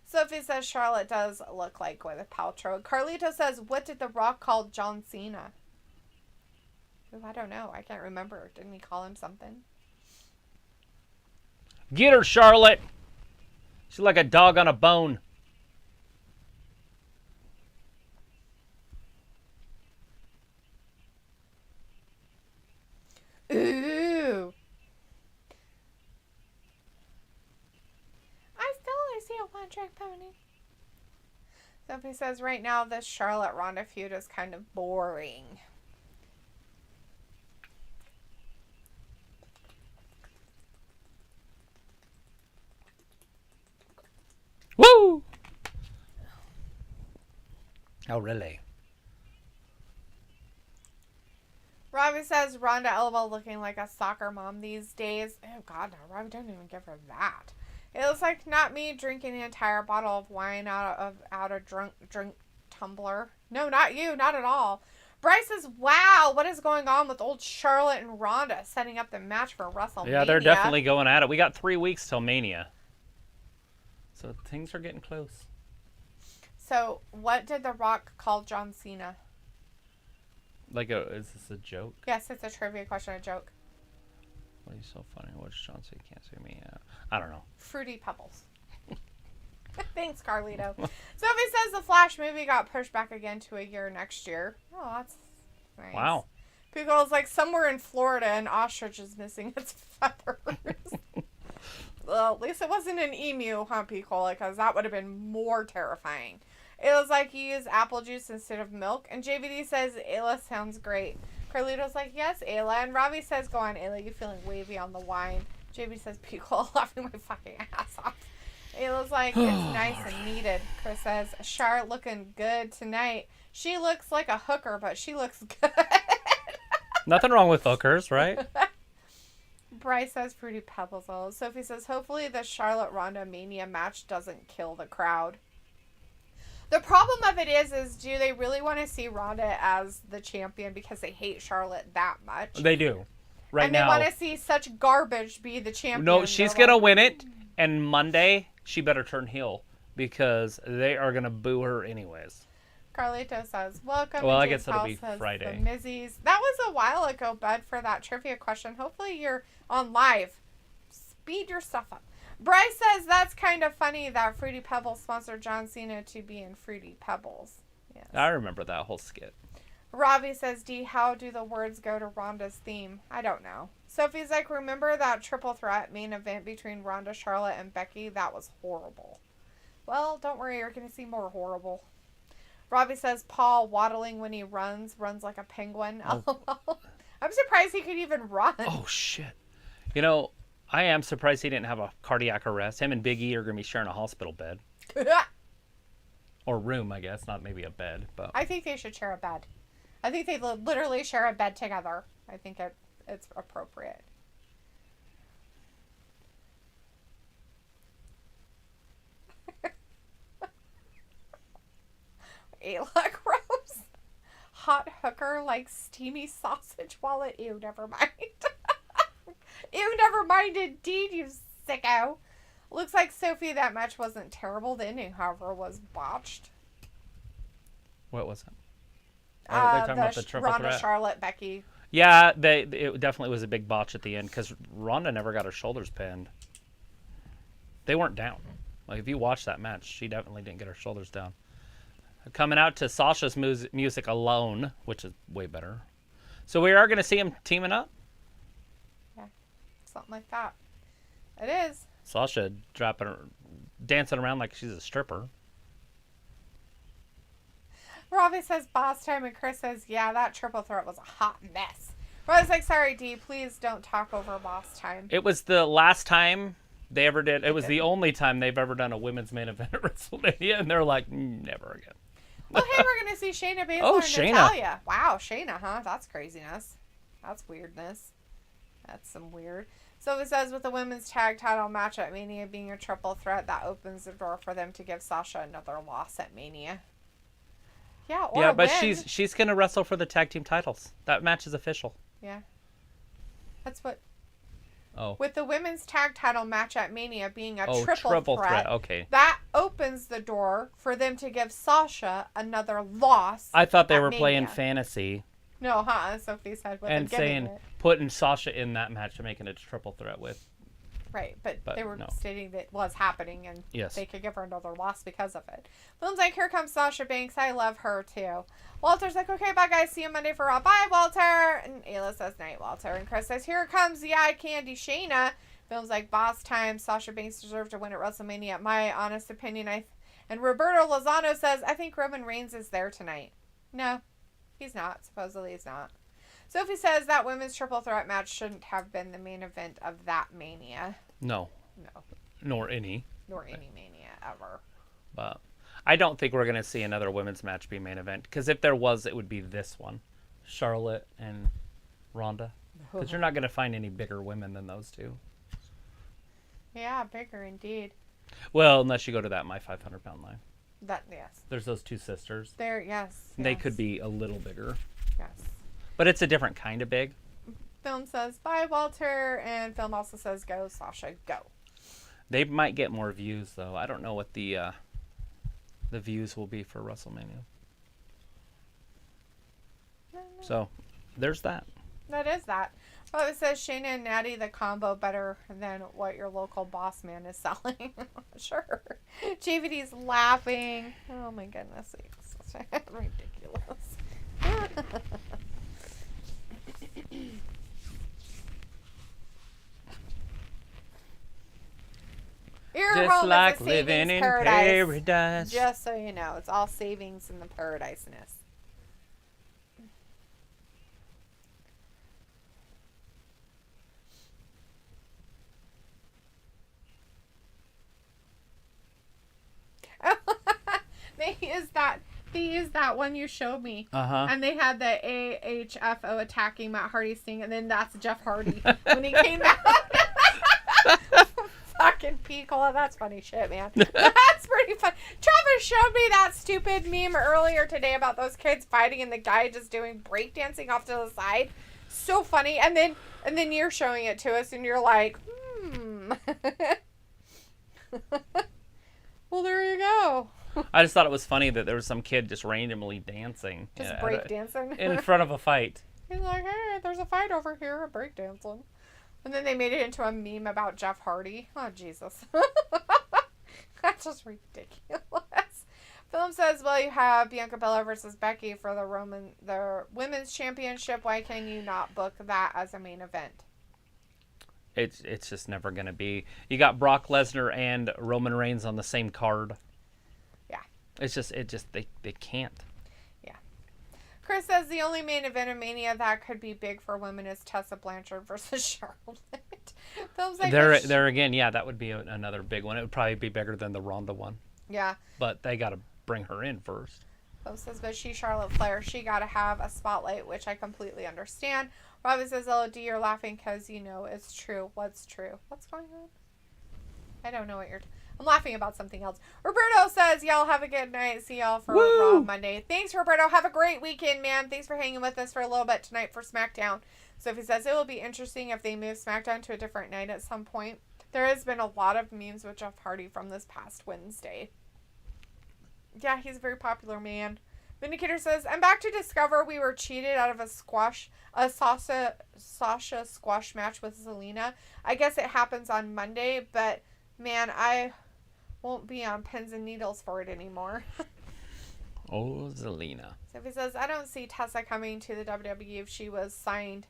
S2: Sophie says Charlotte does look like Gwyneth Paltrow. Carlito says, what did The Rock call John Cena? Ooh, I don't know. I can't remember. Didn't he call him something?
S1: Get her, Charlotte. She's like a dog on a bone.
S2: Ooh. I still only see a one-trick pony. Sophie says right now this Charlotte Ronda feud is kind of boring.
S1: Woo! Oh, really?
S2: Robbie says Ronda LOL looking like a soccer mom these days. Oh, God, no. Robbie, don't even give her that. It looks like not me drinking the entire bottle of wine out of drink tumbler. No, not you. Not at all. Bryce says, wow, what is going on with old Charlotte and Ronda setting up the match for WrestleMania?
S1: Yeah, they're definitely going at it. We got 3 weeks till Mania. So things are getting close.
S2: So what did The Rock call John Cena?
S1: Is this a joke?
S2: Yes, it's a trivia question, a joke.
S1: What is so funny? What's John Cena can't see me? I don't know.
S2: Fruity Pebbles. Thanks, Carlito. Sophie says the Flash movie got pushed back again to a year next year. Oh, that's nice.
S1: Wow.
S2: Pico's like somewhere in Florida, an ostrich is missing its feathers. Well, at least it wasn't an emu, huh, Pico? Because that would have been more terrifying. Ayla's like, you use apple juice instead of milk. And JVD says, Ayla sounds great. Carlito's like, yes, Ayla. And Robbie says, go on, Ayla, you feeling wavy on the wine. JVD says, Pico, laughing my fucking ass off. Ayla's like, it's nice and needed. Chris says, Charlotte looking good tonight. She looks like a hooker, but she looks good.
S1: Nothing wrong with hookers, right?
S2: Bryce says Fruity Pebbles. Sophie says, hopefully the Charlotte Ronda Mania match doesn't kill the crowd. The problem of it is do they really want to see Ronda as the champion because they hate Charlotte that much?
S1: They do. Right now.
S2: And they want to see such garbage be the champion.
S1: No, she's going to win it. And Monday, she better turn heel because they are going to boo her anyways.
S2: Carlito says, welcome.
S1: Well, I guess it'll be Friday.
S2: The Mizzies. That was a while ago, bud, for that trivia question. Hopefully you're on live. Speed your stuff up. Bryce says that's kind of funny that Fruity Pebbles sponsored John Cena to be in Fruity Pebbles. Yes.
S1: I remember that whole skit.
S2: Robbie says, D, how do the words go to Ronda's theme? I don't know. Sophie's like, remember that triple threat main event between Ronda, Charlotte, and Becky? That was horrible. Well, don't worry, you're going to see more horrible. Robbie says, Paul waddling when he runs like a penguin. Oh. I'm surprised he could even run.
S1: Oh, shit. You know, I am surprised he didn't have a cardiac arrest. Him and Big E are going to be sharing a hospital bed. Or room, I guess. Not maybe a bed. But
S2: I think they should share a bed. I think they literally share a bed together. I think it's appropriate. Ayla gross. Hot hooker like steamy sausage wallet. Ew, never mind. Ew, never mind indeed, you sicko. Looks like, Sophie, that match wasn't terrible. The ending, however, was botched.
S1: What was it?
S2: They're talking about the triple Ronda, threat? Charlotte, Becky.
S1: Yeah, it definitely was a big botch at the end because Ronda never got her shoulders pinned. They weren't down. Like, if you watch that match, she definitely didn't get her shoulders down. Coming out to Sasha's music alone, which is way better. So we are going to see them teaming up?
S2: Yeah, something like that. It is.
S1: Sasha dancing around like she's a stripper.
S2: Robbie says boss time, and Chris says, yeah, that triple threat was a hot mess. Robbie's like, sorry, D, please don't talk over boss time.
S1: It was the last time they ever did. It was the only time they've ever done a women's main event at WrestleMania, and they're like, never again.
S2: Well, hey, we're going to see Shayna Baszler and Natalya. Wow, Shayna, huh? That's craziness. That's weirdness. That's some weird. So it says with the women's tag title match at Mania being a triple threat, that opens the door for them to give Sasha another loss at Mania. Yeah, or
S1: but
S2: win.
S1: she's going to wrestle for the tag team titles. That match is official.
S2: Yeah. That's what...
S1: Oh.
S2: With the women's tag title match at Mania being a triple threat,
S1: okay.
S2: That opens the door for them to give Sasha another loss.
S1: I thought they were playing fantasy.
S2: No, Sophie said with
S1: and saying putting Sasha in that match and making it a triple threat with.
S2: Right, but they were stating that it was happening and they could give her another loss because of it. Boom's like, here comes Sasha Banks. I love her too. Walter's like, okay, bye guys. See you Monday for Raw. Bye, Walter. And Ayla says, night, Walter. And Chris says, here comes the eye candy Shayna. Boom's like, boss time. Sasha Banks deserved to win at WrestleMania. My honest opinion. And Roberto Lozano says, I think Roman Reigns is there tonight. No, he's not. Supposedly he's not. Sophie says that women's triple threat match shouldn't have been the main event of that Mania.
S1: No. Nor any
S2: Mania ever.
S1: But I don't think we're going to see another women's match be main event. Because if there was, it would be this one. Charlotte and Ronda. Because you're not going to find any bigger women than those two.
S2: Yeah, bigger indeed.
S1: Well, unless you go to that My 500-pound line.
S2: Yes.
S1: There's those two sisters.
S2: Yes.
S1: They could be a little bigger.
S2: Yes.
S1: But it's a different kind of big.
S2: Film says, bye, Walter. And Film also says, go, Sasha, go.
S1: They might get more views, though. I don't know what the views will be for WrestleMania. So, there's that.
S2: That is that. Oh, it says Shayna and Natty, the combo better than what your local boss man is selling. Sure. JVD's laughing. Oh my goodness. It's ridiculous.
S1: Just like living in paradise.
S2: Just so you know, it's all savings in the paradiseness. They used that one you showed me. And they had the AHFO attacking Matt Hardy's thing, and then that's Jeff Hardy when he came out. Fucking Picola, that's funny shit, man. That's pretty fun. Travis showed me that stupid meme earlier today about those kids fighting and the guy just doing breakdancing off to the side. So funny. And then you're showing it to us and you're like, Well, there you go.
S1: I just thought it was funny that there was some kid just randomly dancing.
S2: Just breakdancing?
S1: In front of a fight.
S2: He's like, hey, there's a fight over here, breakdancing. And then they made it into a meme about Jeff Hardy. Oh, Jesus. That's just ridiculous. Film says, well, you have Bianca Belair versus Becky for the women's championship. Why can you not book that as a main event?
S1: It's just never going to be. You got Brock Lesnar and Roman Reigns on the same card.
S2: Yeah.
S1: They can't.
S2: Chris says the only main event of Mania that could be big for women is Tessa Blanchard versus Charlotte. Films like
S1: there again, yeah, that would be another big one. It would probably be bigger than the Ronda one.
S2: Yeah.
S1: But they got to bring her in first.
S2: Film says, but she's Charlotte Flair. She got to have a spotlight, which I completely understand. Robin says, LOD, you're laughing because you know it's true. What's true? What's going on? I don't know what you're... I'm laughing about something else. Roberto says, y'all have a good night. See y'all for Raw Monday. Thanks, Roberto. Have a great weekend, man. Thanks for hanging with us for a little bit tonight for SmackDown. So if he says it will be interesting if they move SmackDown to a different night at some point. There has been a lot of memes with Jeff Hardy from this past Wednesday. Yeah, he's a very popular man. Vindicator says, I'm back to discover we were cheated out of a Sasha squash match with Zelina. I guess it happens on Monday, but man, I won't be on pins and needles for it anymore.
S1: Oh, Zelina.
S2: So if he says, I don't see Tessa coming to the WWE. If she was signed,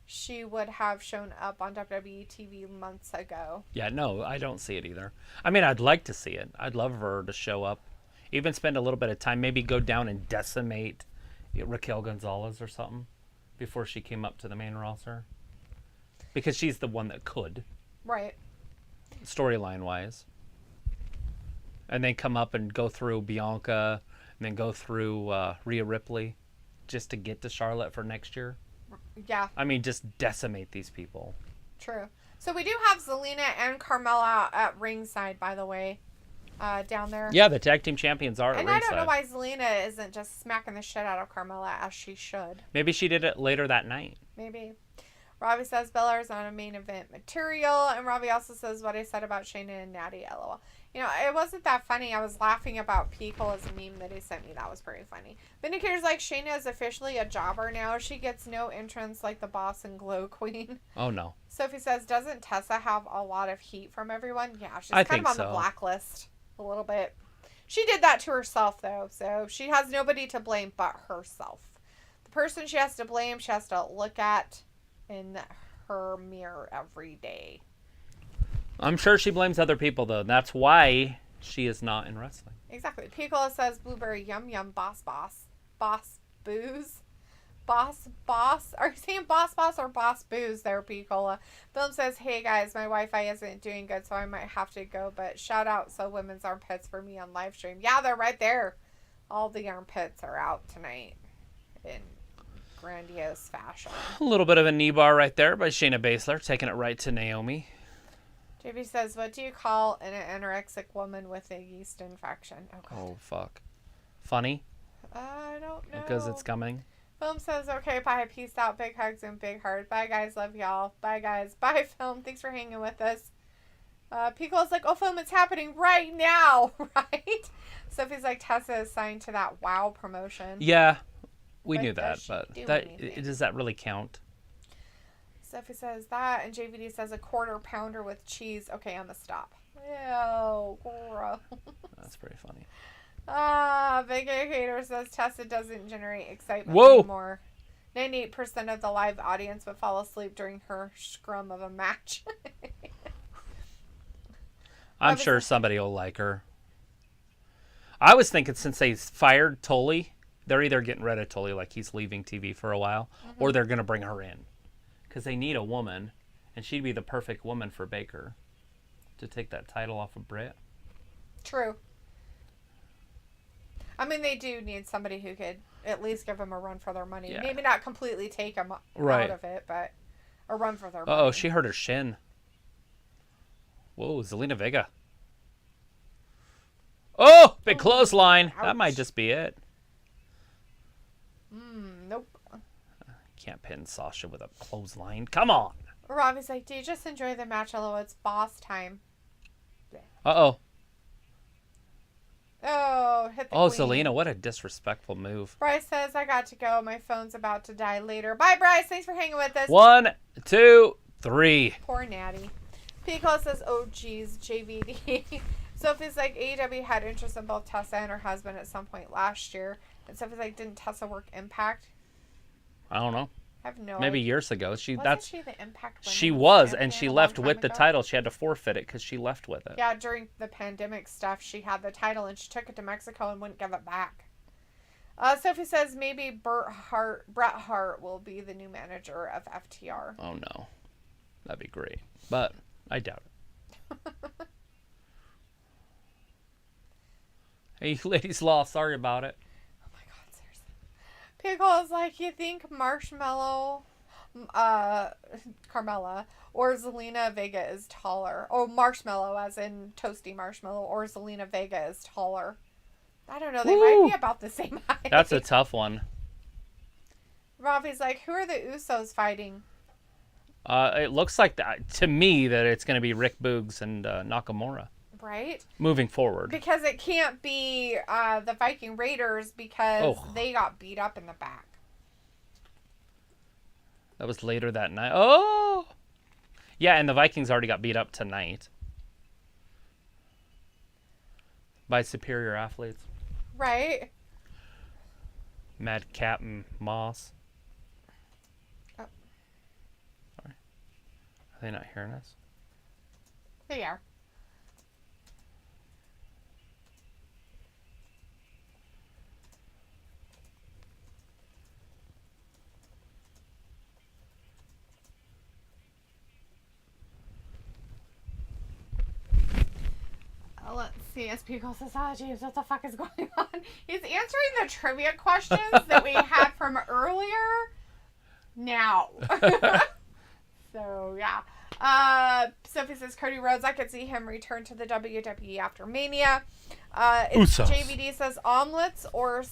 S2: she would have shown up on WWE TV months ago.
S1: Yeah, no, I don't see it either. I mean, I'd like to see it. I'd love her to show up. Even spend a little bit of time. Maybe go down and decimate Raquel Gonzalez or something before she came up to the main roster. Because she's the one that could.
S2: Right.
S1: Storyline-wise. And then come up and go through Bianca and then go through Rhea Ripley just to get to Charlotte for next year.
S2: Yeah.
S1: I mean, just decimate these people.
S2: True. So we do have Zelina and Carmella at ringside, by the way, down there.
S1: Yeah, the tag team champions are at ringside.
S2: And I don't know why Zelina isn't just smacking the shit out of Carmella as she should.
S1: Maybe she did it later that night.
S2: Maybe. Robbie says Belair's on a main event material. And Robbie also says what I said about Shayna and Natty, LOL. You know, it wasn't that funny. I was laughing about Picole's meme that he sent me. That was pretty funny. Vindicator's like, Shayna is officially a jobber now. She gets no entrance like the Boss and Glow Queen.
S1: Oh, no.
S2: Sophie says, doesn't Tessa have a lot of heat from everyone? Yeah, she's kind of on the blacklist a little bit. She did that to herself, though. So she has nobody to blame but herself. The person she has to blame, she has to look at in her mirror every day.
S1: I'm sure she blames other people, though. That's why she is not in wrestling.
S2: Exactly. Piccola says, blueberry yum yum boss. Boss booze. Boss. Are you saying boss or boss booze there, Piccola? Bill says, hey guys, my Wi-Fi isn't doing good, so I might have to go, but shout out So Women's Armpits for me on live stream. Yeah, they're right there. All the armpits are out tonight in grandiose fashion. A
S1: little bit of a knee bar right there by Shayna Baszler, taking it right to Naomi.
S2: JB says, what do you call an anorexic woman with a yeast infection?
S1: Oh, fuck. Funny?
S2: I don't know.
S1: Because it's coming.
S2: Film says, okay, bye. Peace out. Big hugs and big heart. Bye, guys. Love y'all. Bye, guys. Bye, Film. Thanks for hanging with us. Pico's like, oh, Film, it's happening right now. Right? Sophie's like, Tessa is signed to that WoW promotion.
S1: Yeah, we knew that, but does that really count?
S2: Sophie says that, and JVD says a quarter pounder with cheese. Okay, I'm gonna stop. Ew, gross.
S1: That's pretty funny.
S2: Big A Hater says Tessa doesn't generate excitement
S1: Whoa.
S2: anymore. 98% of the live audience would fall asleep during her scrum of a match.
S1: I'm sure somebody will like her. I was thinking since they fired Tully, they're either getting rid of Tully, like he's leaving TV for a while, or they're going to bring her in. Because they need a woman, and she'd be the perfect woman for Baker to take that title off of Britt.
S2: True. I mean, they do need somebody who could at least give them a run for their money.
S1: Yeah.
S2: Maybe not completely take them
S1: Right.
S2: out of it, but a run for their money.
S1: Oh, she hurt her shin. Whoa, Zelina Vega. Oh, big clothesline.
S2: Ouch.
S1: That might just be it.
S2: Nope.
S1: Can't pin Sasha with a clothesline. Come on.
S2: Robbie's like, do you just enjoy the match? Although it's boss time.
S1: Uh-oh.
S2: Oh, hit the
S1: Oh,
S2: queen.
S1: Zelina, what a disrespectful move.
S2: Bryce says, I got to go. My phone's about to die later. Bye, Bryce. Thanks for hanging with us.
S1: 1, 2, 3.
S2: Poor Natty. Pico says, oh, geez, JVD. Sophie's like, AEW had interest in both Tessa and her husband at some point last year. And Sophie's like, didn't Tessa work Impact?
S1: I don't know.
S2: I have no
S1: Maybe
S2: idea.
S1: years ago.
S2: Wasn't she the Impact
S1: She
S2: Women's
S1: was,
S2: Champion
S1: and she
S2: a long
S1: left
S2: time
S1: with the
S2: ago?
S1: title. She had to forfeit it because she left with it.
S2: Yeah, during the pandemic stuff, she had the title and she took it to Mexico and wouldn't give it back. Sophie says maybe Bret Hart will be the new manager of FTR.
S1: Oh, no. That'd be great. But I doubt it. Hey, ladies law, sorry about it.
S2: Oh my god, seriously. Pickle is like, you think Carmella or Zelina Vega is taller. Oh, Marshmallow as in Toasty Marshmallow, or Zelina Vega is taller. I don't know, they might be about the same height.
S1: That's a tough one.
S2: Robbie's like, who are the Usos fighting?
S1: It looks like that to me that it's going to be Rick Boogs and Nakamura.
S2: Right?
S1: Moving forward.
S2: Because it can't be the Viking Raiders because they got beat up in the back.
S1: That was later that night. Oh! Yeah, and the Vikings already got beat up tonight. By superior athletes.
S2: Right?
S1: Madcap Moss.
S2: Oh.
S1: Sorry. Are they not hearing us?
S2: They are. Let's see. As Pico says, James, what the fuck is going on? He's answering the trivia questions that we had from earlier. Now. So, yeah. Sophie says, Cody Rhodes, I could see him return to the WWE after Mania. JVD says, omelets or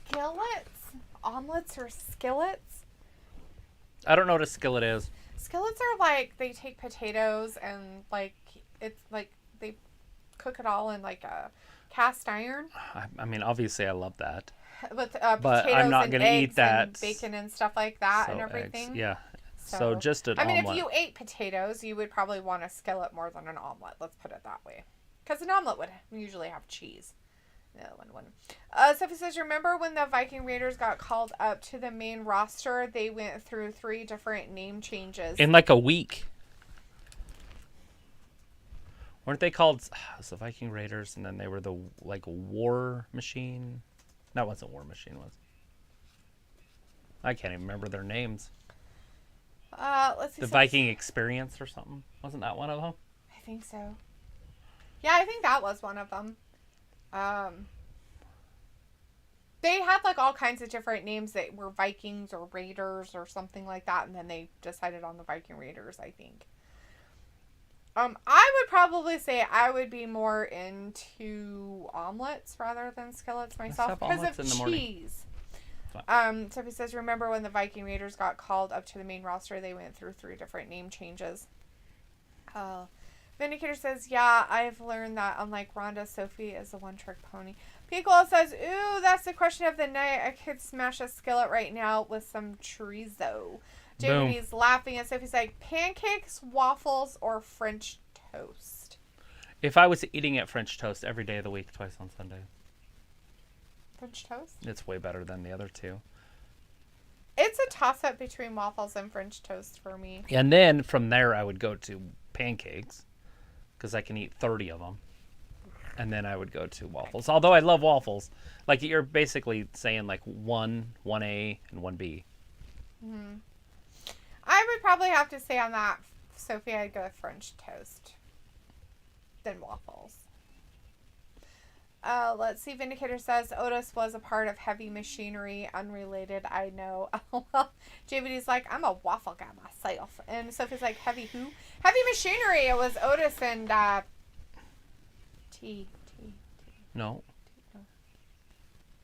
S2: skillets? Omelets or skillets?
S1: I don't know what a skillet is.
S2: Skillets are like, they take potatoes and like, it's like, they cook it all in like a cast iron.
S1: I mean, obviously I love that.
S2: With
S1: but
S2: potatoes
S1: I'm not
S2: and
S1: going to
S2: eggs
S1: eat that.
S2: and bacon and stuff like that
S1: So
S2: and everything.
S1: eggs, yeah. So just an
S2: omelet.
S1: omelet.
S2: If you ate potatoes, you would probably want a skillet more than an omelet. Let's put it that way. Because an omelet would usually have cheese. The other one wouldn't. Sophie says, remember when the Viking Raiders got called up to the main roster? They went through 3 different name changes.
S1: In like a week. Weren't they called it was the Viking Raiders, and then they were the like War Machine? That wasn't War Machine, was it? I can't even remember their names.
S2: Let's see.
S1: The Viking Experience or something. Wasn't that one of them?
S2: I think so. Yeah, I think that was one of them. They had like all kinds of different names that were Vikings or Raiders or something like that, and then they decided on the Viking Raiders, I think. I would probably say I would be more into omelets rather than skillets myself because of cheese. Sophie says, remember when the Viking Raiders got called up to the main roster, they went through 3 different name changes. Vindicator says, yeah, I've learned that unlike Ronda, Sophie is a one-trick pony. Piccolo says, ooh, that's the question of the night. I could smash a skillet right now with some chorizo. JVD's laughing, and Sophie's like, pancakes, waffles, or French toast?
S1: If I was eating at French toast every day of the week, twice on Sunday.
S2: French toast?
S1: It's way better than the other two.
S2: It's a toss-up between waffles and French toast for me.
S1: And then from there, I would go to pancakes because I can eat 30 of them. And then I would go to waffles. Although I love waffles. Like, you're basically saying, like, 1A, and 1B.
S2: Mm-hmm. I would probably have to say on that, Sophie, I'd go with French toast. Then waffles. Let's see. Vindicator says Otis was a part of Heavy Machinery. Unrelated, I know. Well, JVD's like, I'm a waffle guy myself. And Sophie's like, Heavy who? Heavy Machinery. It was Otis and
S1: No.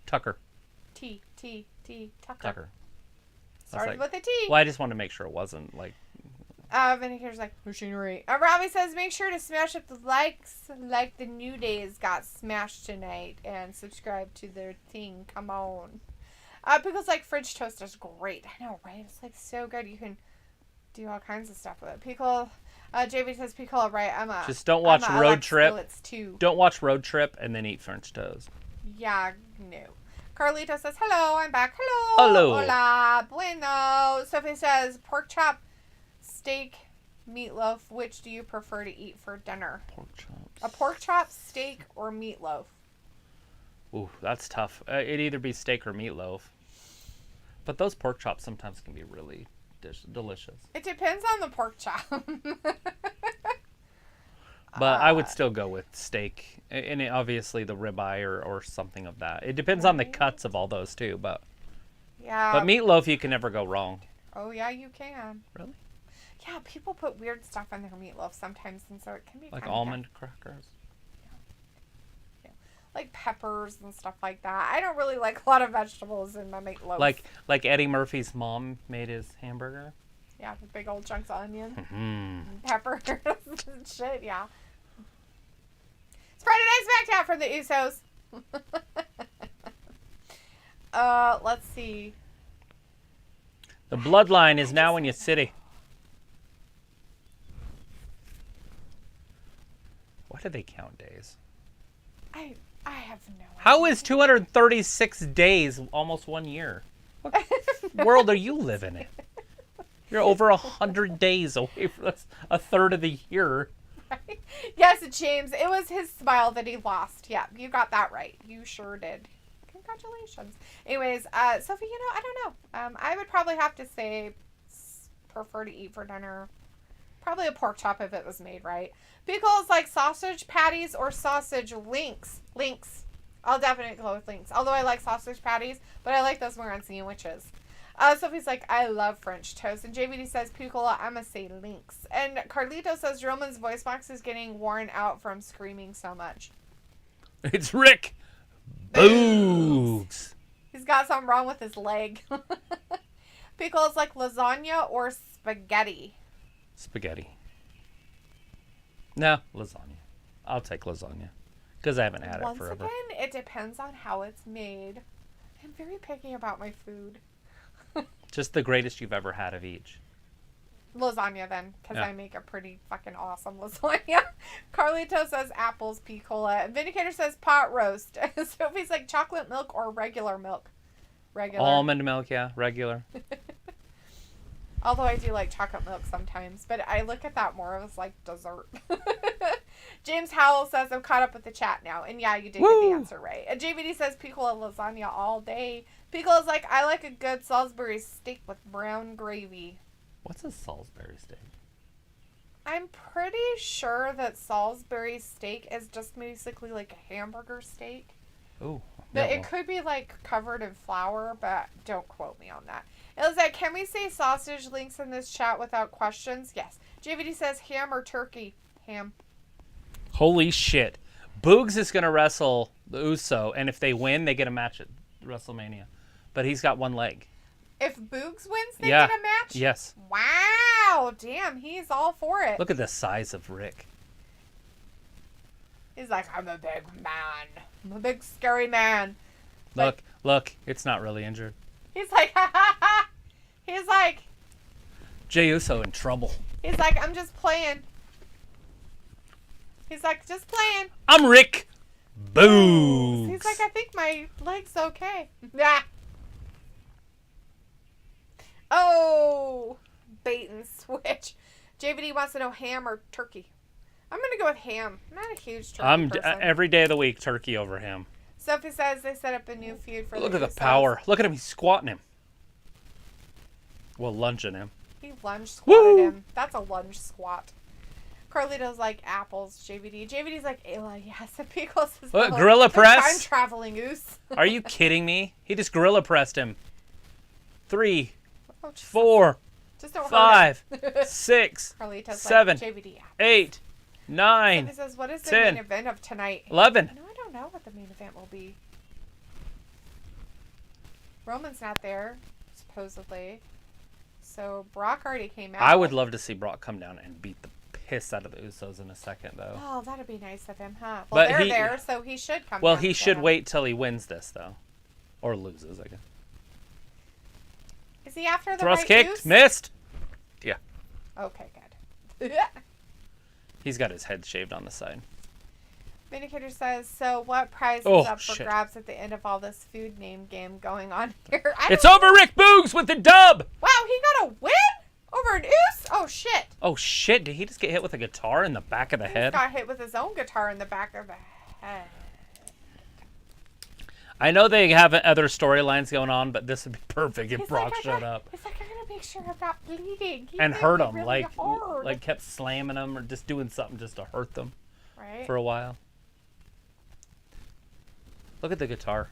S1: Tucker.
S2: Tucker.
S1: Like,
S2: Started with a T.
S1: Well, I just wanted to make sure it wasn't like.
S2: Vindicator's like, Machinery. Robbie says, make sure to smash up the likes like the New Days got smashed tonight and subscribe to their thing. Come on. Pickles like French toast is great. I know, right? It's like so good. You can do all kinds of stuff with it. Pickle. JV says, Pickle, right?
S1: Just don't watch Road Trip.
S2: Too.
S1: Don't watch Road Trip and then eat French toast.
S2: Yeah, no. Carlito says, hello, I'm back. Hello. Hola. Bueno. Sophie says, pork chop, steak, meatloaf. Which do you prefer to eat for dinner?
S1: Pork chops.
S2: A pork chop, steak, or meatloaf?
S1: Ooh, that's tough. It'd either be steak or meatloaf. But those pork chops sometimes can be really delicious.
S2: It depends on the pork chop.
S1: But I would still go with steak. And obviously the ribeye or something of that. It depends on the cuts of all those too. But meatloaf, you can never go wrong.
S2: Oh, yeah, you can.
S1: Really?
S2: Yeah, people put weird stuff on their meatloaf sometimes, and so it can be
S1: like almond crackers.
S2: Yeah. Like peppers and stuff like that. I don't really like a lot of vegetables in my meatloaf.
S1: Like Eddie Murphy's mom made his hamburger.
S2: Yeah, with big old chunks of onion,
S1: Mm-hmm.
S2: peppers, and shit. Yeah. It's Friday Night SmackDown from the Usos. Let's see.
S1: The bloodline is now in your city. Why do they count days?
S2: I have no idea.
S1: How is 236 days almost 1 year? What world are you living in? You're over 100 days away from a third of the year.
S2: Right? Yes, James. It was his smile that he lost. Yeah, you got that right. You sure did. Congratulations. Anyways, Sophie, I don't know. I would probably have to say prefer to eat for dinner. Probably a pork chop if it was made right. Pickles like sausage patties or sausage links. Links. I'll definitely go with links. Although I like sausage patties, but I like those more on sandwiches. Sophie's like, I love French toast. And JVD says, Piccola, I'ma say links. And Carlito says, Roman's voice box is getting worn out from screaming so much.
S1: It's Rick Boogs.
S2: He's got something wrong with his leg. Pickles like lasagna or spaghetti.
S1: Spaghetti. No, lasagna. I'll take lasagna. Because I haven't had it forever.
S2: Once again, it depends on how it's made. I'm very picky about my food.
S1: Just the greatest you've ever had of each.
S2: Lasagna then, because I make a pretty fucking awesome lasagna. Carlito says apples, Piccola. Vindicator says pot roast. Sophie's like chocolate milk or regular milk. Regular.
S1: Almond milk, yeah, regular.
S2: Although I do like chocolate milk sometimes, but I look at that more as like dessert. James Howell says, I'm caught up with the chat now. And yeah, you did get the answer right. And JVD says, Piccola lasagna all day. Piccola's like, I like a good Salisbury steak with brown gravy.
S1: What's a Salisbury steak?
S2: I'm pretty sure that Salisbury steak is just basically like a hamburger steak.
S1: Ooh.
S2: But it could be like covered in flour, but don't quote me on that. It was like, can we say sausage links in this chat without questions? Yes. JVD says ham or turkey? Ham.
S1: Holy shit. Boogs is going to wrestle the Uso, and if they win, they get a match at WrestleMania. But he's got one leg.
S2: If Boogs wins, they get a match?
S1: Yes.
S2: Wow. Damn, he's all for it.
S1: Look at the size of Rick.
S2: He's like, I'm a big man. I'm a big, scary man.
S1: Look, it's not really injured.
S2: He's like, ha ha ha. He's like,
S1: Jey Uso in trouble.
S2: He's like, I'm just playing. He's like, just playing.
S1: I'm Rick Boogs.
S2: He's like, I think my leg's okay. Nah. Oh, bait and switch. JVD wants to know ham or turkey. I'm going to go with ham. I'm not a huge turkey person.
S1: Every day of the week, turkey over ham.
S2: Sophie says they set up a new feud for
S1: Look at the power. Look at him. He's squatting him. Well, lunging him.
S2: He lunge squatted him. That's a lunge squat. Carlito's like apples, JVD. JVD's like, Ayla, yes. And Pico says,
S1: what, gorilla press?
S2: I'm traveling, Oos.
S1: Are you kidding me? He just gorilla pressed him. 3, 4, 5, 6, 7,
S2: like, JVD,
S1: 8, 9,
S2: Sophie says, what is the
S1: 10,
S2: main event of tonight?
S1: 11.
S2: No, I don't know what the main event will be. Roman's not there, supposedly. So Brock already came out.
S1: I would love to see Brock come down and beat the piss out of the Usos in a second, though.
S2: Oh, that'd be nice of him, huh? Well, they're there, so he should come. Well,
S1: he should wait till he wins this, though, or loses, I guess.
S2: Is he after the
S1: thrust kicked? Goose? Missed. Yeah.
S2: Okay, good.
S1: He's got his head shaved on the side.
S2: Vindicator says, so what prize is up for grabs at the end of all this food name game going on here?
S1: It's over Rick Boogs with the dub!
S2: Wow, he got a win? Over an Oos? Oh, shit.
S1: Oh, shit. Did he just get hit with a guitar in the back of the head?
S2: He got hit with his own guitar in the back of the head.
S1: I know they have other storylines going on, but this would be perfect if Brock showed up.
S2: He's like, I gotta make sure I'm not bleeding.
S1: And hurt him,
S2: really
S1: like kept slamming them or just doing something just to hurt them for a while. Look at the guitar.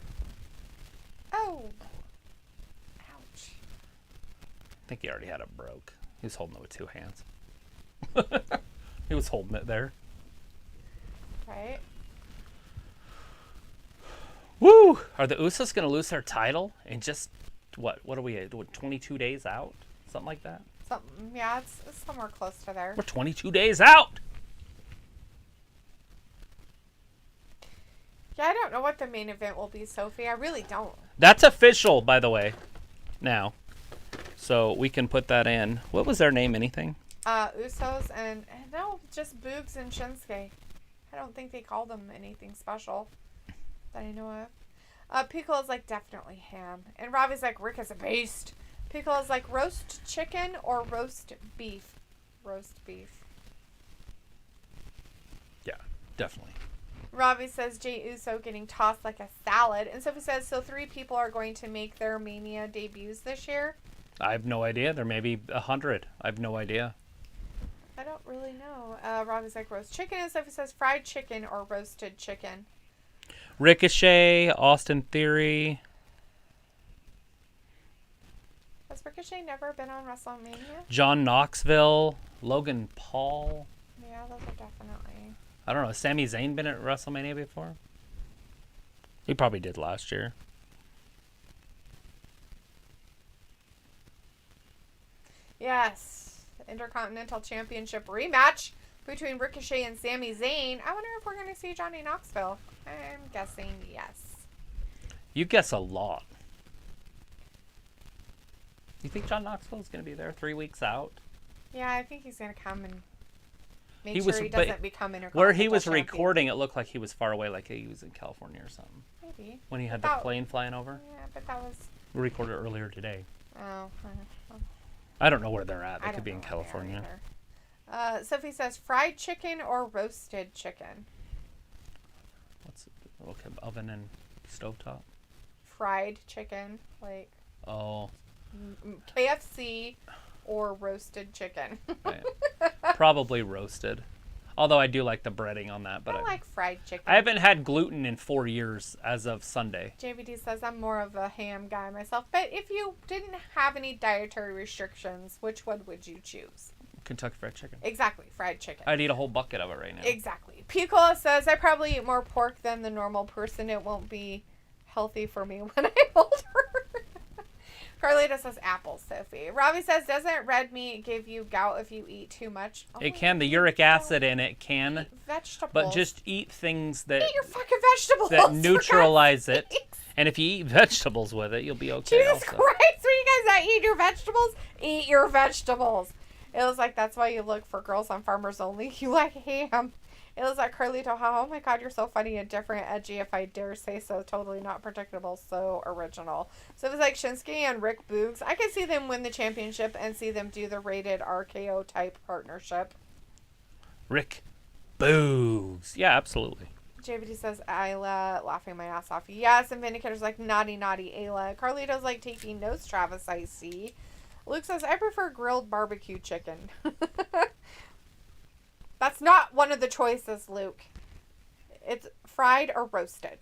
S2: Oh. Ouch.
S1: I think he already had it broke. He was holding it with 2 hands. He was holding it there.
S2: Right.
S1: Woo! Are the Usos going to lose their title in just, what are we at? 22 days out? Something like that?
S2: Something, yeah, it's somewhere close to there.
S1: We're 22 days out!
S2: Yeah, I don't know what the main event will be, Sophie. I really don't.
S1: That's official, by the way, now. So we can put that in. What was their name, anything?
S2: Usos and, no, just Boogs and Shinsuke. I don't think they called them anything special that I know of. Piccolo's like, definitely ham. And Robbie's like, Rick is a beast. Piccolo's like, roast chicken or roast beef? Roast beef.
S1: Yeah, definitely.
S2: Robbie says Jey Uso getting tossed like a salad. And Sophie says, so 3 people are going to make their Mania debuts this year?
S1: I have no idea. There may be 100. I have no idea.
S2: I don't really know. Robbie's like, roast chicken. And Sophie says fried chicken or roasted chicken.
S1: Ricochet, Austin Theory.
S2: Has Ricochet never been on WrestleMania?
S1: John Knoxville, Logan Paul.
S2: Yeah, those are definitely.
S1: I don't know. Has Sami Zayn been at WrestleMania before? He probably did last year.
S2: Yes. The Intercontinental Championship rematch between Ricochet and Sami Zayn. I wonder if we're going to see Johnny Knoxville. I'm guessing yes.
S1: You guess a lot. You think John Knoxville is going to be there 3 weeks out?
S2: Yeah, I think he's going to come and make sure he doesn't become Intercontinental
S1: Where he was
S2: champion.
S1: Recording, it looked like he was far away, like he was in California or something.
S2: Maybe.
S1: When he had the plane flying over?
S2: Yeah, but that was...
S1: We recorded earlier today.
S2: Oh.
S1: I don't know where they're at. They could be in California.
S2: Sophie says fried chicken or roasted chicken.
S1: What's it? Okay, oven and stovetop?
S2: Fried chicken, like...
S1: Oh.
S2: KFC or roasted chicken.
S1: Right. Probably roasted. Although I do like the breading on that. But
S2: I like fried chicken.
S1: I haven't had gluten in 4 years as of Sunday.
S2: JVD says I'm more of a ham guy myself. But if you didn't have any dietary restrictions, which one would you choose?
S1: Kentucky Fried Chicken.
S2: Exactly, fried chicken.
S1: I'd eat a whole bucket of it right now.
S2: Exactly. Picola says I probably eat more pork than the normal person. It won't be healthy for me when I'm older. Carlita says apples, Sophie. Robbie says, doesn't red meat give you gout if you eat too much? Oh,
S1: it can. The uric acid in it can.
S2: Eat vegetables.
S1: But just eat things that...
S2: Eat your fucking vegetables.
S1: That neutralize it. And if you eat vegetables with it, you'll be okay.
S2: Jesus Christ, what are you Is that eat your vegetables? Eat your vegetables. It was like, that's why you look for girls on Farmers Only. You like ham. It was like Carlito, oh my god, you're so funny and different, edgy, if I dare say so, totally not predictable, so original. So it was like Shinsuke and Rick Boogs. I could see them win the championship and see them do the rated RKO type partnership.
S1: Rick Boogs. Yeah, absolutely.
S2: JVD says, Ayla, laughing my ass off. Yes, and Vindicator's like, naughty, naughty Ayla. Carlito's like, taking notes, Travis, I see. Luke says, I prefer grilled barbecue chicken. That's not one of the choices, Luke. It's fried or roasted.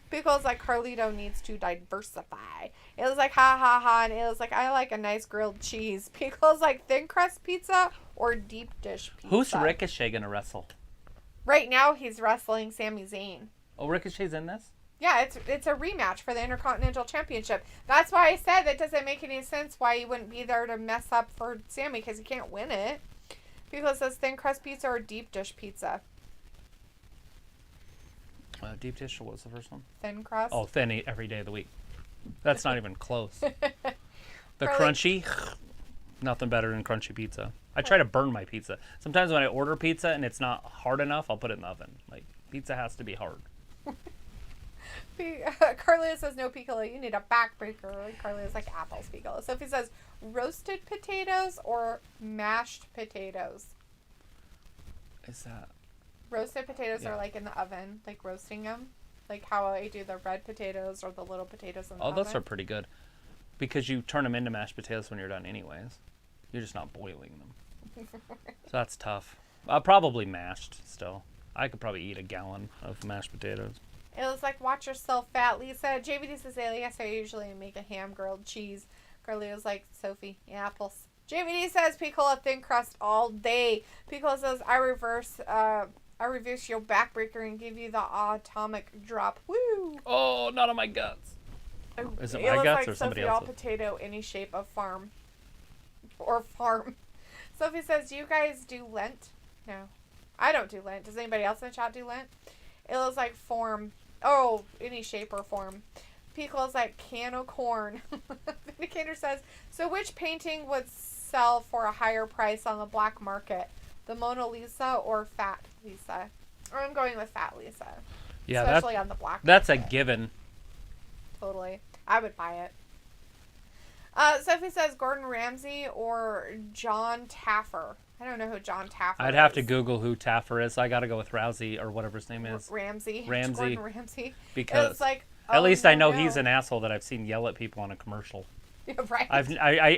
S2: Because like Carlito needs to diversify. It was like ha ha ha, and it was like I like a nice grilled cheese. Because like thin crust pizza or deep dish pizza.
S1: Who's Ricochet gonna wrestle?
S2: Right now he's wrestling Sami Zayn.
S1: Oh, Ricochet's in this?
S2: Yeah, it's a rematch for the Intercontinental Championship. That's why I said that doesn't make any sense why he wouldn't be there to mess up for Sami, because he can't win it. Because it says thin crust pizza or deep dish pizza.
S1: Deep dish, what was the first one?
S2: Thin crust.
S1: Oh, thin every day of the week. That's not even close. The crunchy, nothing better than crunchy pizza. I try to burn my pizza. Sometimes when I order pizza and it's not hard enough, I'll put it in the oven. Like, pizza has to be hard.
S2: Carlia says no piccolo. You need a backbreaker. Carlia's like apples piccolo. Sophie says roasted potatoes or mashed potatoes.
S1: Is that?
S2: Roasted potatoes are like in the oven, like roasting them. Like how I do the red potatoes or the little potatoes in the oven.
S1: Oh, those are pretty good. Because you turn them into mashed potatoes when you're done anyways. You're just not boiling them. So that's tough. Probably mashed still. I could probably eat a gallon of mashed potatoes.
S2: It was like, watch yourself, fat Lisa. JVD says, yes, I usually make a ham grilled cheese. Carly was like, Sophie, apples. JVD says, Piccola thin crust all day. Piccola says, I reverse your backbreaker and give you the atomic drop. Woo!
S1: Oh, not on my guts. Is it my guts or somebody
S2: else's? All
S1: else's?
S2: potato, any shape of farm. Or farm. Sophie says, do you guys do Lent? No. I don't do Lent. Does anybody else in the chat do Lent? It looks like form. Oh, any shape or form. Piccolo's like can of corn. Vindicator says, so which painting would sell for a higher price on the black market? The Mona Lisa or Fat Lisa? Or I'm going with Fat Lisa.
S1: Yeah,
S2: especially on the black
S1: that's
S2: market.
S1: A given.
S2: Totally. I would buy it. Sophie says Gordon Ramsay or John Taffer. I don't know who John Taffer is.
S1: I'd have to Google who Taffer is. I got to go with Rousey or whatever his name is.
S2: Ramsay.
S1: Gordon
S2: Ramsay.
S1: Because
S2: it's like,
S1: at least I know he's an asshole that I've seen yell at people on a commercial.
S2: Yeah, right.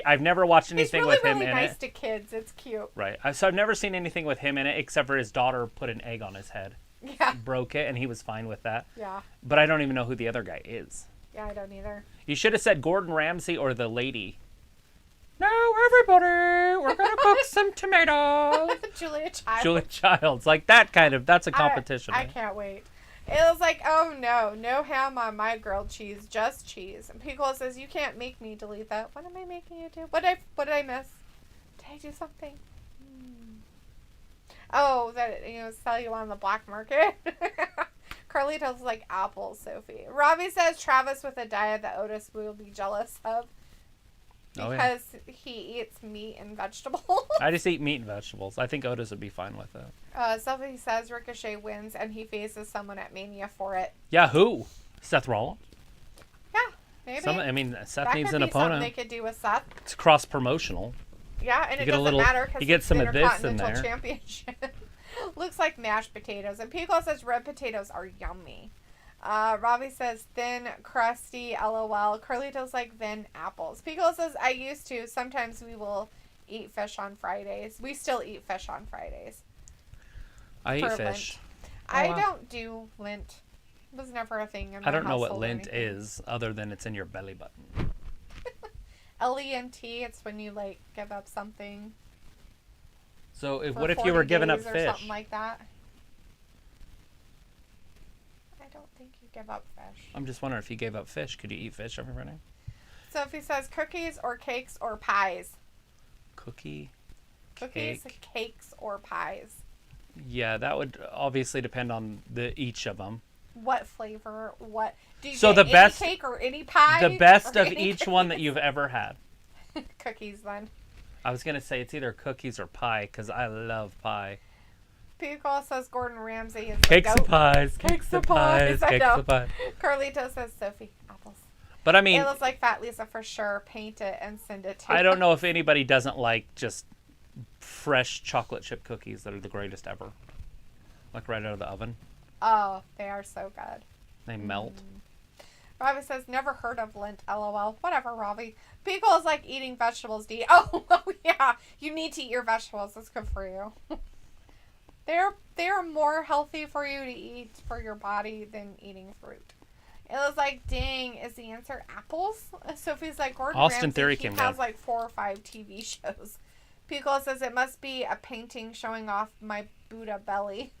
S1: I've never watched anything with him in it.
S2: He's really nice to kids. It's cute.
S1: Right. So I've never seen anything with him in it except for his daughter put an egg on his head.
S2: Yeah.
S1: Broke it, and he was fine with that.
S2: Yeah.
S1: But I don't even know who the other guy is.
S2: Yeah, I don't either.
S1: You should have said Gordon Ramsay or the lady. Now, everybody, we're going to cook some tomatoes.
S2: Julia Childs.
S1: Julia Childs. Like that kind of, that's a competition.
S2: I can't wait. It was like, oh no, no ham on my grilled cheese, just cheese. And Piccolo says, you can't make me delete that. What am I making you do? What did I miss? Did I do something? Oh, that, sell you on the black market? Carlito's like apples, Sophie. Robbie says Travis with a diet that Otis will be jealous of. Because he eats meat and vegetables. I
S1: just eat meat and vegetables. I think Otis would be fine with it.
S2: Sophie says Ricochet wins and he faces someone at Mania for it.
S1: Yeah, who? Seth Rollins?
S2: Yeah, maybe.
S1: Seth needs an opponent.
S2: They could do with Seth.
S1: It's cross-promotional.
S2: Yeah, and it doesn't matter because
S1: you get some of this in there.
S2: Championship. Looks like mashed potatoes. And Piccolo says red potatoes are yummy. Robbie says thin, crusty, LOL. Carlito's like thin apples. Piccolo says, I used to. Sometimes we will eat fish on Fridays. We still eat fish on Fridays.
S1: I eat fish.
S2: I don't do Lent. It was never a thing in my
S1: I don't know what
S2: Lent
S1: is other than it's in your belly button.
S2: Lent, it's when you like give up something.
S1: So what if you were giving up fish?
S2: Or something like that. I don't think you give up fish.
S1: I'm just wondering if you gave up fish, could you eat fish every morning?
S2: Sophie says cookies or cakes or pies.
S1: Cookies,
S2: cakes, or pies.
S1: Yeah, that would obviously depend on each of them.
S2: What flavor? What do you
S1: So
S2: get?
S1: the best
S2: cake or any pie?
S1: The best of
S2: each
S1: one that you've ever had.
S2: Cookies, then.
S1: I was gonna say it's either cookies or pie because I love pie.
S2: Pico says Gordon Ramsay is
S1: Cakes
S2: the
S1: and pies.
S2: Cakes and pies. I
S1: Cakes
S2: know.
S1: and pies.
S2: Carlito says Sophie apples.
S1: But I mean,
S2: it looks like Fat Lisa for sure. Paint it and send it to.
S1: I don't know if anybody doesn't like just fresh chocolate chip cookies that are the greatest ever, like right out of the oven.
S2: Oh, they are so good.
S1: They melt.
S2: Ravi says, never heard of Lent, LOL. Whatever, Ravi. Pickle is like eating vegetables to eat. Oh, yeah. You need to eat your vegetables. That's good for you. They're more healthy for you to eat for your body than eating fruit. It was like, dang, is the answer apples? Sophie's like, Gordon
S1: Austin
S2: Ramsay,
S1: Theory
S2: he
S1: came
S2: has
S1: down.
S2: like 4 or 5 TV shows. Pickle says, it must be a painting showing off my Buddha belly.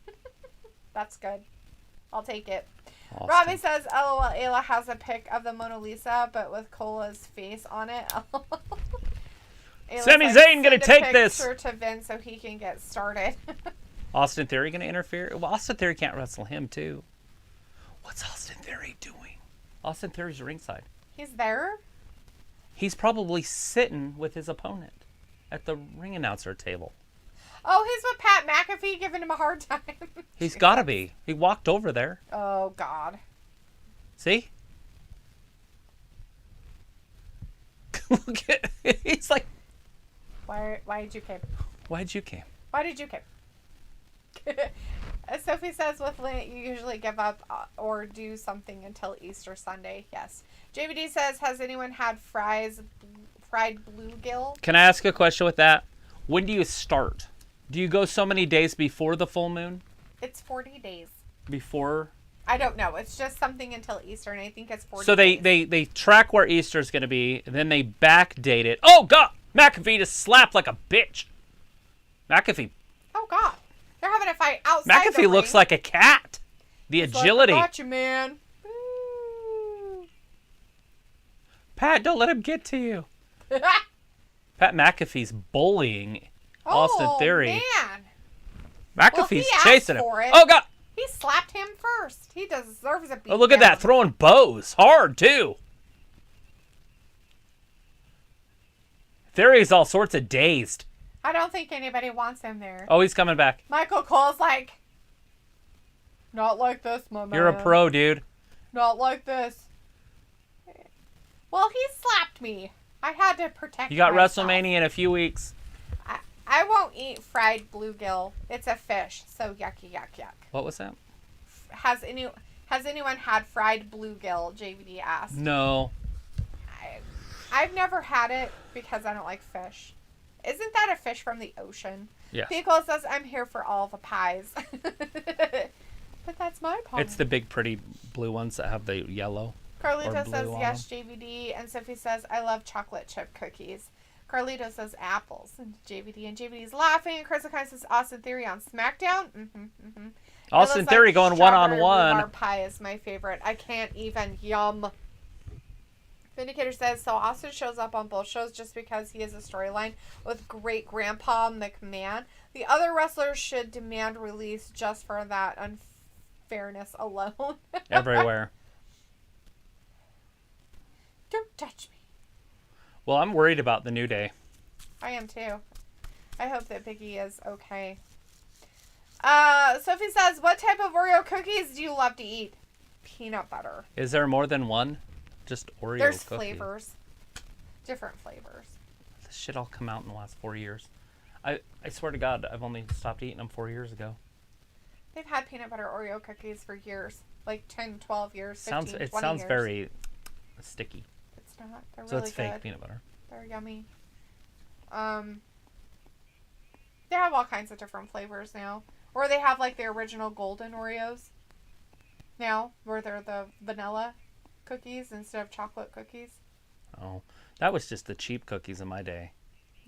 S2: That's good. I'll take it.
S1: Austin.
S2: Robbie says, LOL, Ayla has a pic of the Mona Lisa, but with Cola's face on it.
S1: Sami Zayn gonna take this.
S2: Send a picture to Vince so he can get started.
S1: Austin Theory gonna interfere? Well, Austin Theory can't wrestle him too. What's Austin Theory doing? Austin Theory's ringside.
S2: He's there?
S1: He's probably sitting with his opponent at the ring announcer table.
S2: Oh, he's with Pat McAfee giving him a hard time.
S1: He's gotta be. He walked over there.
S2: Oh, God.
S1: See? Look at, he's like,
S2: Why did you came?
S1: why'd you came?
S2: Why did you came? Sophie says with Lent, you usually give up or do something until Easter Sunday. Yes. JVD says, has anyone had fried bluegill?
S1: Can I ask a question with that? When do you start? Do you go so many days before the full moon?
S2: It's 40 days.
S1: Before?
S2: I don't know. It's just something until Easter, and I think it's 40
S1: So
S2: days.
S1: they track where Easter's going to be, and then they backdate it. Oh, God! McAfee just slapped like a bitch. McAfee.
S2: Oh, God. They're having a fight outside the
S1: McAfee
S2: ring.
S1: looks like a cat. The
S2: He's
S1: agility.
S2: Like, I got you, man. Ooh.
S1: Pat, don't let him get to you. Pat McAfee's bullying Austin Theory.
S2: Man.
S1: McAfee's
S2: well,
S1: chasing him.
S2: for it.
S1: Oh, God.
S2: He slapped him first. He deserves a beat.
S1: Oh, look at that. Throwing bows. Hard, too. Theory's all sorts of dazed.
S2: I don't think anybody wants him there.
S1: Oh, he's coming back.
S2: Michael Cole's like, not like this, my man.
S1: You're a pro, dude.
S2: Not like this. Well, he slapped me. I had to protect
S1: You got
S2: myself.
S1: WrestleMania in a few weeks.
S2: I won't eat fried bluegill. It's a fish, so yucky, yuck, yuck.
S1: What was that?
S2: Has anyone had fried bluegill? JVD asked.
S1: No.
S2: I've never had it because I don't like fish. Isn't that a fish from the ocean?
S1: Yes.
S2: Pickle says, I'm here for all the pies. But that's my pie.
S1: It's the big, pretty blue ones that have the yellow.
S2: Carlito
S1: blue
S2: says,
S1: on
S2: yes, JVD. And Sophie says, I love chocolate chip cookies. Carlito says, apples. And JVD's laughing. And Chris O'Connor says, Austin Theory on SmackDown.
S1: Austin Theory going
S2: strawberry
S1: one-on-one.
S2: rhubarb pie is my favorite. I can't even. Yum. Vindicator says, so Austin shows up on both shows just because he has a storyline with great grandpa McMahon. The other wrestlers should demand release just for that unfairness alone.
S1: Everywhere.
S2: Don't touch me.
S1: Well, I'm worried about the New Day.
S2: I am too. I hope that Biggie is okay. Sophie says, what type of Oreo cookies do you love to eat? Peanut butter.
S1: Is there more than one? Just Oreo
S2: There's
S1: cookie.
S2: flavors. Different flavors.
S1: This shit all come out in the last 4 years. I swear to God, I've only stopped eating them 4 years ago.
S2: They've had peanut butter Oreo cookies for years. Like 10, 12 years, 15,
S1: It
S2: 20
S1: sounds
S2: years.
S1: very sticky.
S2: It's not. They're
S1: So
S2: really
S1: it's fake
S2: good.
S1: peanut butter.
S2: They're yummy. They have all kinds of different flavors now. Or they have like the original golden Oreos now, where they're the vanilla cookies instead of chocolate cookies.
S1: Oh, that was just the cheap cookies in my day.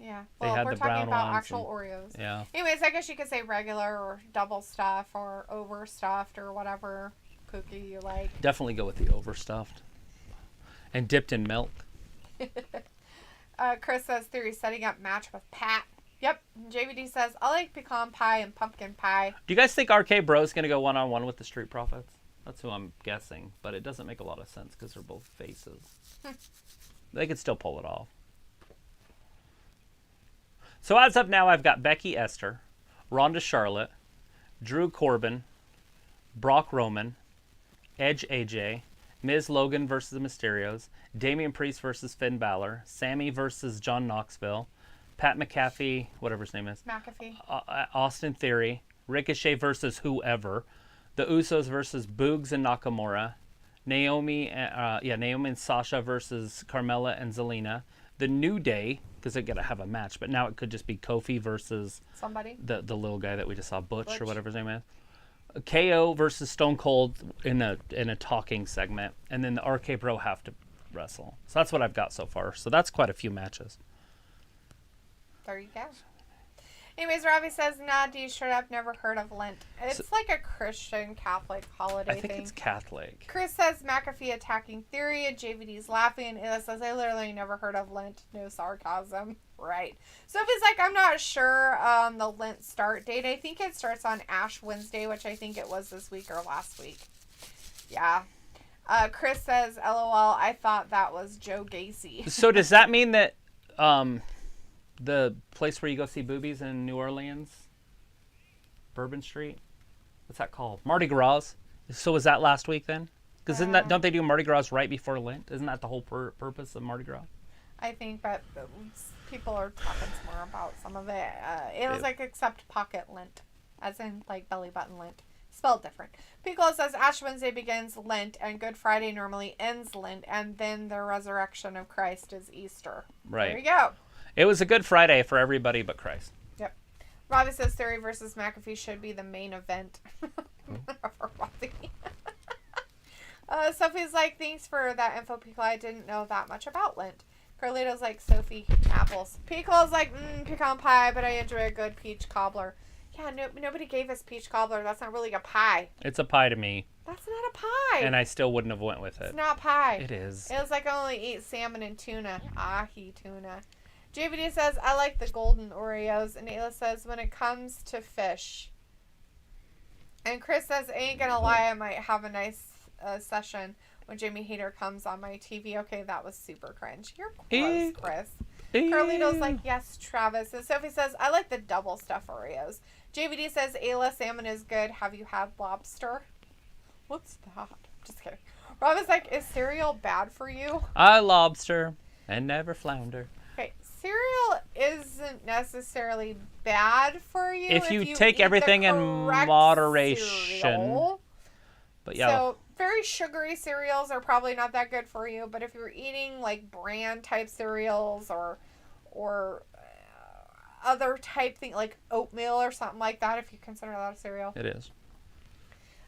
S2: Yeah.
S1: They
S2: Well,
S1: had
S2: we're
S1: the
S2: talking
S1: brown
S2: about
S1: ones
S2: actual Oreos.
S1: Yeah.
S2: Anyways, I guess you could say regular or double stuff or overstuffed or whatever cookie you like.
S1: Definitely go with the overstuffed. And dipped in milk.
S2: Chris says, Theory setting up match with Pat. Yep. JVD says, I like pecan pie and pumpkin pie.
S1: Do you guys think RK Bro's going to go one-on-one with the Street Profits? That's who I'm guessing, but it doesn't make a lot of sense because they're both faces. They could still pull it off. So as of now, I've got Becky Esther, Ronda Charlotte, Drew Corbin, Brock Roman, Edge AJ, Miz Logan versus the Mysterios, Damian Priest versus Finn Balor, Sammy versus John Knoxville, Pat McAfee, whatever his name is,
S2: McAfee,
S1: Austin Theory, Ricochet versus whoever, the Usos versus Boogs and Nakamura, Naomi and Sasha versus Carmella and Zelina, the New Day, because they're gonna have a match, but now it could just be Kofi versus
S2: somebody,
S1: the little guy that we just saw, Butch or whatever his name is. KO versus Stone Cold in a talking segment, and then the RK Bro have to wrestle. So that's what I've got so far. So that's quite a few matches.
S2: There you go. Anyways, Robbie says, nah, D, straight up never heard of Lent. It's like a Christian Catholic holiday thing.
S1: I think it's Catholic.
S2: Chris says McAfee attacking Theory, and JVD's laughing. Ayla says, I literally never heard of Lent. No sarcasm. Right. Sophie's like, I'm not sure the Lent start date. I think it starts on Ash Wednesday, which I think it was this week or last week. Yeah. Chris says, LOL, I thought that was Joe Gacy.
S1: So does that mean that the place where you go see boobies in New Orleans, Bourbon Street, what's that called? Mardi Gras. So was that last week then? Because don't they do Mardi Gras right before Lent? Isn't that the whole purpose of Mardi Gras?
S2: I think, but people are talking some more about some of it. It was like except pocket Lent, as in like belly button Lent. Spelled different. Piccolo says Ash Wednesday begins Lent and Good Friday normally ends Lent, and then the resurrection of Christ is Easter.
S1: Right.
S2: There you go.
S1: It was a Good Friday for everybody but Christ.
S2: Yep. Robbie says Theory versus McAfee should be the main event. For Robbie. Sophie's like, thanks for that info, Piccolo. I didn't know that much about Lent. Carlito's like, Sophie, apples. Piccolo's like, pecan pie, but I enjoy a good peach cobbler. Yeah, nobody gave us peach cobbler. That's not really a pie.
S1: It's a pie to me.
S2: That's not a pie.
S1: And I still wouldn't have went with it.
S2: It's not pie.
S1: It is.
S2: It was like I only eat salmon and tuna. Ahi tuna. JVD says, I like the golden Oreos. And Ayla says, when it comes to fish. And Chris says, I ain't gonna lie, I might have a nice session when Jamie Hayter comes on my TV. Okay, that was super cringe. You're gross, Chris. Carlito's like, yes, Travis. And Sophie says, I like the double stuff Oreos. JVD says, Ayla, salmon is good. Have you had lobster? What's that? Just kidding. Rob is like, is cereal bad for you?
S1: I lobster and never flounder.
S2: Okay, cereal isn't necessarily bad for you
S1: if you take everything in moderation.
S2: Cereal.
S1: But yeah.
S2: So very sugary cereals are probably not that good for you. But if you're eating like bran type cereals or other type thing like oatmeal or something like that, if you consider that a cereal,
S1: it is.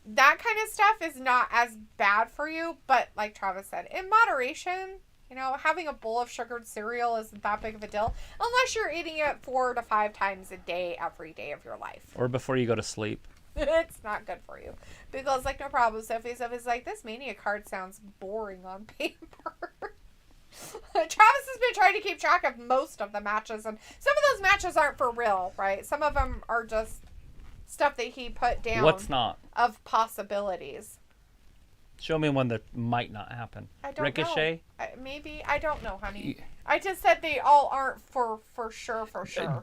S2: That kind of stuff is not as bad for you. But like Travis said, in moderation. You know, having a bowl of sugared cereal isn't that big of a deal. Unless you're eating it 4 to 5 times a day, every day of your life.
S1: Or before you go to sleep.
S2: It's not good for you. Because, like, no problem, Sophie. Sophie's like, this Mania card sounds boring on paper. Travis has been trying to keep track of most of the matches. And some of those matches aren't for real, right? Some of them are just stuff that he put down.
S1: What's not?
S2: Of possibilities.
S1: Show me one that might not happen.
S2: I don't
S1: Ricochet?
S2: know. Maybe. I don't know, honey. I just said they all aren't for sure.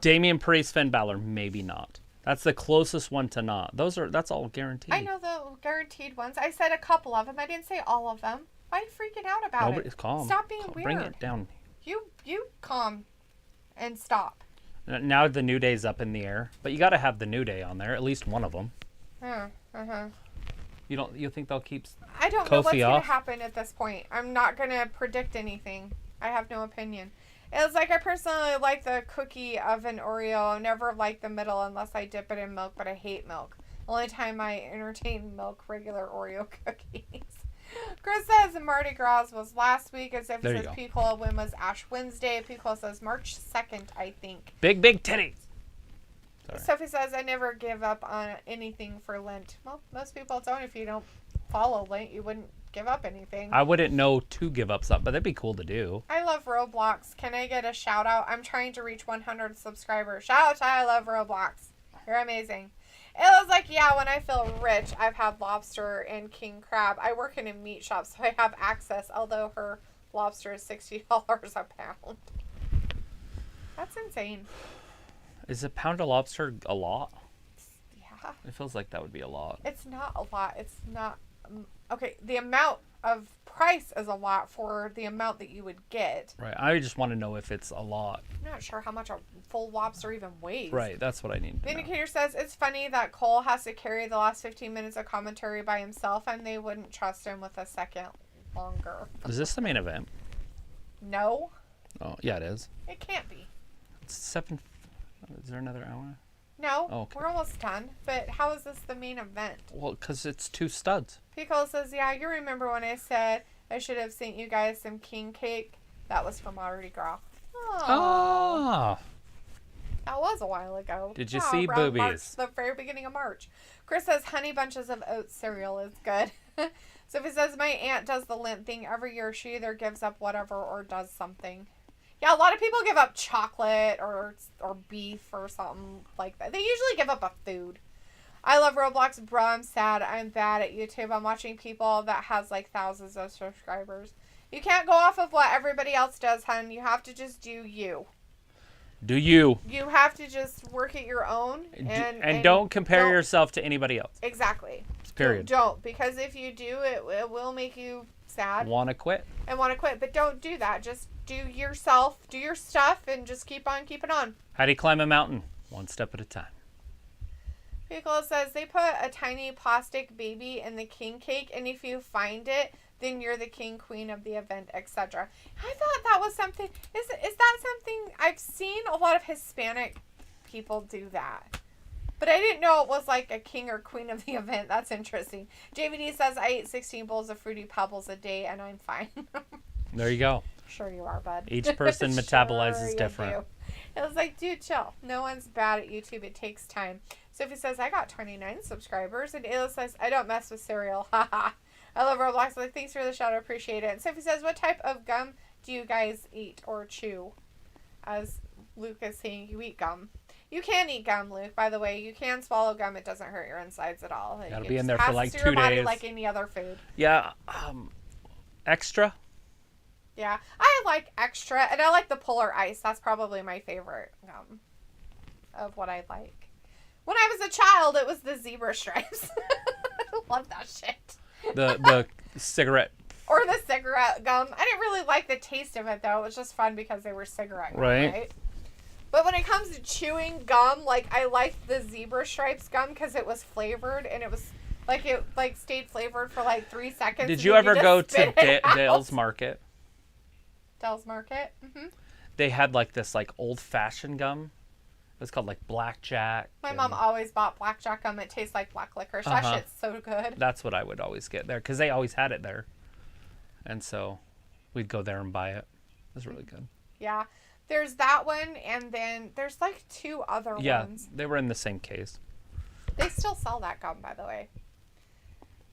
S1: Damian Priest, Finn Balor, maybe not. That's the closest one to not. That's all guaranteed.
S2: I know the guaranteed ones. I said a couple of them. I didn't say all of them. Why are you freaking out about it?
S1: Nobody's calm.
S2: Stop being weird.
S1: Bring it down.
S2: You calm and stop.
S1: Now the New Day's up in the air, but you got to have the New Day on there, at least one of them. You think they'll keep
S2: I don't
S1: Kofi
S2: know what's going
S1: off?
S2: to happen at this point. I'm not going to predict anything. I have no opinion. It's like I personally like the cookie of an Oreo. I never like the middle unless I dip it in milk, but I hate milk. Only time I entertain milk, regular Oreo cookies. Chris says Mardi Gras was last week. As if it says Piccolo win was Ash Wednesday. Piccolo says March 2nd, I think.
S1: Big titties. Sorry.
S2: Sophie says, I never give up on anything for Lent. Well, most people don't. If you don't follow Lent, you wouldn't give up anything.
S1: I wouldn't know to give up something, but that'd be cool to do.
S2: I love Roblox. Can I get a shout out? I'm trying to reach 100 subscribers. Shout out to I love Roblox. You're amazing. It was like, yeah, when I feel rich, I've had lobster and king crab. I work in a meat shop, so I have access, although her lobster is $60 a pound. That's insane.
S1: Is a pound of lobster a lot?
S2: Yeah.
S1: It feels like that would be a lot.
S2: It's not a lot. It's not... Okay, the amount of price is a lot for the amount that you would get.
S1: Right. I just want to know if it's a lot.
S2: I'm not sure how much a full lobster even weighs.
S1: Right. That's what I need to know.
S2: Vindicator says, it's funny that Cole has to carry the last 15 minutes of commentary by himself, and they wouldn't trust him with a second longer.
S1: Is this the main event?
S2: No.
S1: Oh, yeah, it is.
S2: It can't be.
S1: It's 7... Is there another hour?
S2: No.
S1: Okay.
S2: We're almost done. But how is this the main event?
S1: Well, because it's 2 studs.
S2: Pickle says, yeah, you remember when I said I should have sent you guys some king cake? That was from Mardi Gras.
S1: Oh.
S2: That was a while ago.
S1: Did you see
S2: around
S1: boobies?
S2: March, the very beginning of March. Chris says, honey bunches of oats cereal is good. Sophie says, my aunt does the lint thing every year. She either gives up whatever or does something. Yeah, a lot of people give up chocolate or beef or something like that. They usually give up a food. I love Roblox, bro. I'm sad. I'm bad at YouTube. I'm watching people that has like thousands of subscribers. You can't go off of what everybody else does, hun. You have to just do you.
S1: Do you.
S2: You have to just work at your own. And
S1: don't compare yourself to anybody else.
S2: Exactly.
S1: Period.
S2: Don't. Because if you do, it will make you sad.
S1: Want to quit.
S2: And want to quit. But don't do that. Just do yourself. Do your stuff. And just keep on keeping on.
S1: How do you climb a mountain? One step at a time.
S2: Nicola says they put a tiny plastic baby in the king cake, and if you find it, then you're the king, queen of the event, etc. I thought that was something. Is that something I've seen a lot of Hispanic people do that? But I didn't know it was like a king or queen of the event. That's interesting. JVD says I eat 16 bowls of Fruity Pebbles a day, and I'm fine.
S1: There you go.
S2: Sure you are, bud.
S1: Each person metabolizes different.
S2: It was like, dude, chill. No one's bad at YouTube. It takes time. Sophie says, I got 29 subscribers. And Ayla says, I don't mess with cereal. Haha. I love Roblox. Like, thanks for the shout. I appreciate it. And Sophie says, what type of gum do you guys eat or chew? As Luke is saying, you eat gum. You can eat gum, Luke, by the way. You can swallow gum. It doesn't hurt your insides at all.
S1: Gotta be in there for like 2 days.
S2: Your body like any other food.
S1: Yeah. Extra.
S2: Yeah. I like extra. And I like the Polar Ice. That's probably my favorite gum of what I like. When I was a child, it was the zebra stripes. I love that shit.
S1: The cigarette.
S2: Or the cigarette gum. I didn't really like the taste of it, though. It was just fun because they were cigarette gum, right? But when it comes to chewing gum, like, I liked the zebra stripes gum because it was flavored, and it was, like, it like stayed flavored for, like, 3 seconds.
S1: Did you ever go to Dale's Market?
S2: Dale's Market? Mm-hmm.
S1: They had, like, this, like, old-fashioned gum. It was called, like, Blackjack.
S2: My mom always bought Blackjack gum. It tastes like black licorice. That shit's so good.
S1: That's what I would always get there, because they always had it there. And so we'd go there and buy it. It was really good.
S2: Yeah. There's that one, and then there's, like, 2 other ones.
S1: Yeah, they were in the same case.
S2: They still sell that gum, by the way.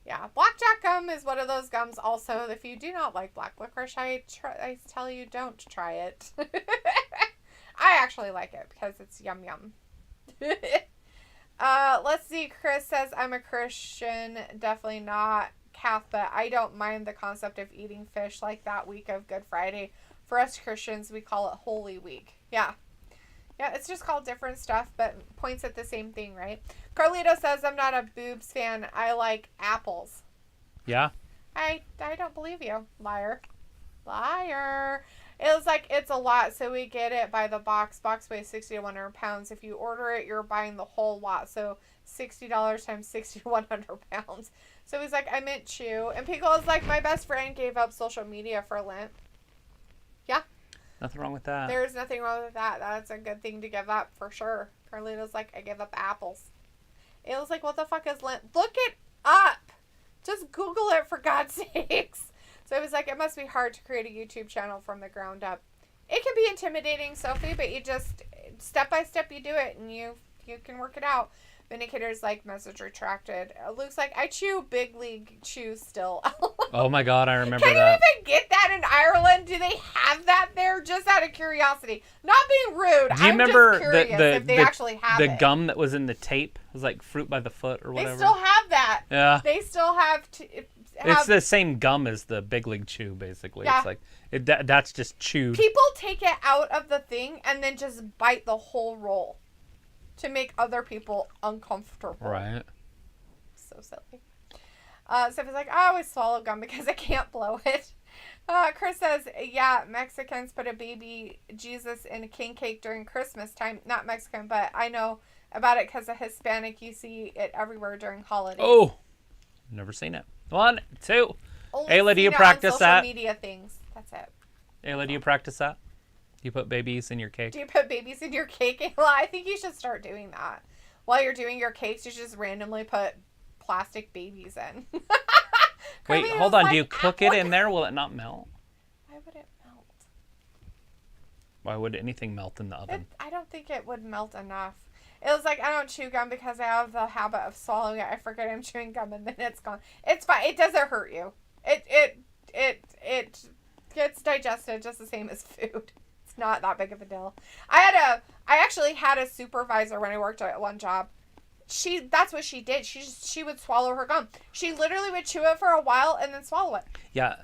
S2: Yeah, Blackjack gum is one of those gums also. If you do not like black licorice, I tell you don't try it. I actually like it because it's yum yum. Let's see. Chris says, I'm a Christian. Definitely not Catholic, but I don't mind the concept of eating fish like that week of Good Friday. For us Christians, we call it Holy Week. Yeah. Yeah, it's just called different stuff, but points at the same thing, right? Carlito says, I'm not a boobs fan. I like apples.
S1: Yeah?
S2: I don't believe you. Liar. Liar. It was like, it's a lot, so we get it by the box. Box weighs 60 to 100 pounds. If you order it, you're buying the whole lot. So $60 times 60 to 100 pounds. So he's like, I meant chew. And Pickle is like, my best friend gave up social media for Lent. Yeah.
S1: Nothing wrong with that.
S2: There's nothing wrong with that. That's a good thing to give up, for sure. Carlito's like, I give up apples. It was like, what the fuck is Lent? Look it up. Just Google it, for God's sakes. So it was like, it must be hard to create a YouTube channel from the ground up. It can be intimidating, Sophie, but you just, step by step, you do it, and you can work it out. Vindicator's like, message retracted. Luke's like, I chew Big League Chew still.
S1: Oh my God, I remember
S2: that. Can you even get that in Ireland? Do they have that there? Just out of curiosity. curiosity. Not being rude.
S1: Do you remember
S2: just curious if they actually have
S1: the gum that was in the tape? It was like fruit by the foot or whatever.
S2: They still have that.
S1: Yeah.
S2: They still have.
S1: It's the same gum as the Big League Chew, basically. Yeah. It's like that's just chewed.
S2: People take it out of the thing and then just bite the whole roll to make other people uncomfortable.
S1: Right.
S2: So silly. Sophie's like, I always swallow gum because I can't blow it. Chris says, yeah, Mexicans put a baby Jesus in a king cake during Christmas time. Not Mexican, but I know about it because of Hispanic. You see it everywhere during holidays.
S1: Oh, never seen it. 1, 2.
S2: Only
S1: Ayla, do you practice
S2: on
S1: that?
S2: social media things. That's it.
S1: Ayla, do you practice that? Do you put babies in your cake?
S2: Do you put babies in your cake, Ayla? I think you should start doing that. While you're doing your cakes, you should just randomly put plastic babies in.
S1: Wait, hold on. Do you cook it in there? Will it not melt?
S2: Why would it melt?
S1: Why would anything melt in the oven?
S2: I don't think it would melt enough. It was like, I don't chew gum because I have the habit of swallowing it. I forget I'm chewing gum and then it's gone. It's fine. It doesn't hurt you. It gets digested just the same as food. It's not that big of a deal. I actually had a supervisor when I worked at one job. That's what she did. She would swallow her gum. She literally would chew it for a while and then swallow it.
S1: Yeah.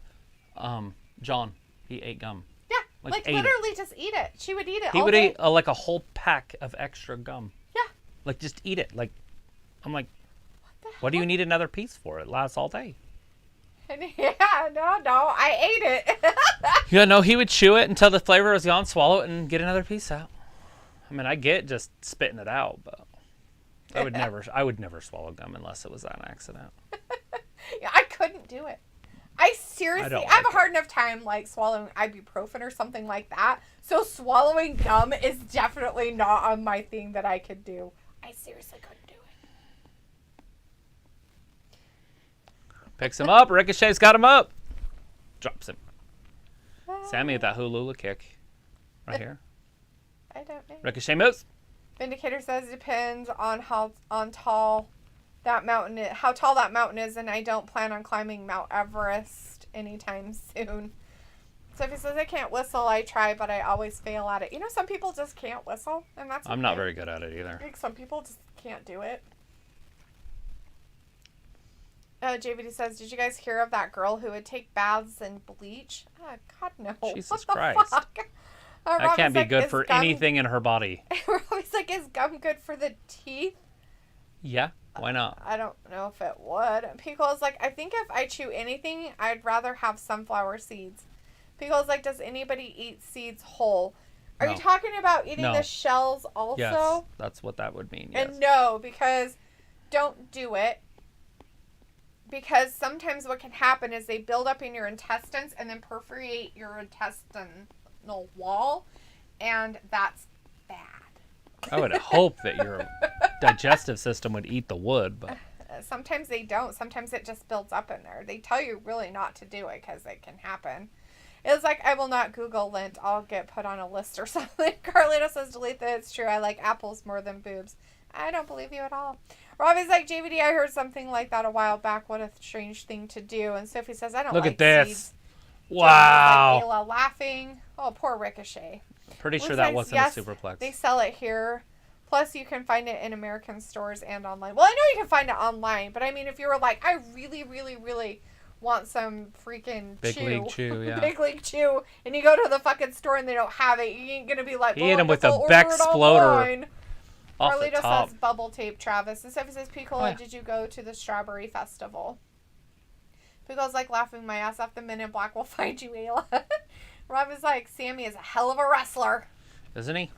S1: John, he ate gum.
S2: Yeah. Like literally just eat it. She would eat it. He
S1: would eat like a whole pack of extra gum.
S2: Yeah.
S1: Like just eat it. Like, I'm like, what do you need another piece for? It lasts all day.
S2: Yeah, no, I ate it.
S1: Yeah, no, he would chew it until the flavor was gone, swallow it, and get another piece out. I mean, I get just spitting it out, but I would never swallow gum unless it was an accident.
S2: Yeah, I couldn't do it. I have a hard enough time like swallowing ibuprofen or something like that. So swallowing gum is definitely not on my thing that I could do. I seriously couldn't do it.
S1: Picks him up. Ricochet's got him up. Drops him. Sami with that hula kick. Right here.
S2: I don't know.
S1: Ricochet moves.
S2: Vindicator says it depends on how tall that mountain is, and I don't plan on climbing Mount Everest anytime soon. Sophie says I can't whistle. I try, but I always fail at it. You know, some people just can't whistle, and that's okay.
S1: I'm not very good at it either.
S2: Like some people just can't do it. JVD says, did you guys hear of that girl who would take baths in bleach? Oh, God, no.
S1: Jesus
S2: what
S1: Christ.
S2: The fuck?
S1: That can't be good for anything in her body.
S2: Robbie's like, is gum good for the teeth?
S1: Yeah, why not?
S2: I don't know if it would. Pico's like, I think if I chew anything, I'd rather have sunflower seeds. Pico's like, does anybody eat seeds whole? Are you talking about eating the shells also?
S1: Yes, that's what that would mean, yes.
S2: And no, because don't do it. Because sometimes what can happen is they build up in your intestines and then perforate your intestinal wall, and that's bad.
S1: I would hope that your digestive system would eat the wood, but
S2: sometimes they don't. Sometimes it just builds up in there. They tell you really not to do it because it can happen. It's like, I will not Google lint. I'll get put on a list or something. Carlito says, delete that. It's true. I like apples more than boobs. I don't believe you at all. Robbie's like, JVD, I heard something like that a while back. What a strange thing to do. And Sophie says, I don't
S1: Look
S2: like
S1: at this.
S2: Seeds.
S1: Wow.
S2: Like Ayla laughing. Oh, poor Ricochet.
S1: Pretty sure that wasn't a superplex.
S2: They sell it here. Plus, you can find it in American stores and online. Well, I know you can find it online, but I mean, if you were like, I really, really, really want some freaking
S1: Big League Chew, yeah.
S2: Big League Chew, and you go to the fucking store and they don't have it, you ain't gonna be like,
S1: he hit him with a Bexploder off the top.
S2: Says bubble tape, Travis. And Sophie says, Piccola, did you go to the Strawberry Festival? Piccola's like laughing my ass off. The Men in Black will find you, Ayla. Rob is like, Sami is a hell of a wrestler.
S1: Isn't he?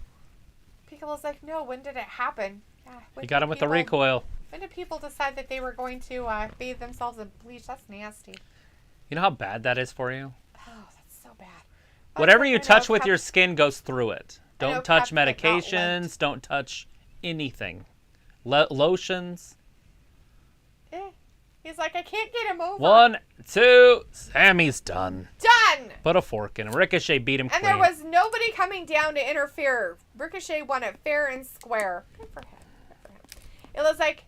S2: Piccola's like, no, when did it happen? Yeah,
S1: he got him with the recoil.
S2: When did people decide that they were going to bathe themselves in bleach? That's nasty.
S1: You know how bad that is for you?
S2: Oh, that's so bad.
S1: Whatever you touch with your skin goes through it. Don't touch medications. Don't touch anything. Lotions.
S2: He's like, I can't get him over.
S1: 1, 2, Sami's done.
S2: Done!
S1: Put a fork in him. Ricochet beat him clean.
S2: And there was nobody coming down to interfere. Ricochet won it fair and square. Good for him. It was like,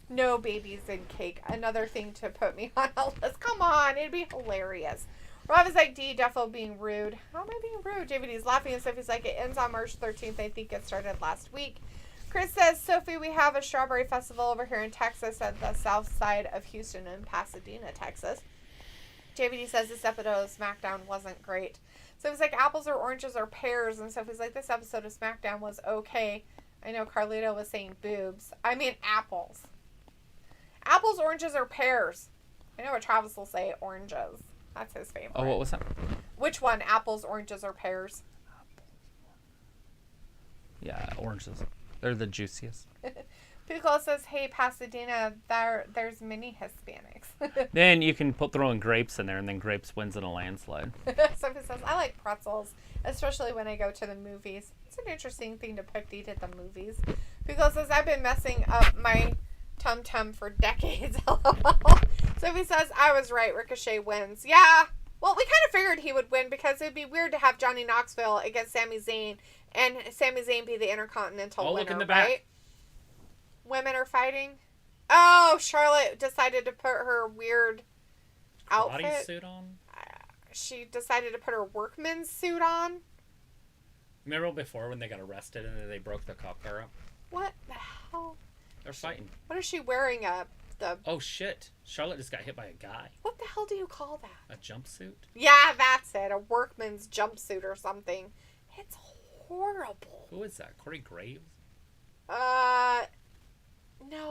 S2: no babies in cake. Another thing to put me on a list. Come on, it'd be hilarious. Rob is like, D, Duffo being rude. How am I being rude? JVD's laughing and Sophie's like, it ends on March 13th. I think it started last week. Chris says, Sophie, we have a strawberry festival over here in Texas at the south side of Houston in Pasadena, Texas. JVD says this episode of SmackDown wasn't great. Sophie's like, apples or oranges or pears. And Sophie's like, this episode of SmackDown was okay. I know Carlito was saying boobs. I mean apples. Apples, oranges, or pears. I know what Travis will say, oranges. That's his favorite.
S1: Oh, what was that?
S2: Which one? Apples, oranges, or pears?
S1: Yeah, oranges. They're the juiciest.
S2: Piccolo says, hey, Pasadena, there's many Hispanics.
S1: Then you can throw in grapes in there, and then grapes wins in a landslide.
S2: Sophie says, I like pretzels, especially when I go to the movies. It's an interesting thing to pick to eat at the movies. Piccolo says, I've been messing up my tum-tum for decades. Sophie says, I was right. Ricochet wins. Yeah. Well, we kind of figured he would win because it would be weird to have Johnny Knoxville against Sami Zayn and Sami Zayn be the Intercontinental winner,
S1: look in the back.
S2: Right? Women are fighting. Oh, Charlotte decided to put her weird outfit.
S1: Body suit on?
S2: She decided to put her workman's suit on.
S1: Remember before when they got arrested and then they broke the cop car up?
S2: What the hell?
S1: They're fighting.
S2: What is she wearing?
S1: Oh, shit. Charlotte just got hit by a guy.
S2: What the hell do you call that?
S1: A jumpsuit?
S2: Yeah, that's it. A workman's jumpsuit or something. It's horrible.
S1: Who is that? Corey Graves?
S2: No,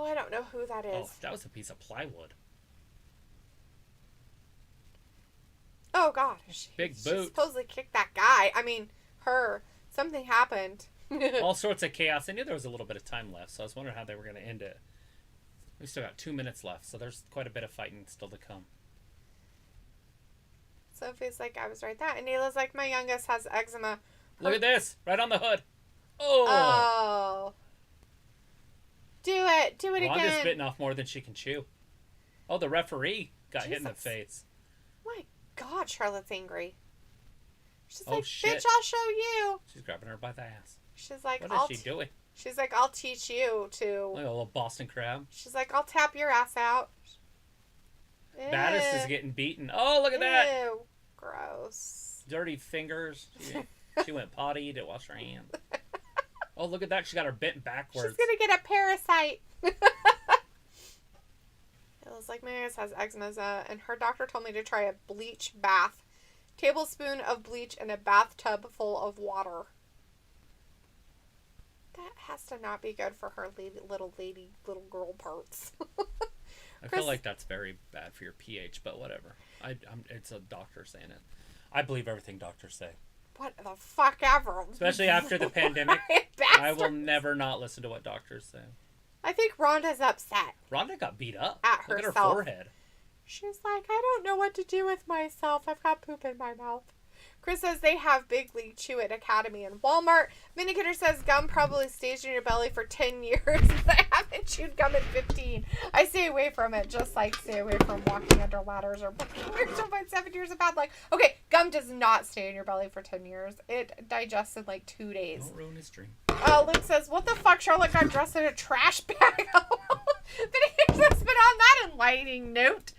S2: I don't know who that is.
S1: Oh, that was a piece of plywood.
S2: Oh, God.
S1: Big
S2: She
S1: boot.
S2: supposedly kicked that guy. I mean, her. Something happened.
S1: All sorts of chaos. I knew there was a little bit of time left, so I was wondering how they were going to end it. We still got 2 minutes left, so there's quite a bit of fighting still to come.
S2: Sophie's like, I was right there. And Nayla's like, my youngest has eczema.
S1: Look at this. Right on the hood. Oh.
S2: Do it. Do it
S1: Ronda's
S2: again.
S1: bitten off more than she can chew. Oh, the referee got hit in the
S2: Jesus.
S1: face.
S2: My God, Charlotte's angry. She's
S1: Oh,
S2: like,
S1: shit.
S2: bitch, I'll show you.
S1: She's grabbing her by the ass.
S2: She's like,
S1: What is she doing?
S2: She's like, I'll teach you to.
S1: Look at a little Boston crab.
S2: She's like, I'll tap your ass out.
S1: Baddest is getting beaten. Oh, look at that.
S2: Ew. Gross.
S1: Dirty fingers. She went potty to wash her hands. Oh, look at that. She got her bent backwards.
S2: She's going to get a parasite. It was like, my ass has eczema, and her doctor told me to try a bleach bath. Tablespoon of bleach in a bathtub full of water. That has to not be good for her little girl parts.
S1: I feel like that's very bad for your pH, but whatever. It's a doctor saying it. I believe everything doctors say.
S2: What the fuck ever.
S1: Especially after the pandemic. I will never not listen to what doctors say.
S2: I think Rhonda's upset.
S1: Rhonda got beat up.
S2: At
S1: Look
S2: herself.
S1: at her forehead.
S2: She's like, I don't know what to do with myself. I've got poop in my mouth. Chris says they have Big League Chew It Academy in Walmart. Minicator says gum probably stays in your belly for 10 years. I haven't chewed gum in 15. I stay away from it, just like stay away from walking under ladders or booking your 7 years of bad luck. Okay, gum does not stay in your belly for 10 years. It digests in like 2 days.
S1: Don't ruin his dream.
S2: Luke says, what the fuck? Charlotte got dressed in a trash bag. Minicator says, but on that enlightening note,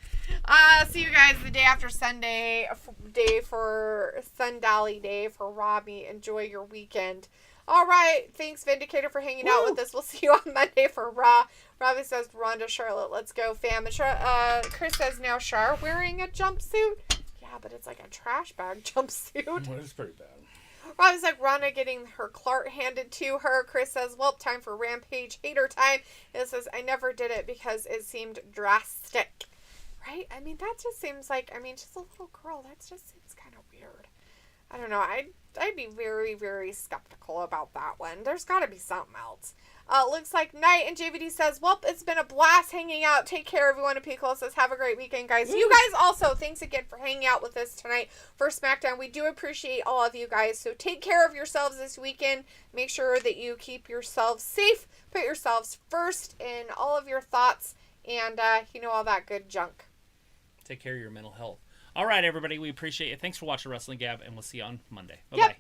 S2: see you guys the day after Sunday, day for Sundally Day for Robbie. Enjoy your weekend. All right. Thanks, Vindicator, for hanging out with us. We'll see you on Monday for Raw. Robbie says, Rhonda, Charlotte, let's go, fam. And Chris says, now Char wearing a jumpsuit. Yeah, but it's like a trash bag jumpsuit.
S1: Well, it's pretty bad.
S2: Robbie's like, Rhonda getting her Clark handed to her. Chris says, well, time for Rampage hater time. And it says, I never did it because it seemed drastic. Right? I mean, that just seems like, she's a little girl. That just seems kind of weird. I don't know. I'd be very, very skeptical about that one. There's got to be something else. Looks like Knight and JVD says, well, it's been a blast hanging out. Take care, everyone. And Piccolo says, have a great weekend, guys. You guys also, thanks again for hanging out with us tonight for SmackDown. We do appreciate all of you guys. So take care of yourselves this weekend. Make sure that you keep yourselves safe. Put yourselves first in all of your thoughts and, all that good junk.
S1: Take care of your mental health. All right, everybody. We appreciate it. Thanks for watching Wrestling Gab, and we'll see you on Monday. Bye-bye.
S2: Yep.